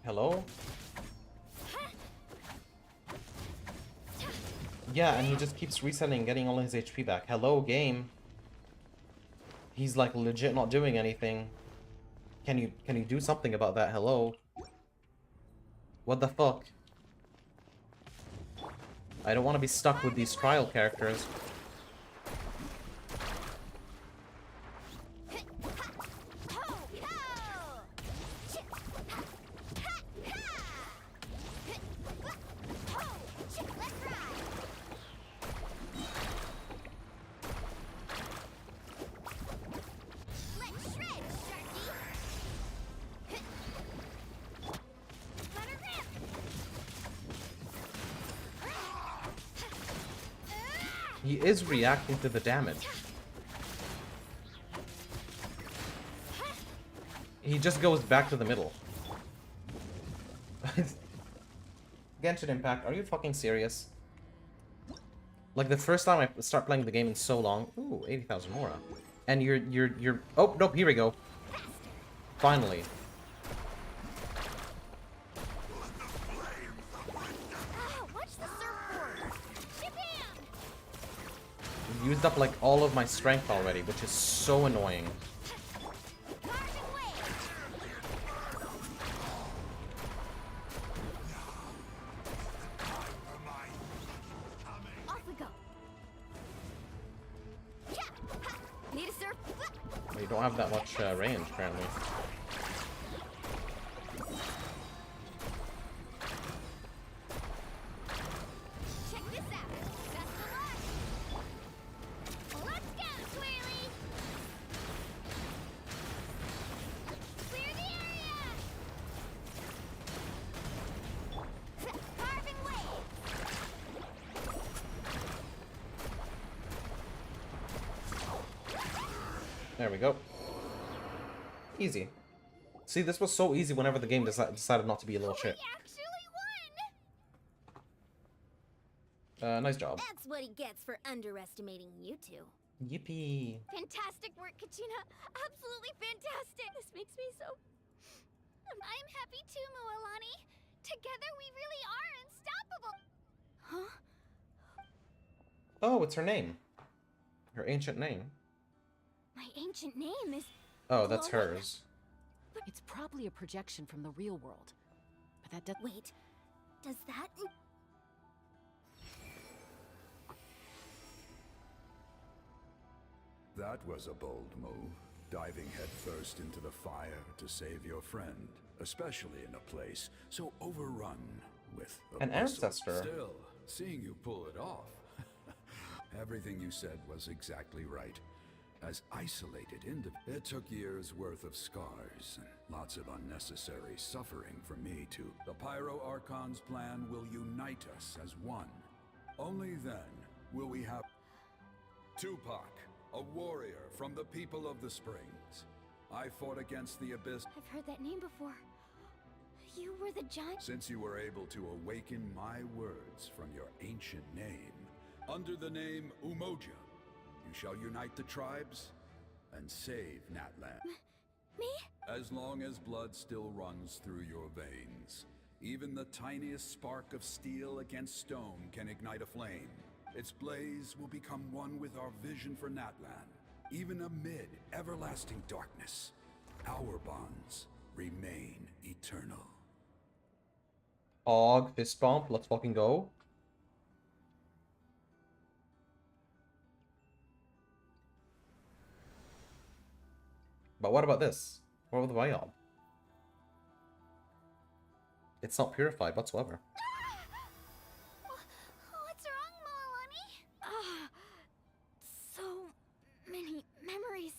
Hello? Yeah, and he just keeps resetting, getting all his HP back. Hello, game. He's like legit not doing anything. Can you do something about that? Hello? What the fuck? I don't want to be stuck with these trial characters. He is reacting to the damage. He just goes back to the middle. Genshin Impact, are you fucking serious? Like the first time I start playing the game in so long. Ooh, 80,000 Mora. And you're oh nope, here we go. Finally. Used up like all of my strength already, which is so annoying. You don't have that much range, apparently. There we go. Easy. See, this was so easy whenever the game decided not to be a little shit. Nice job. That's what he gets for underestimating you two. Yippee. Fantastic work, Kachina. Absolutely fantastic. This makes me so... I'm happy too, Mualani. Together we really are unstoppable. Huh? Oh, it's her name. Her ancient name. My ancient name is... Oh, that's hers. It's probably a projection from the real world. But that does... Wait, does that... That was a bold move, diving headfirst into the fire to save your friend, especially in a place so overrun with an ancestor. Still, seeing you pull it off. Everything you said was exactly right. As isolated it took years worth of scars and lots of unnecessary suffering for me to... The Pyro Archon's plan will unite us as one. Only then will we have... Tupac, a warrior from the people of the Springs. I fought against the Abyss. I've heard that name before. You were the giant... Since you were able to awaken my words from your ancient name, under the name Umoja, you shall unite the tribes and save Natlan. Me? As long as blood still runs through your veins, even the tiniest spark of steel against stone can ignite a flame. Its blaze will become one with our vision for Natlan. Even amid everlasting darkness, our bonds remain eternal. Og, fist bump, let's fucking go. But what about this? What about the Vial? It's not purified whatsoever. What's wrong, Mualani? So many memories.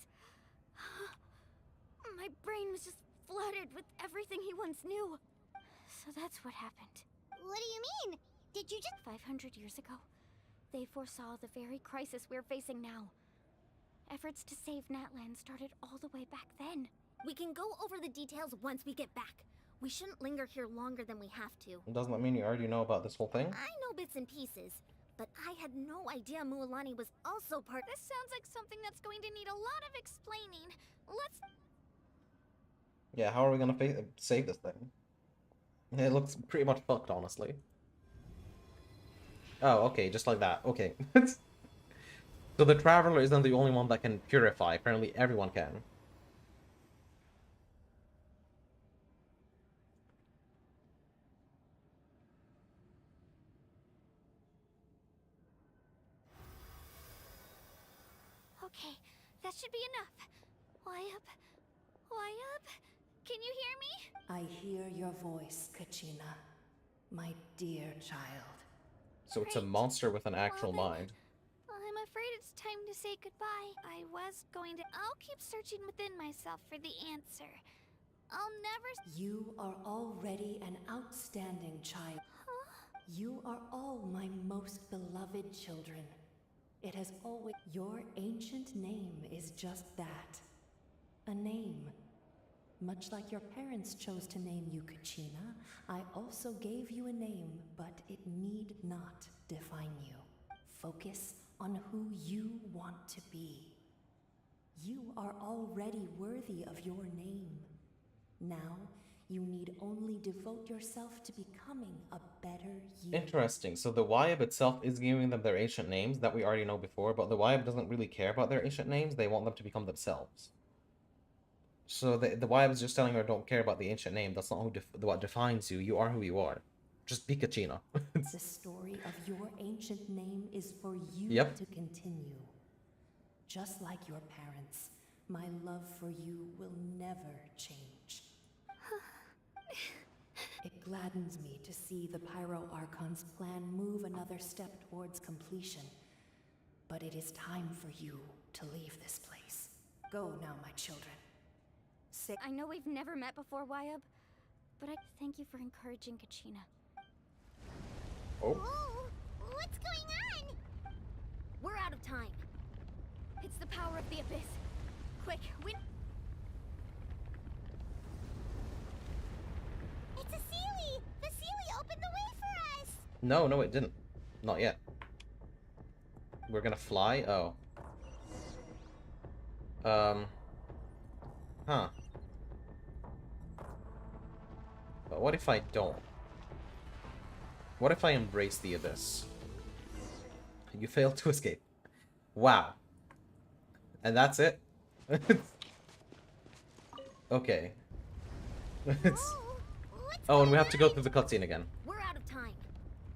My brain was just flooded with everything he once knew. So that's what happened. What do you mean? Did you just... 500 years ago, they foresaw the very crisis we're facing now. Efforts to save Natlan started all the way back then. We can go over the details once we get back. We shouldn't linger here longer than we have to. Doesn't that mean you already know about this whole thing? I know bits and pieces, but I had no idea Mualani was also part... This sounds like something that's going to need a lot of explaining. Let's... Yeah, how are we gonna save this thing? It looks pretty much fucked, honestly. Oh, okay, just like that. Okay. So the Traveler isn't the only one that can purify. Apparently everyone can. Okay, that should be enough. Why up? Why up? Can you hear me? I hear your voice, Kachina. My dear child. So it's a monster with an actual mind. I'm afraid it's time to say goodbye. I was going to... I'll keep searching within myself for the answer. I'll never... You are already an outstanding child. Huh? You are all my most beloved children. It has always... Your ancient name is just that. A name. Much like your parents chose to name you Kachina, I also gave you a name, but it need not define you. Focus on who you want to be. You are already worthy of your name. Now, you need only devote yourself to becoming a better you. Interesting. So the Wyab itself is giving them their ancient names that we already know before, but the Wyab doesn't really care about their ancient names. They want them to become themselves. So the Wyab is just telling her, don't care about the ancient name. That's not what defines you. You are who you are. Just be Kachina. The story of your ancient name is for you to continue. Just like your parents, my love for you will never change. It gladdens me to see the Pyro Archon's plan move another step towards completion. But it is time for you to leave this place. Go now, my children. I know we've never met before, Wyab, but I thank you for encouraging Kachina. Oh. Ooh, what's going on? We're out of time. It's the power of the Abyss. Quick, we... It's a Sealy! The Sealy opened the way for us! No, it didn't. Not yet. We're gonna fly? Oh. Huh. But what if I don't? What if I embrace the Abyss? You failed to escape. Wow. And that's it? Okay. Oh, and we have to go through the cutscene again. We're out of time.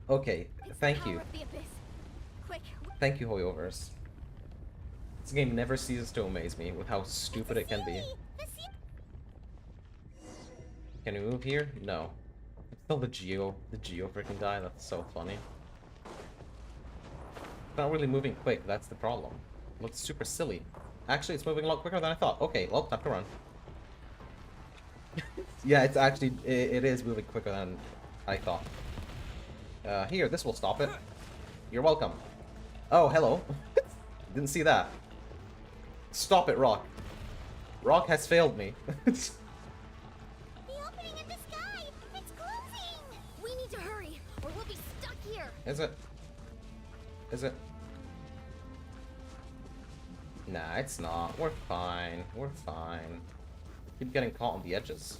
Okay, thank you. Power of the Abyss. Quick. Thank you, Hoyoverse. This game never ceases to amaze me with how stupid it can be. Can we move here? No. It's still the Geo freaking guy. That's so funny. It's not really moving quick, that's the problem. It looks super silly. Actually, it's moving a lot quicker than I thought. Okay, well, time to run. Yeah, it's actually, it is moving quicker than I thought. Here, this will stop it. You're welcome. Oh, hello. Didn't see that. Stop it, Rock. Rock has failed me. The opening in the sky! It's closing! We need to hurry, or we'll be stuck here. Is it? Is it? Nah, it's not. We're fine. We're fine. Keep getting caught on the edges.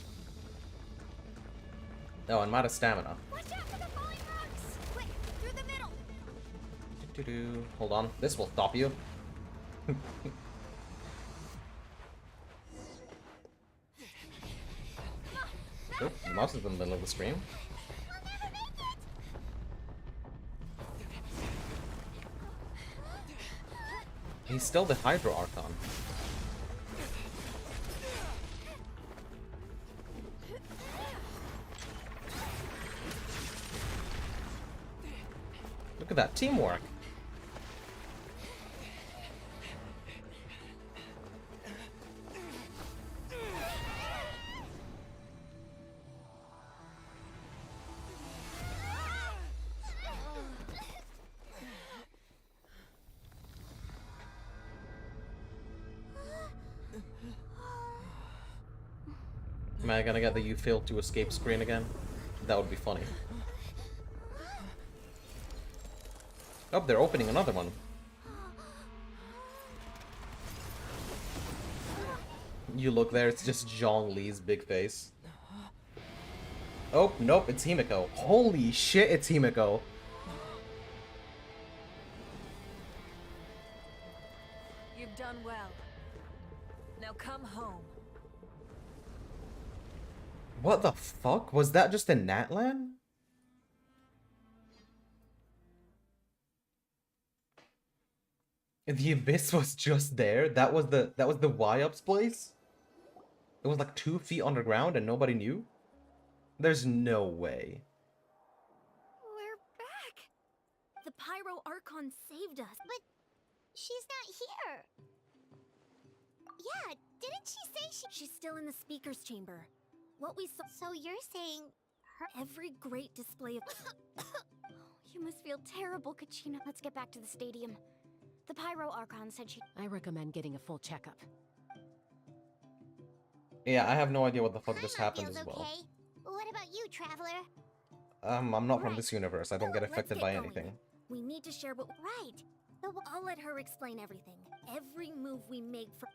Oh, I'm out of stamina. Watch out for the falling rocks! Quick, through the middle! Doo-doo-doo. Hold on. This will stop you. Oop, the mouse is in the middle of the screen. He's still the Hydro Archon. Look at that teamwork. Am I gonna get the "you failed to escape" screen again? That would be funny. Oh, they're opening another one. You look there, it's just Zhongli's big face. Oh, nope, it's Himiko. Holy shit, it's Himiko. You've done well. Now come home. What the fuck? Was that just in Natlan? The abyss was just there. That was the Y-Up's place. It was like 2 feet underground and nobody knew. There's no way. We're back! The Pyro Archon saved us. But she's not here. Yeah, didn't she say She's still in the speaker's chamber. What we saw. So you're saying her. Every great display of. You must feel terrible, Kachina. Let's get back to the stadium. The Pyro Archon said she. I recommend getting a full checkup. Yeah, I have no idea what the fuck just happened as well. Okay. What about you, Traveler? I'm not from this universe. I don't get Let's affected get by going. anything. We need to share what. Right. I'll let her explain everything. Every move we make for.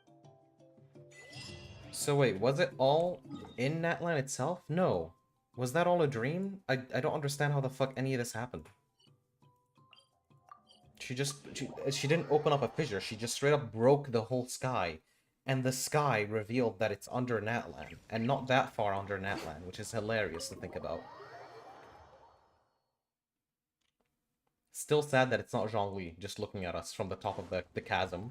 So wait, was it all in Natlan itself? No. Was that all a dream? I don't understand how the fuck any of this happened. She didn't open up a fissure. She just straight up broke the whole sky. And the sky revealed that it's under Natlan. And not that far under Natlan, which is hilarious to think about. Still sad that it's not Zhongli just looking at us from the top of the chasm.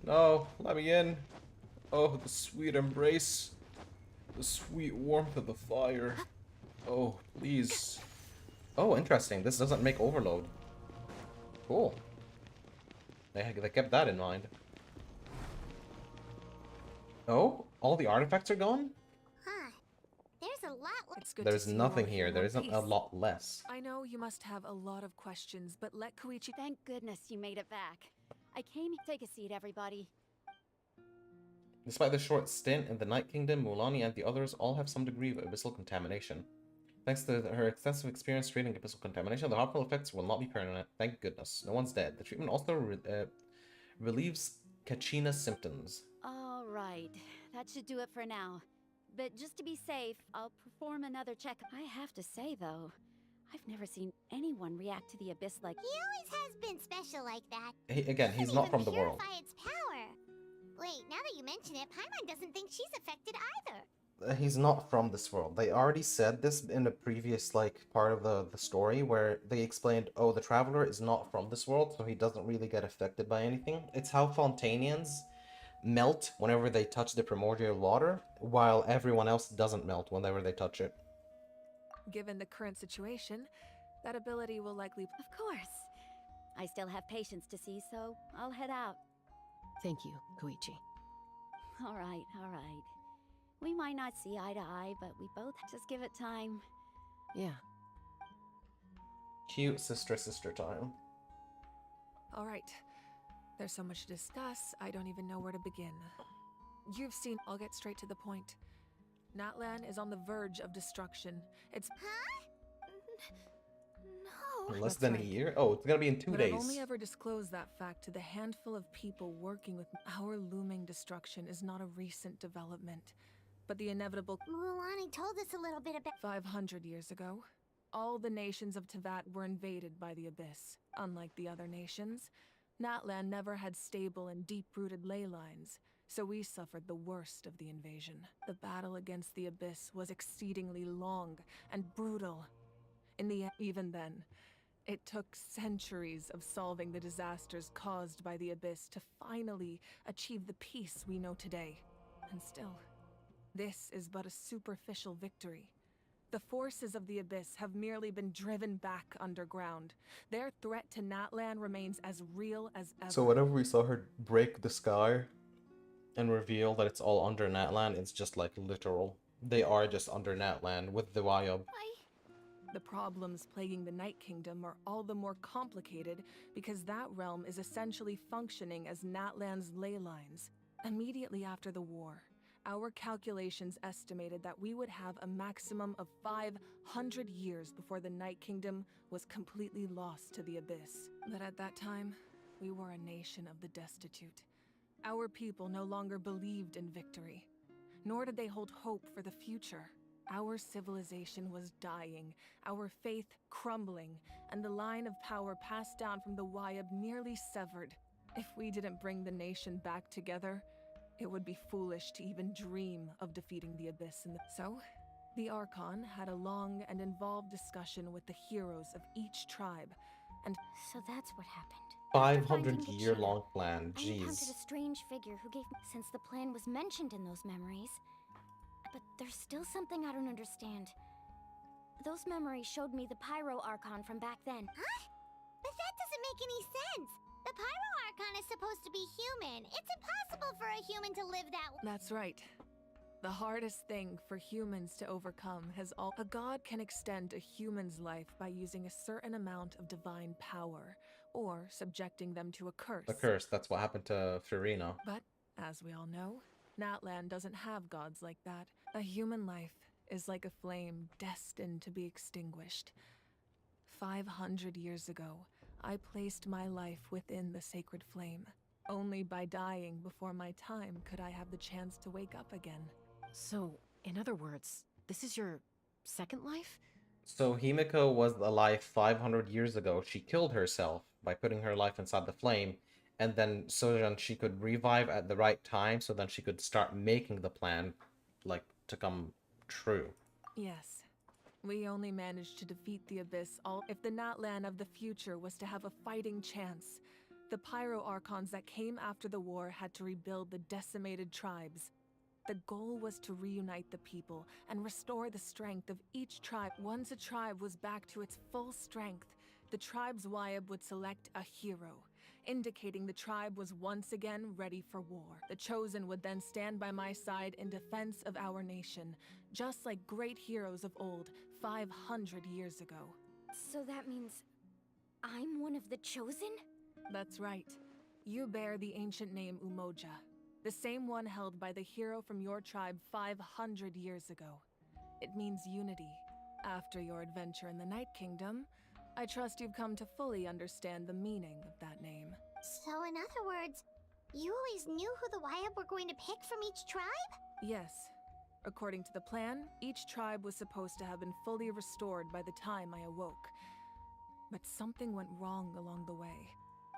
No, let me in. Oh, the sweet embrace. The sweet warmth of the fire. Oh, please. Oh, interesting. This doesn't make overload. Cool. They kept that in mind. Oh, all the artifacts are gone? Huh. There's a lot. It's good There's to see nothing you all here. in There one isn't a piece. lot less. I know you must have a lot of questions, but let Koichi. Thank goodness you made it back. I came. Take a seat, everybody. Despite the short stint in the Night Kingdom, Mulani and the others all have some degree of abyssal contamination. Thanks to her extensive experience treating abyssal contamination, the harmful effects will not be permanent. Thank goodness. No one's dead. The treatment also relieves Kachina's symptoms. All right, that should do it for now. But just to be safe, I'll perform another check. I have to say, though, I've never seen anyone react to the abyss like. He always has been special like that. Again, he's not from the world. Purify its power. Wait, now that you mention it, Paimon doesn't think she's affected either. He's not from this world. They already said this in a previous, like, part of the story where they explained, oh, the Traveler is not from this world, so he doesn't really get affected by anything. It's how Fontanians melt whenever they touch the primordial water, while everyone else doesn't melt whenever they touch it. Given the current situation, that ability will likely. Of course. I still have patients to see, so I'll head out. Thank you, Koichi. All right, all right. We might not see eye to eye, but we both just give it time. Yeah. Cute sister time. All right. There's so much to discuss, I don't even know where to begin. You've seen. I'll get straight to the point. Natlan is on the verge of destruction. It's. Huh? No. Less That's than right. a year? Oh, it's gonna be in 2 But days. I've only ever disclosed that fact to the handful of people working with. Our looming destruction is not a recent development, but the inevitable. Mulani told us a little bit about. 500 years ago, all the nations of Tevat were invaded by the Abyss. Unlike the other nations, Natlan never had stable and deep-rooted ley lines, so we suffered the worst of the invasion. The battle against the Abyss was exceedingly long and brutal. In the end, even then, it took centuries of solving the disasters caused by the Abyss to finally achieve the peace we know today. And still, this is but a superficial victory. The forces of the Abyss have merely been driven back underground. Their threat to Natlan remains as real as ever. So whenever we saw her break the sky and reveal that it's all under Natlan, it's just like literal. They are just under Natlan with the Wyub. The problems plaguing the Night Kingdom are all the more complicated because that realm is essentially functioning as Natlan's ley lines. Immediately after the war, our calculations estimated that we would have a maximum of 500 years before the Night Kingdom was completely lost to the Abyss. But at that time, we were a nation of the destitute. Our people no longer believed in victory, nor did they hold hope for the future. Our civilization was dying, our faith crumbling, and the line of power passed down from the Wyub nearly severed. If we didn't bring the nation back together, it would be foolish to even dream of defeating the Abyss in the... So, the Archon had a long and involved discussion with the heroes of each tribe, and... So that's what happened. 500-year-long plan. I encountered Jeez. a strange figure who gave me, since the plan was mentioned in those memories. But there's still something I don't understand. Those memories showed me the Pyro Archon from back then. Huh? But that doesn't make any sense. The Pyro Archon is supposed to be human. It's impossible for a human to live that way. That's right. The hardest thing for humans to overcome has all. A god can extend a human's life by using a certain amount of divine power, or subjecting them to a curse. A curse, that's what happened to Furina. But, as we all know, Natlan doesn't have gods like that. A human life is like a flame destined to be extinguished. 500 years ago, I placed my life within the sacred flame. Only by dying before my time could I have the chance to wake up again. So, in other words, this is your second life? So Himiko was alive 500 years ago. She killed herself by putting her life inside the flame, and then so then she could revive at the right time, so then she could start making the plan, like, to come true. Yes. We only managed to defeat the Abyss all if the Natlan of the future was to have a fighting chance. The Pyro Archons that came after the war had to rebuild the decimated tribes. The goal was to reunite the people and restore the strength of each tribe. Once a tribe was back to its full strength, the tribe's Wyab would select a hero, indicating the tribe was once again ready for war. The Chosen would then stand by my side in defense of our nation, just like great heroes of old 500 years ago. So that means I'm one of the Chosen? That's right. You bear the ancient name Umoja, the same one held by the hero from your tribe 500 years ago. It means unity. After your adventure in the Night Kingdom, I trust you've come to fully understand the meaning of that name. So in other words, you always knew who the Wyab were going to pick from each tribe? Yes. According to the plan, each tribe was supposed to have been fully restored by the time I awoke. But something went wrong along the way.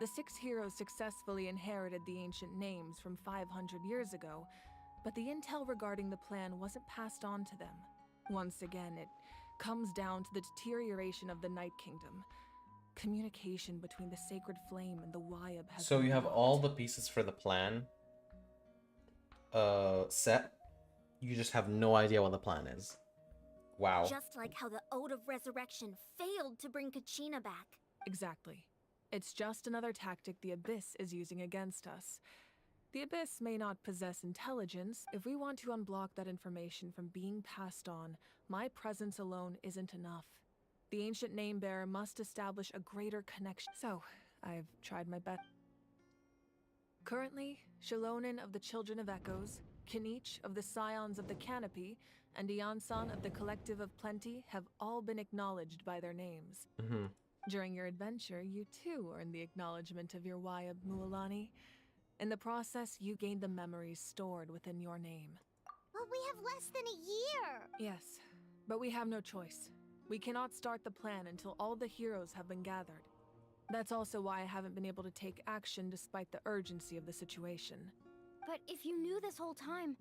The 6 heroes successfully inherited the ancient names from 500 years ago, but the intel regarding the plan wasn't passed on to them. Once again, it comes down to the deterioration of the Night Kingdom. Communication between the Sacred Flame and the Wyab has So been you have blocked. all the pieces for the plan set. You just have no idea what the plan is. Wow. Just like how the Ode of Resurrection failed to bring Kachina back. Exactly. It's just another tactic the Abyss is using against us. The Abyss may not possess intelligence. If we want to unblock that information from being passed on, my presence alone isn't enough. The ancient name-bearer must establish a greater connection. So, I've tried my best. Currently, Shalonin of the Children of Echoes, Kinich of the Scions of the Canopy, and Iansan of the Collective of Plenty have all been acknowledged by their names. Mm-hmm. During your adventure, you too earned the acknowledgement of your Wyab, Mualani. In the process, you gained the memories stored within your name. Well, we have less than a year! Yes, but we have no choice. We cannot start the plan until all the heroes have been gathered. That's also why I haven't been able to take action despite the urgency of the situation. But if you knew this whole time,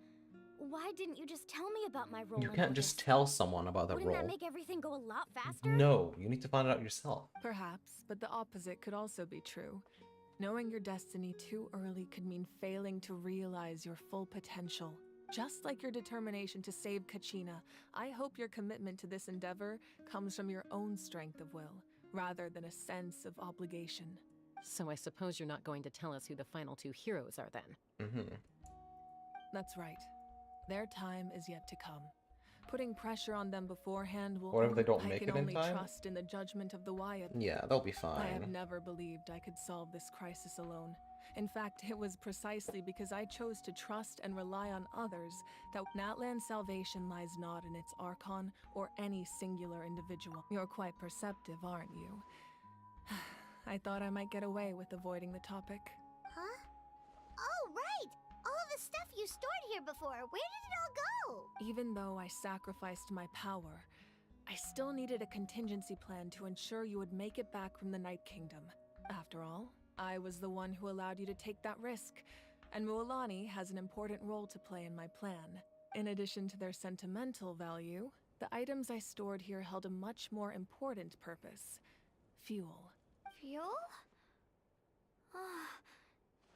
why didn't you just tell me about my role? You in can't all just this? tell someone about the Wouldn't role. that make everything go a lot faster? No, you need to find it out yourself. Perhaps, but the opposite could also be true. Knowing your destiny too early could mean failing to realize your full potential. Just like your determination to save Kachina, I hope your commitment to this endeavor comes from your own strength of will, rather than a sense of obligation. So I suppose you're not going to tell us who the final 2 heroes are then? Mm-hmm. That's right. Their time is yet to come. Putting pressure on them beforehand will. What if they don't I make can it in only time? trust in the judgment of the Wyab. Yeah, they'll be I have fine. never believed I could solve this crisis alone. In fact, it was precisely because I chose to trust and rely on others that Natlan's salvation lies not in its Archon or any singular individual. You're quite perceptive, aren't you? I thought I might get away with avoiding the topic. Huh? Oh, right! All of the stuff you stored here before, where did it all go? Even though I sacrificed my power, I still needed a contingency plan to ensure you would make it back from the Night Kingdom. After all, I was the one who allowed you to take that risk, and Mualani has an important role to play in my plan. In addition to their sentimental value, the items I stored here held a much more important purpose: fuel. Fuel?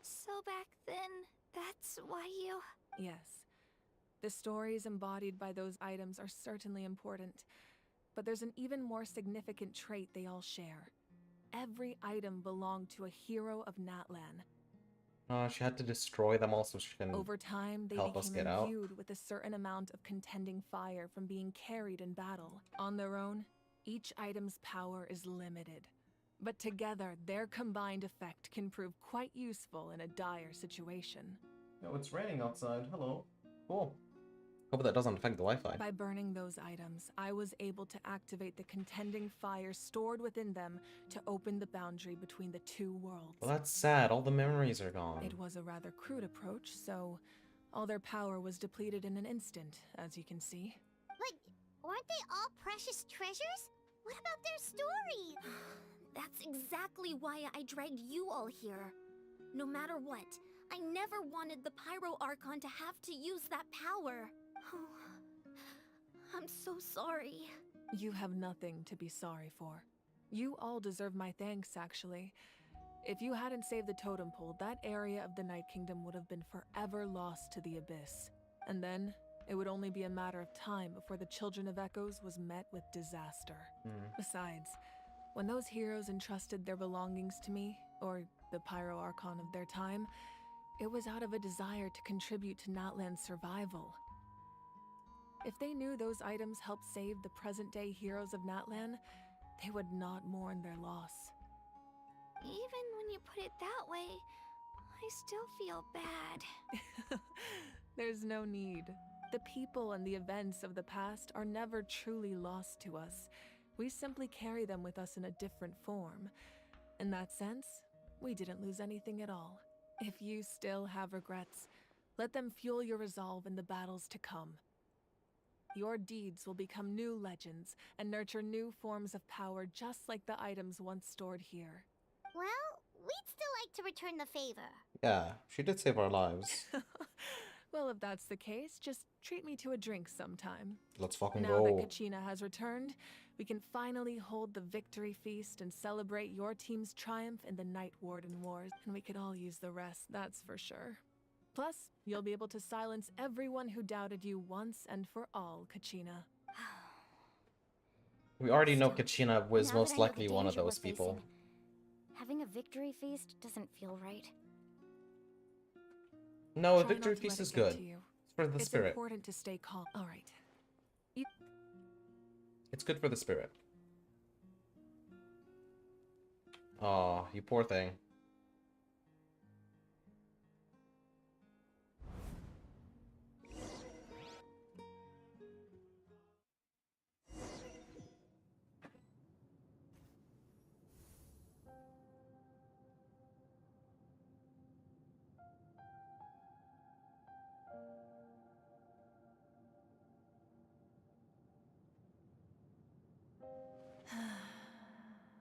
So back then, that's why you... Yes. The stories embodied by those items are certainly important, but there's an even more significant trait they all share. Every item belonged to a hero of Natlan. She had to destroy them all so she can Over time, they help us became get out. imbued with a certain amount of contending fire from being carried in battle. On their own, each item's power is limited. But together, their combined effect can prove quite useful in a dire situation. Oh, it's raining outside. Hello. Cool. Hope that doesn't affect the Wi-Fi. By burning those items, I was able to activate the contending fire stored within them to open the boundary between the two worlds. Well, that's sad. All the memories are gone. It was a rather crude approach, so all their power was depleted in an instant, as you can see. But aren't they all precious treasures? What about their story? That's exactly why I dragged you all here. No matter what, I never wanted the Pyro Archon to have to use that power. I'm so sorry. You have nothing to be sorry for. You all deserve my thanks, actually. If you hadn't saved the totem pole, that area of the Night Kingdom would have been forever lost to the Abyss. And then, it would only be a matter of time before the Children of Echoes was met with disaster. Besides, when those heroes entrusted their belongings to me, or the Pyro Archon of their time, it was out of a desire to contribute to Natlan's survival. If they knew those items helped save the present-day heroes of Natlan, they would not mourn their loss. Even when you put it that way, I still feel bad. There's no need. The people and the events of the past are never truly lost to us. We simply carry them with us in a different form. In that sense, we didn't lose anything at all. If you still have regrets, let them fuel your resolve in the battles to come. Your deeds will become new legends and nurture new forms of power just like the items once stored here. Well, we'd still like to return the favor. Yeah, she did save our lives. Well, if that's the case, just treat me to a drink sometime. Let's fucking now go. Now that Kachina has returned, we can finally hold the victory feast and celebrate your team's triumph in the Night Warden Wars. And we could all use the rest, that's for sure. Plus, you'll be able to silence everyone who doubted you once and for all, Kachina. We already know Kachina was now that most I know likely the one of danger we're those people. facing, having a victory feast doesn't feel right. No, a Try victory not to feast let is it get good. to you. It's for the It's spirit. important to stay calm. All right. It's good for the spirit. Aw, you poor thing.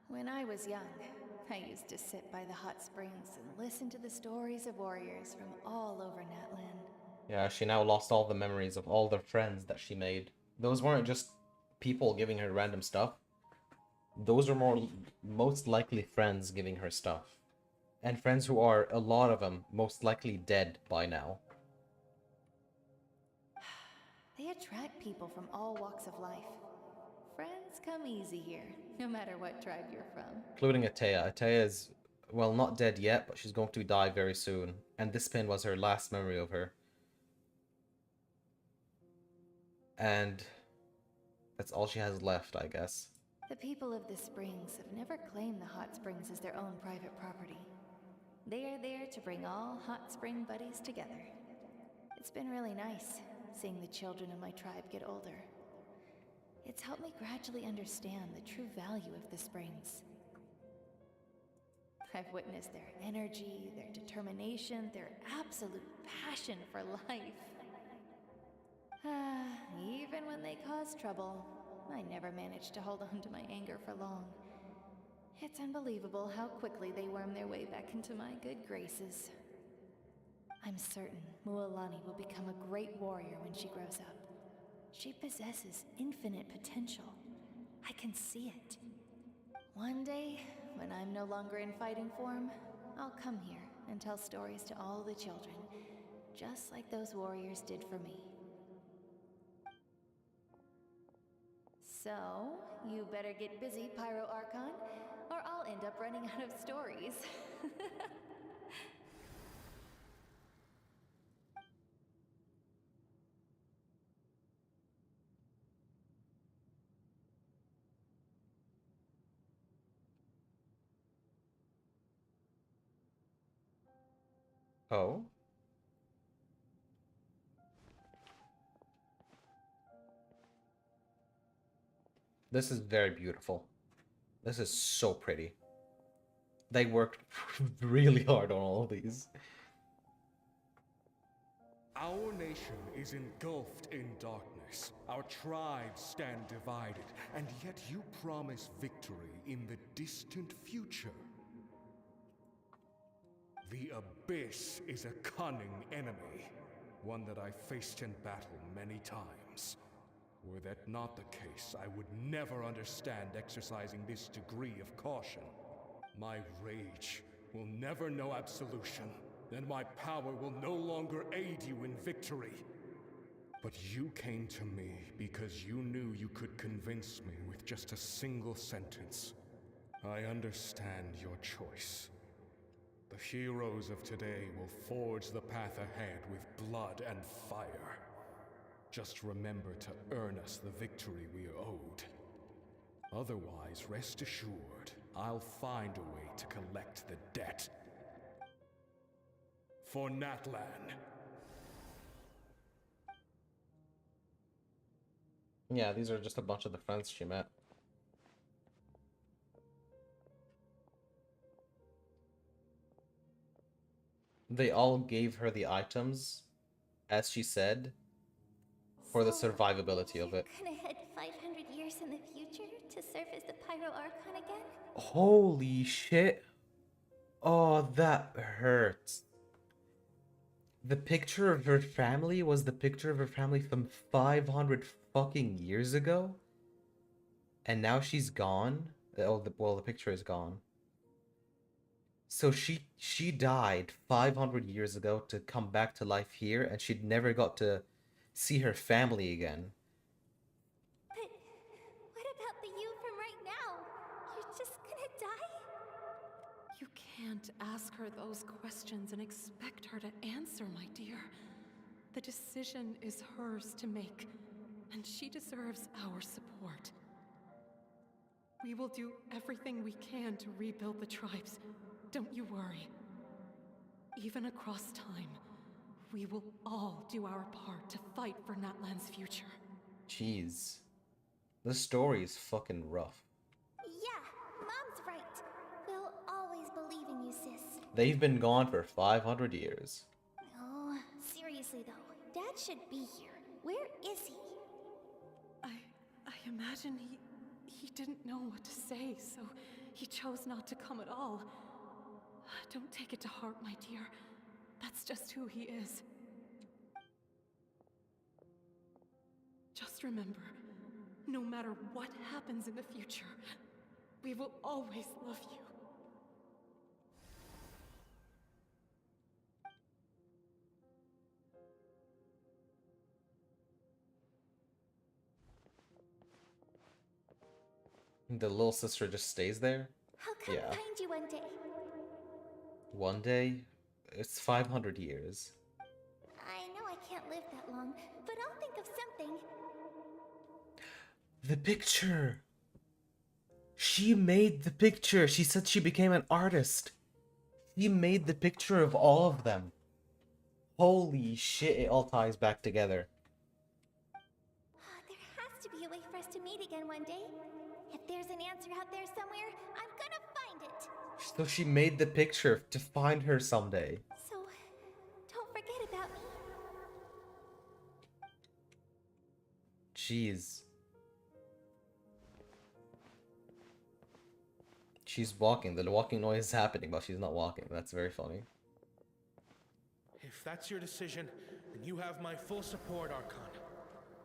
When I was young, I used to sit by the hot springs and listen to the stories of warriors from all over Natlan. Yeah, she now lost all the memories of all the friends that she made. Those weren't just people giving her random stuff. Those are most likely friends giving her stuff. And friends who are, a lot of them, most likely dead by now. They attract people from all walks of life. Friends come easy here, no matter what tribe you're from. Including Atea. Atea is, well, not dead yet, but she's going to die very soon. And this pin was her last memory of her. And that's all she has left, I guess. The people of the springs have never claimed the hot springs as their own private property. They are there to bring all hot spring buddies together. It's been really nice, seeing the children of my tribe get older. It's helped me gradually understand the true value of the springs. I've witnessed their energy, their determination, their absolute passion for life. Even when they cause trouble, I never managed to hold on to my anger for long. It's unbelievable how quickly they worm their way back into my good graces. I'm certain Mualani will become a great warrior when she grows up. She possesses infinite potential. I can see it. One day, when I'm no longer in fighting form, I'll come here and tell stories to all the children, just like those warriors did for me. So, you better get busy, Pyro Archon, or I'll end up running out of stories. Oh? This is very beautiful. This is so pretty. They worked really hard on all of these. Our nation is engulfed in darkness. Our tribes stand divided, and yet you promise victory in the distant future. The Abyss is a cunning enemy, one that I faced in battle many times. Were that not the case, I would never understand exercising this degree of caution. My rage will never know absolution, and my power will no longer aid you in victory. But you came to me because you knew you could convince me with just a single sentence. I understand your choice. The heroes of today will forge the path ahead with blood and fire. Just remember to earn us the victory we are owed. Otherwise, rest assured, I'll find a way to collect the debt. For Natlan. Yeah, these are just a bunch of the friends she met. They all gave her the items, as she said, for the survivability of it. Gonna head 500 years in the future to serve as the Pyro Archon again? Holy shit. Oh, that hurts. The picture of her family was the picture of her family from 500 fucking years ago? And now she's gone? Oh, well, the picture is gone. So she died 500 years ago to come back to life here, and she'd never got to see her family again. But what about the you from right now? You're just gonna die? You can't ask her those questions and expect her to answer, my dear. The decision is hers to make, and she deserves our support. We will do everything we can to rebuild the tribes. Don't you worry. Even across time, we will all do our part to fight for Natlan's future. Jeez. This story is fucking rough. Yeah, Mom's right. We'll always believe in you, sis. They've been gone for 500 years. Oh, seriously though, Dad should be here. Where is he? I imagine he didn't know what to say, so he chose not to come at all. Don't take it to heart, my dear. That's just who he is. Just remember, no matter what happens in the future, we will always love you. The little sister just stays there? I'll come find you one day. One day? It's 500 years. I know I can't live that long, but I'll think of something. The picture! She made the picture! She said she became an artist! She made the picture of all of them! Holy shit, it all ties back together. There has to be a way for us to meet again one day. If there's an answer out there somewhere, I'm gonna find it. So she made the picture to find her someday. So, don't forget about me. Jeez. She's walking. The walking noise is happening, but she's not walking. That's very funny. If that's your decision, then you have my full support, Archon.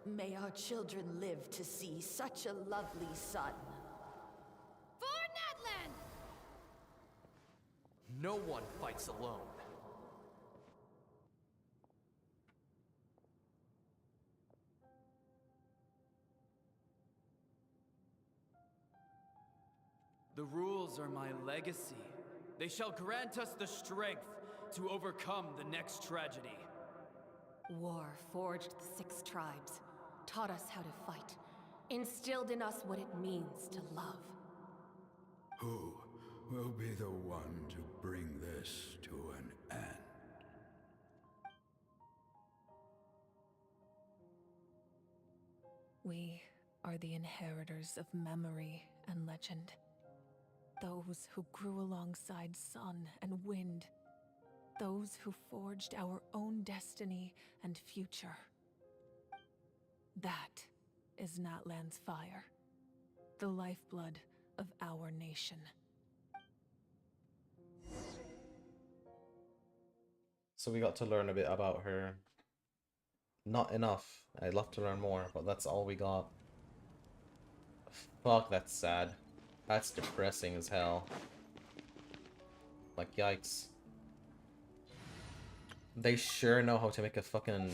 May our children live to see such a lovely son. For Natlan! No one fights alone. The rules are my legacy. They shall grant us the strength to overcome the next tragedy. War forged the 6 tribes, taught us how to fight, instilled in us what it means to love. Who will be the one to bring this to an end? We are the inheritors of memory and legend. Those who grew alongside sun and wind. Those who forged our own destiny and future. That is Natlan's fire. The lifeblood of our nation. So we got to learn a bit about her. Not enough. I'd love to learn more, but that's all we got. Fuck, that's sad. That's depressing as hell. Like, yikes. They sure know how to make a fucking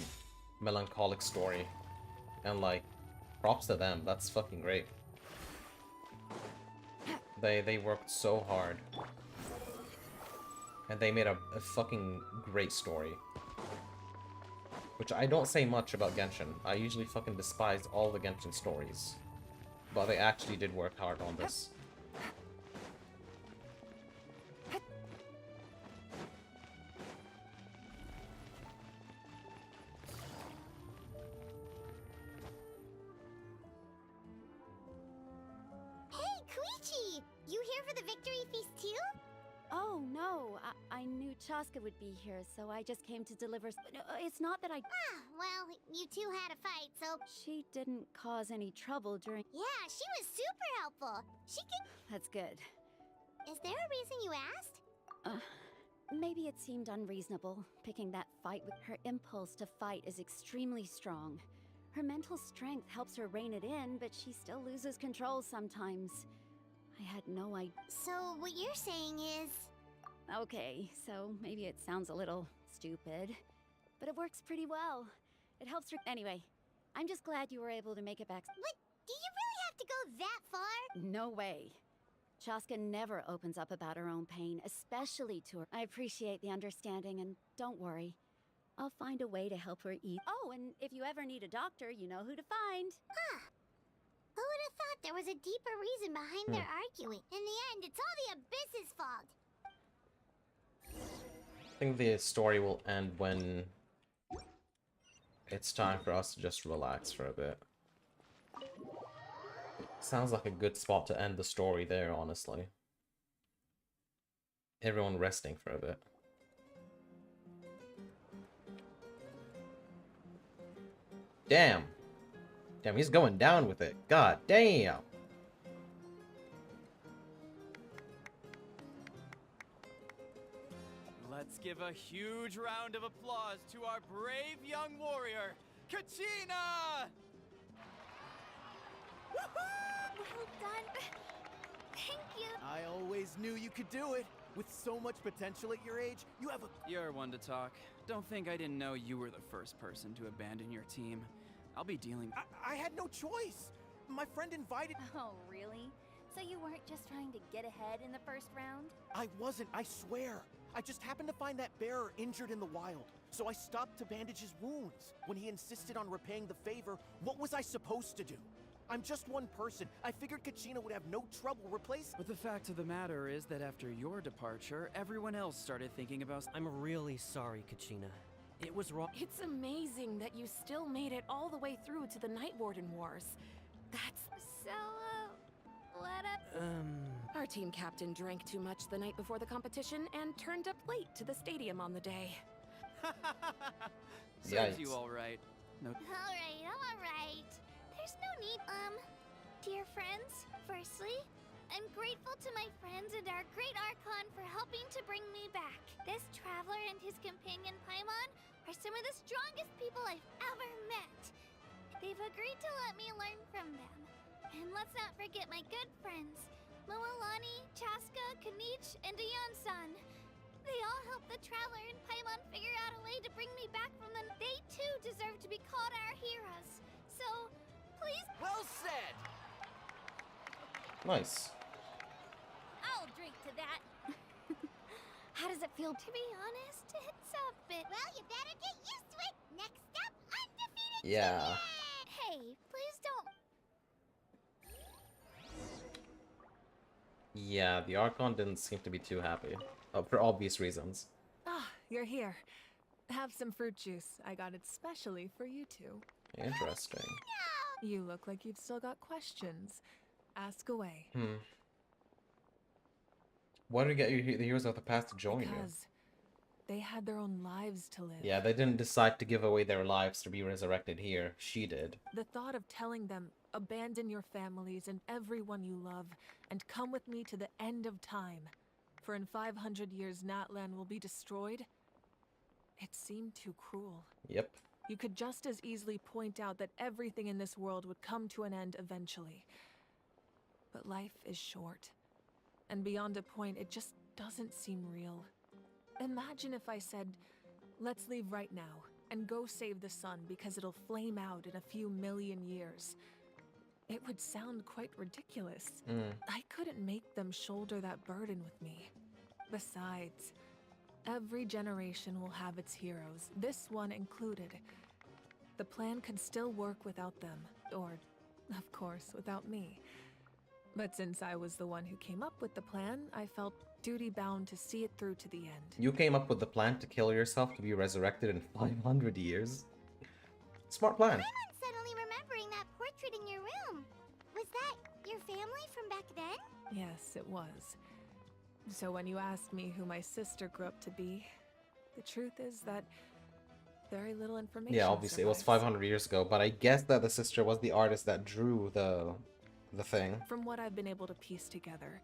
melancholic story. And, like, props to them. That's fucking great. They worked so hard. And they made a fucking great story. Which I don't say much about Genshin. I usually fucking despise all the Genshin stories. But they actually did work hard on this. Hey, Koichi! You here for the victory feast too? Oh, no. I knew Chaska would be here, so I just came to deliver. It's not that I. Ah, well, you two had a fight, so. She didn't cause any trouble during. Yeah, she was super helpful. She can. That's good. Is there a reason you asked? Maybe it seemed unreasonable, picking that fight with her impulse to fight is extremely strong. Her mental strength helps her rein it in, but she still loses control sometimes. I had no idea. So, what you're saying is. Okay, so maybe it sounds a little stupid, but it works pretty well. It helps her. Anyway, I'm just glad you were able to make it back. What? Do you really have to go that far? No way. Chaska never opens up about her own pain, especially to her. I appreciate the understanding, and don't worry. I'll find a way to help her eat. Oh, and if you ever need a doctor, you know who to find. Huh. Who would have thought there was a deeper reason behind their arguing? In the end, it's all the Abyss's fault. I think the story will end when it's time for us to just relax for a bit. Sounds like a good spot to end the story there, honestly. Everyone resting for a bit. Damn. Damn, he's going down with it. God damn. Let's give a huge round of applause to our brave young warrior, Kachina! Well done. Thank you. I always knew you could do it. With so much potential at your age, you have a... You're one to talk. Don't think I didn't know you were the first person to abandon your team. I'll be dealing... I had no choice. My friend invited... Oh, really? So you weren't just trying to get ahead in the first round? I wasn't, I swear. I just happened to find that bearer injured in the wild. So I stopped to bandage his wounds. When he insisted on repaying the favor, what was I supposed to do? I'm just one person. I figured Kachina would have no trouble replacing... But the fact of the matter is that after your departure, everyone else started thinking about... I'm really sorry, Kachina. It was wrong. It's amazing that you still made it all the way through to the Night Warden Wars. That's... So, what up? Our team captain drank too much the night before the competition and turned up late to the stadium on the day. Serves you all right. No. Alright. There's no need, dear friends, firstly, I'm grateful to my friends and our great Archon for helping to bring me back. This traveler and his companion Paimon are some of the strongest people I've ever met. They've agreed to let me learn from them. And let's not forget my good friends, Moalani, Chaska, Kanich, and Ayan-san. They all helped the Traveler and Paimon figure out a way to bring me back from the... They too deserve to be called our heroes. So, please... Well said! Nice. I'll drink to that. How does it feel? To be honest, it's a bit... Well, you better get used to it. Next up, undefeated Yeah. Hey, please don't... Yeah, the Archon didn't seem to be too happy. For obvious reasons. Ah, you're here. Have some fruit juice. I got it specially for you two. Interesting. You look like you've still got questions. Ask away. Why did we get the Heroes of the Past to join you? Because they had their own lives to live. Yeah, they didn't decide to give away their lives to be resurrected here. She did. The thought of telling them, abandon your families and everyone you love, and come with me to the end of time. For in 500 years, Natlan will be destroyed. It seemed too cruel. Yep. You could just as easily point out that everything in this world would come to an end eventually. But life is short. And beyond a point, it just doesn't seem real. Imagine if I said, let's leave right now, and go save the sun because it'll flame out in a few million years. It would sound quite ridiculous. I couldn't make them shoulder that burden with me. Besides, every generation will have its heroes, this one included. The plan could still work without them, or, of course, without me. But since I was the one who came up with the plan, I felt duty-bound to see it through to the end. You came up with the plan to kill yourself to be resurrected in 500 years? Smart plan. I'm suddenly remembering that portrait in your room. Was that your family from back then? Yes, it was. So when you asked me who my sister grew up to be, the truth is that very little information Yeah, obviously it was survives. 500 years ago, but I guess that the sister was the artist that drew the thing. From what I've been able to piece together,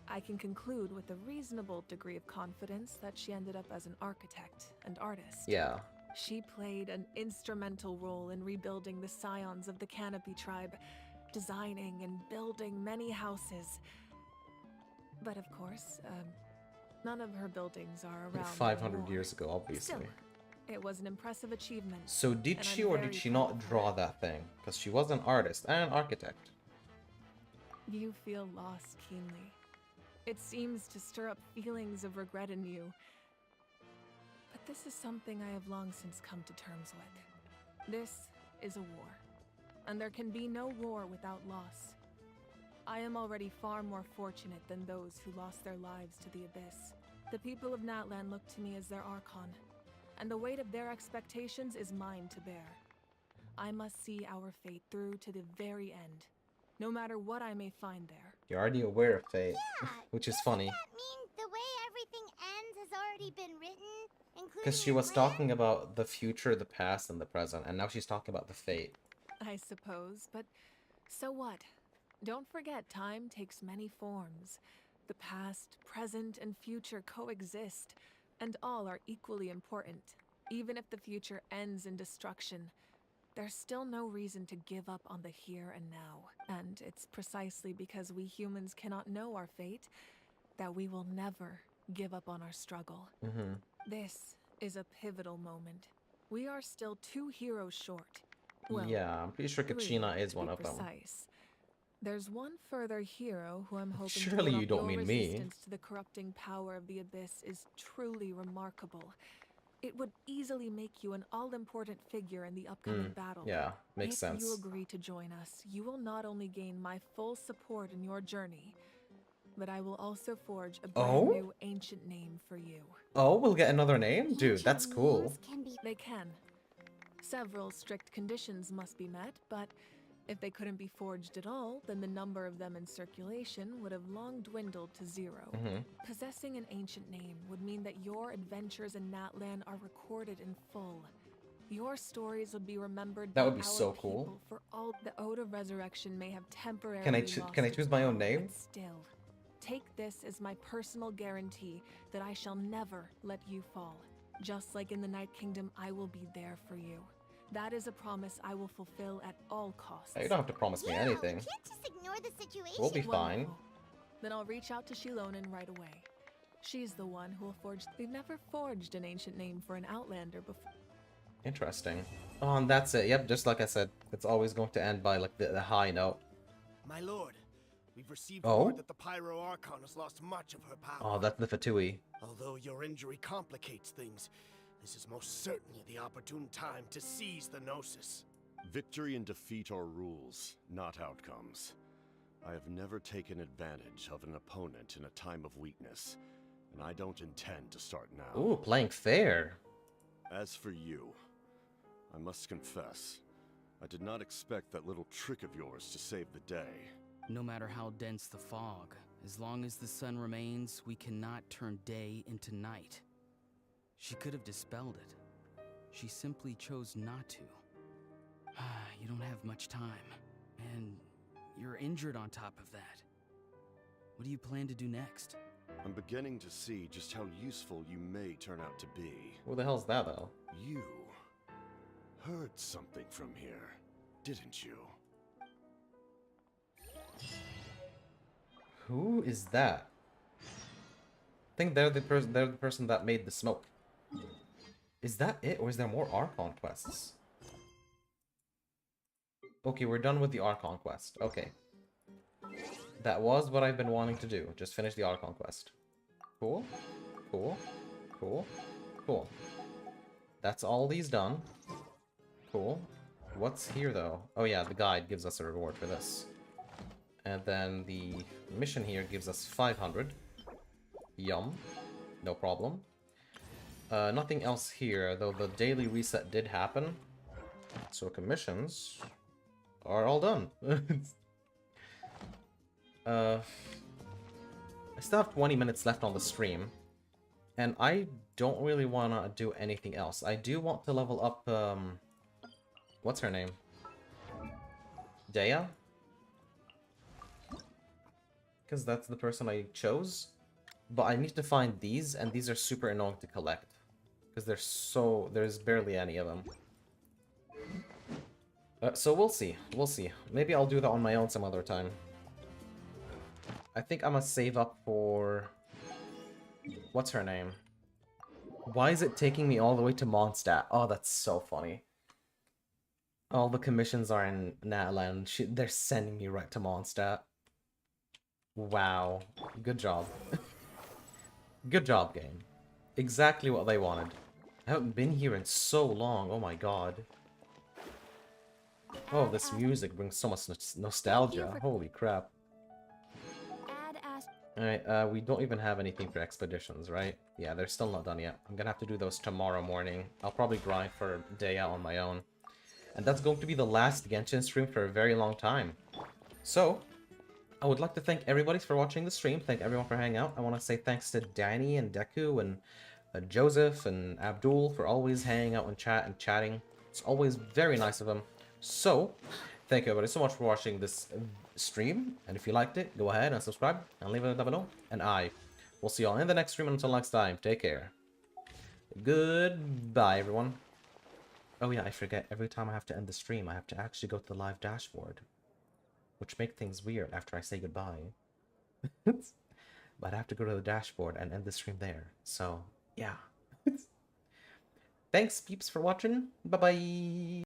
I can conclude with a reasonable degree of confidence that she ended up as an architect and artist. Yeah. She played an instrumental role in rebuilding the scions of the Canopy tribe, designing and building many houses. But of course, none of her buildings are around 500 anymore. years ago, obviously. Still, it was an impressive achievement. So did and she I'm or very did she proud not of her. draw that thing? Because she was an artist and an architect. You feel lost keenly. It seems to stir up feelings of regret in you. But this is something I have long since come to terms with. This is a war, and there can be no war without loss. I am already far more fortunate than those who lost their lives to the Abyss. The people of Natlan look to me as their Archon, and the weight of their expectations is mine to bear. I must see our fate through to the very end, no matter what I may find there. You're already aware of fate, which is funny. That mean the way everything ends has already been written, including Because she your was plan? talking about the future, the past, and the present, and now she's talking about the fate. I suppose, but so what? Don't forget, time takes many forms. The past, present, and future coexist, and all are equally important. Even if the future ends in destruction, there's still no reason to give up on the here and now. And it's precisely because we humans cannot know our fate that we will never give up on our struggle. This is a pivotal moment. We are still 2 heroes short. Well, Yeah, I'm pretty sure 3 Kachina is to one be of them. precise. There's one further hero who I'm hoping Surely to you don't mean me. resistance to the corrupting power of the Abyss is truly remarkable. It would easily make you an all-important figure in the upcoming battle. Yeah, makes If sense. you agree to join us, you will not only gain my full support in your journey, but I will also forge a brand new ancient name for you. Oh, we'll get another name? Dude, that's cool. They can. Several strict conditions must be met, but if they couldn't be forged at all, then the number of them in circulation would have long dwindled to 0. Possessing an ancient name would mean that your adventures in Natlan are recorded in full. Your stories would be remembered That by would be our so cool. people for all. The Ode of Resurrection may have temporarily Can I lost choose its my own power, name? but still, take this as my personal guarantee that I shall never let you fall. Just like in the Night Kingdom, I will be there for you. That is a promise I will fulfill at all costs. You don't have to promise me anything. Can't just ignore the situation. We'll be fine. Then I'll reach out to Shilonen right away. She's the one who will forge. They've never forged an ancient name for an outlander before. Interesting. Oh, and that's it. Yep, just like I said, it's always going to end by like the high note. My lord, we've received Oh? word that the Pyro Archon has lost much of her power. Oh, that's the Fatui. Although your injury complicates things, this is most certainly the opportune time to seize the Gnosis. Victory and defeat are rules, not outcomes. I have never taken advantage of an opponent in a time of weakness, and I don't intend to start now. Ooh, playing fair. As for you, I must confess, I did not expect that little trick of yours to save the day. No matter how dense the fog, as long as the sun remains, we cannot turn day into night. She could have dispelled it. She simply chose not to. You don't have much time, and you're injured on top of that. What do you plan to do next? I'm beginning to see just how useful you may turn out to be. Who the hell's that, though? You heard something from here, didn't you? Who is that? I think they're the person that made the smoke. Is that it, or is there more Archon quests? Okay, we're done with the Archon quest. Okay. That was what I've been wanting to do. Just finish the Archon quest. Cool. Cool. Cool. Cool. That's all these done. Cool. What's here, though? Oh yeah, the guide gives us a reward for this. And then the mission here gives us 500. Yum. No problem. Nothing else here, though the daily reset did happen. So commissions are all done. I still have 20 minutes left on the stream. And I don't really want to do anything else. I do want to level up, what's her name? Dea? Because that's the person I chose. But I need to find these, and these are super annoying to collect. Because there's barely any of them. So we'll see. We'll see. Maybe I'll do that on my own some other time. I think I must save up for... What's her name? Why is it taking me all the way to Mondstadt? Oh, that's so funny. All the commissions are in Natland. They're sending me right to Mondstadt. Wow. Good job. Good job, game. Exactly what they wanted. I haven't been here in so long. Oh my god. Oh, this music brings so much nostalgia. Holy crap. Alright, we don't even have anything for expeditions, right? Yeah, they're still not done yet. I'm gonna have to do those tomorrow morning. I'll probably grind for a day out on my own. And that's going to be the last Genshin stream for a very long time. So, I would like to thank everybody for watching the stream. Thank everyone for hanging out. I want to say thanks to Danny and Deku and Joseph and Abdul for always hanging out and chatting. It's always very nice of them. So, thank you everybody so much for watching this stream. And if you liked it, go ahead and subscribe and leave it down below. And I will see you all in the next stream. Until next time, take care. Goodbye, everyone. Oh yeah, I forget. Every time I have to end the stream, I have to actually go to the live dashboard. Which make things weird after I say goodbye. But I have to go to the dashboard and end the stream there. So, yeah. Thanks, peeps, for watching. Bye-bye.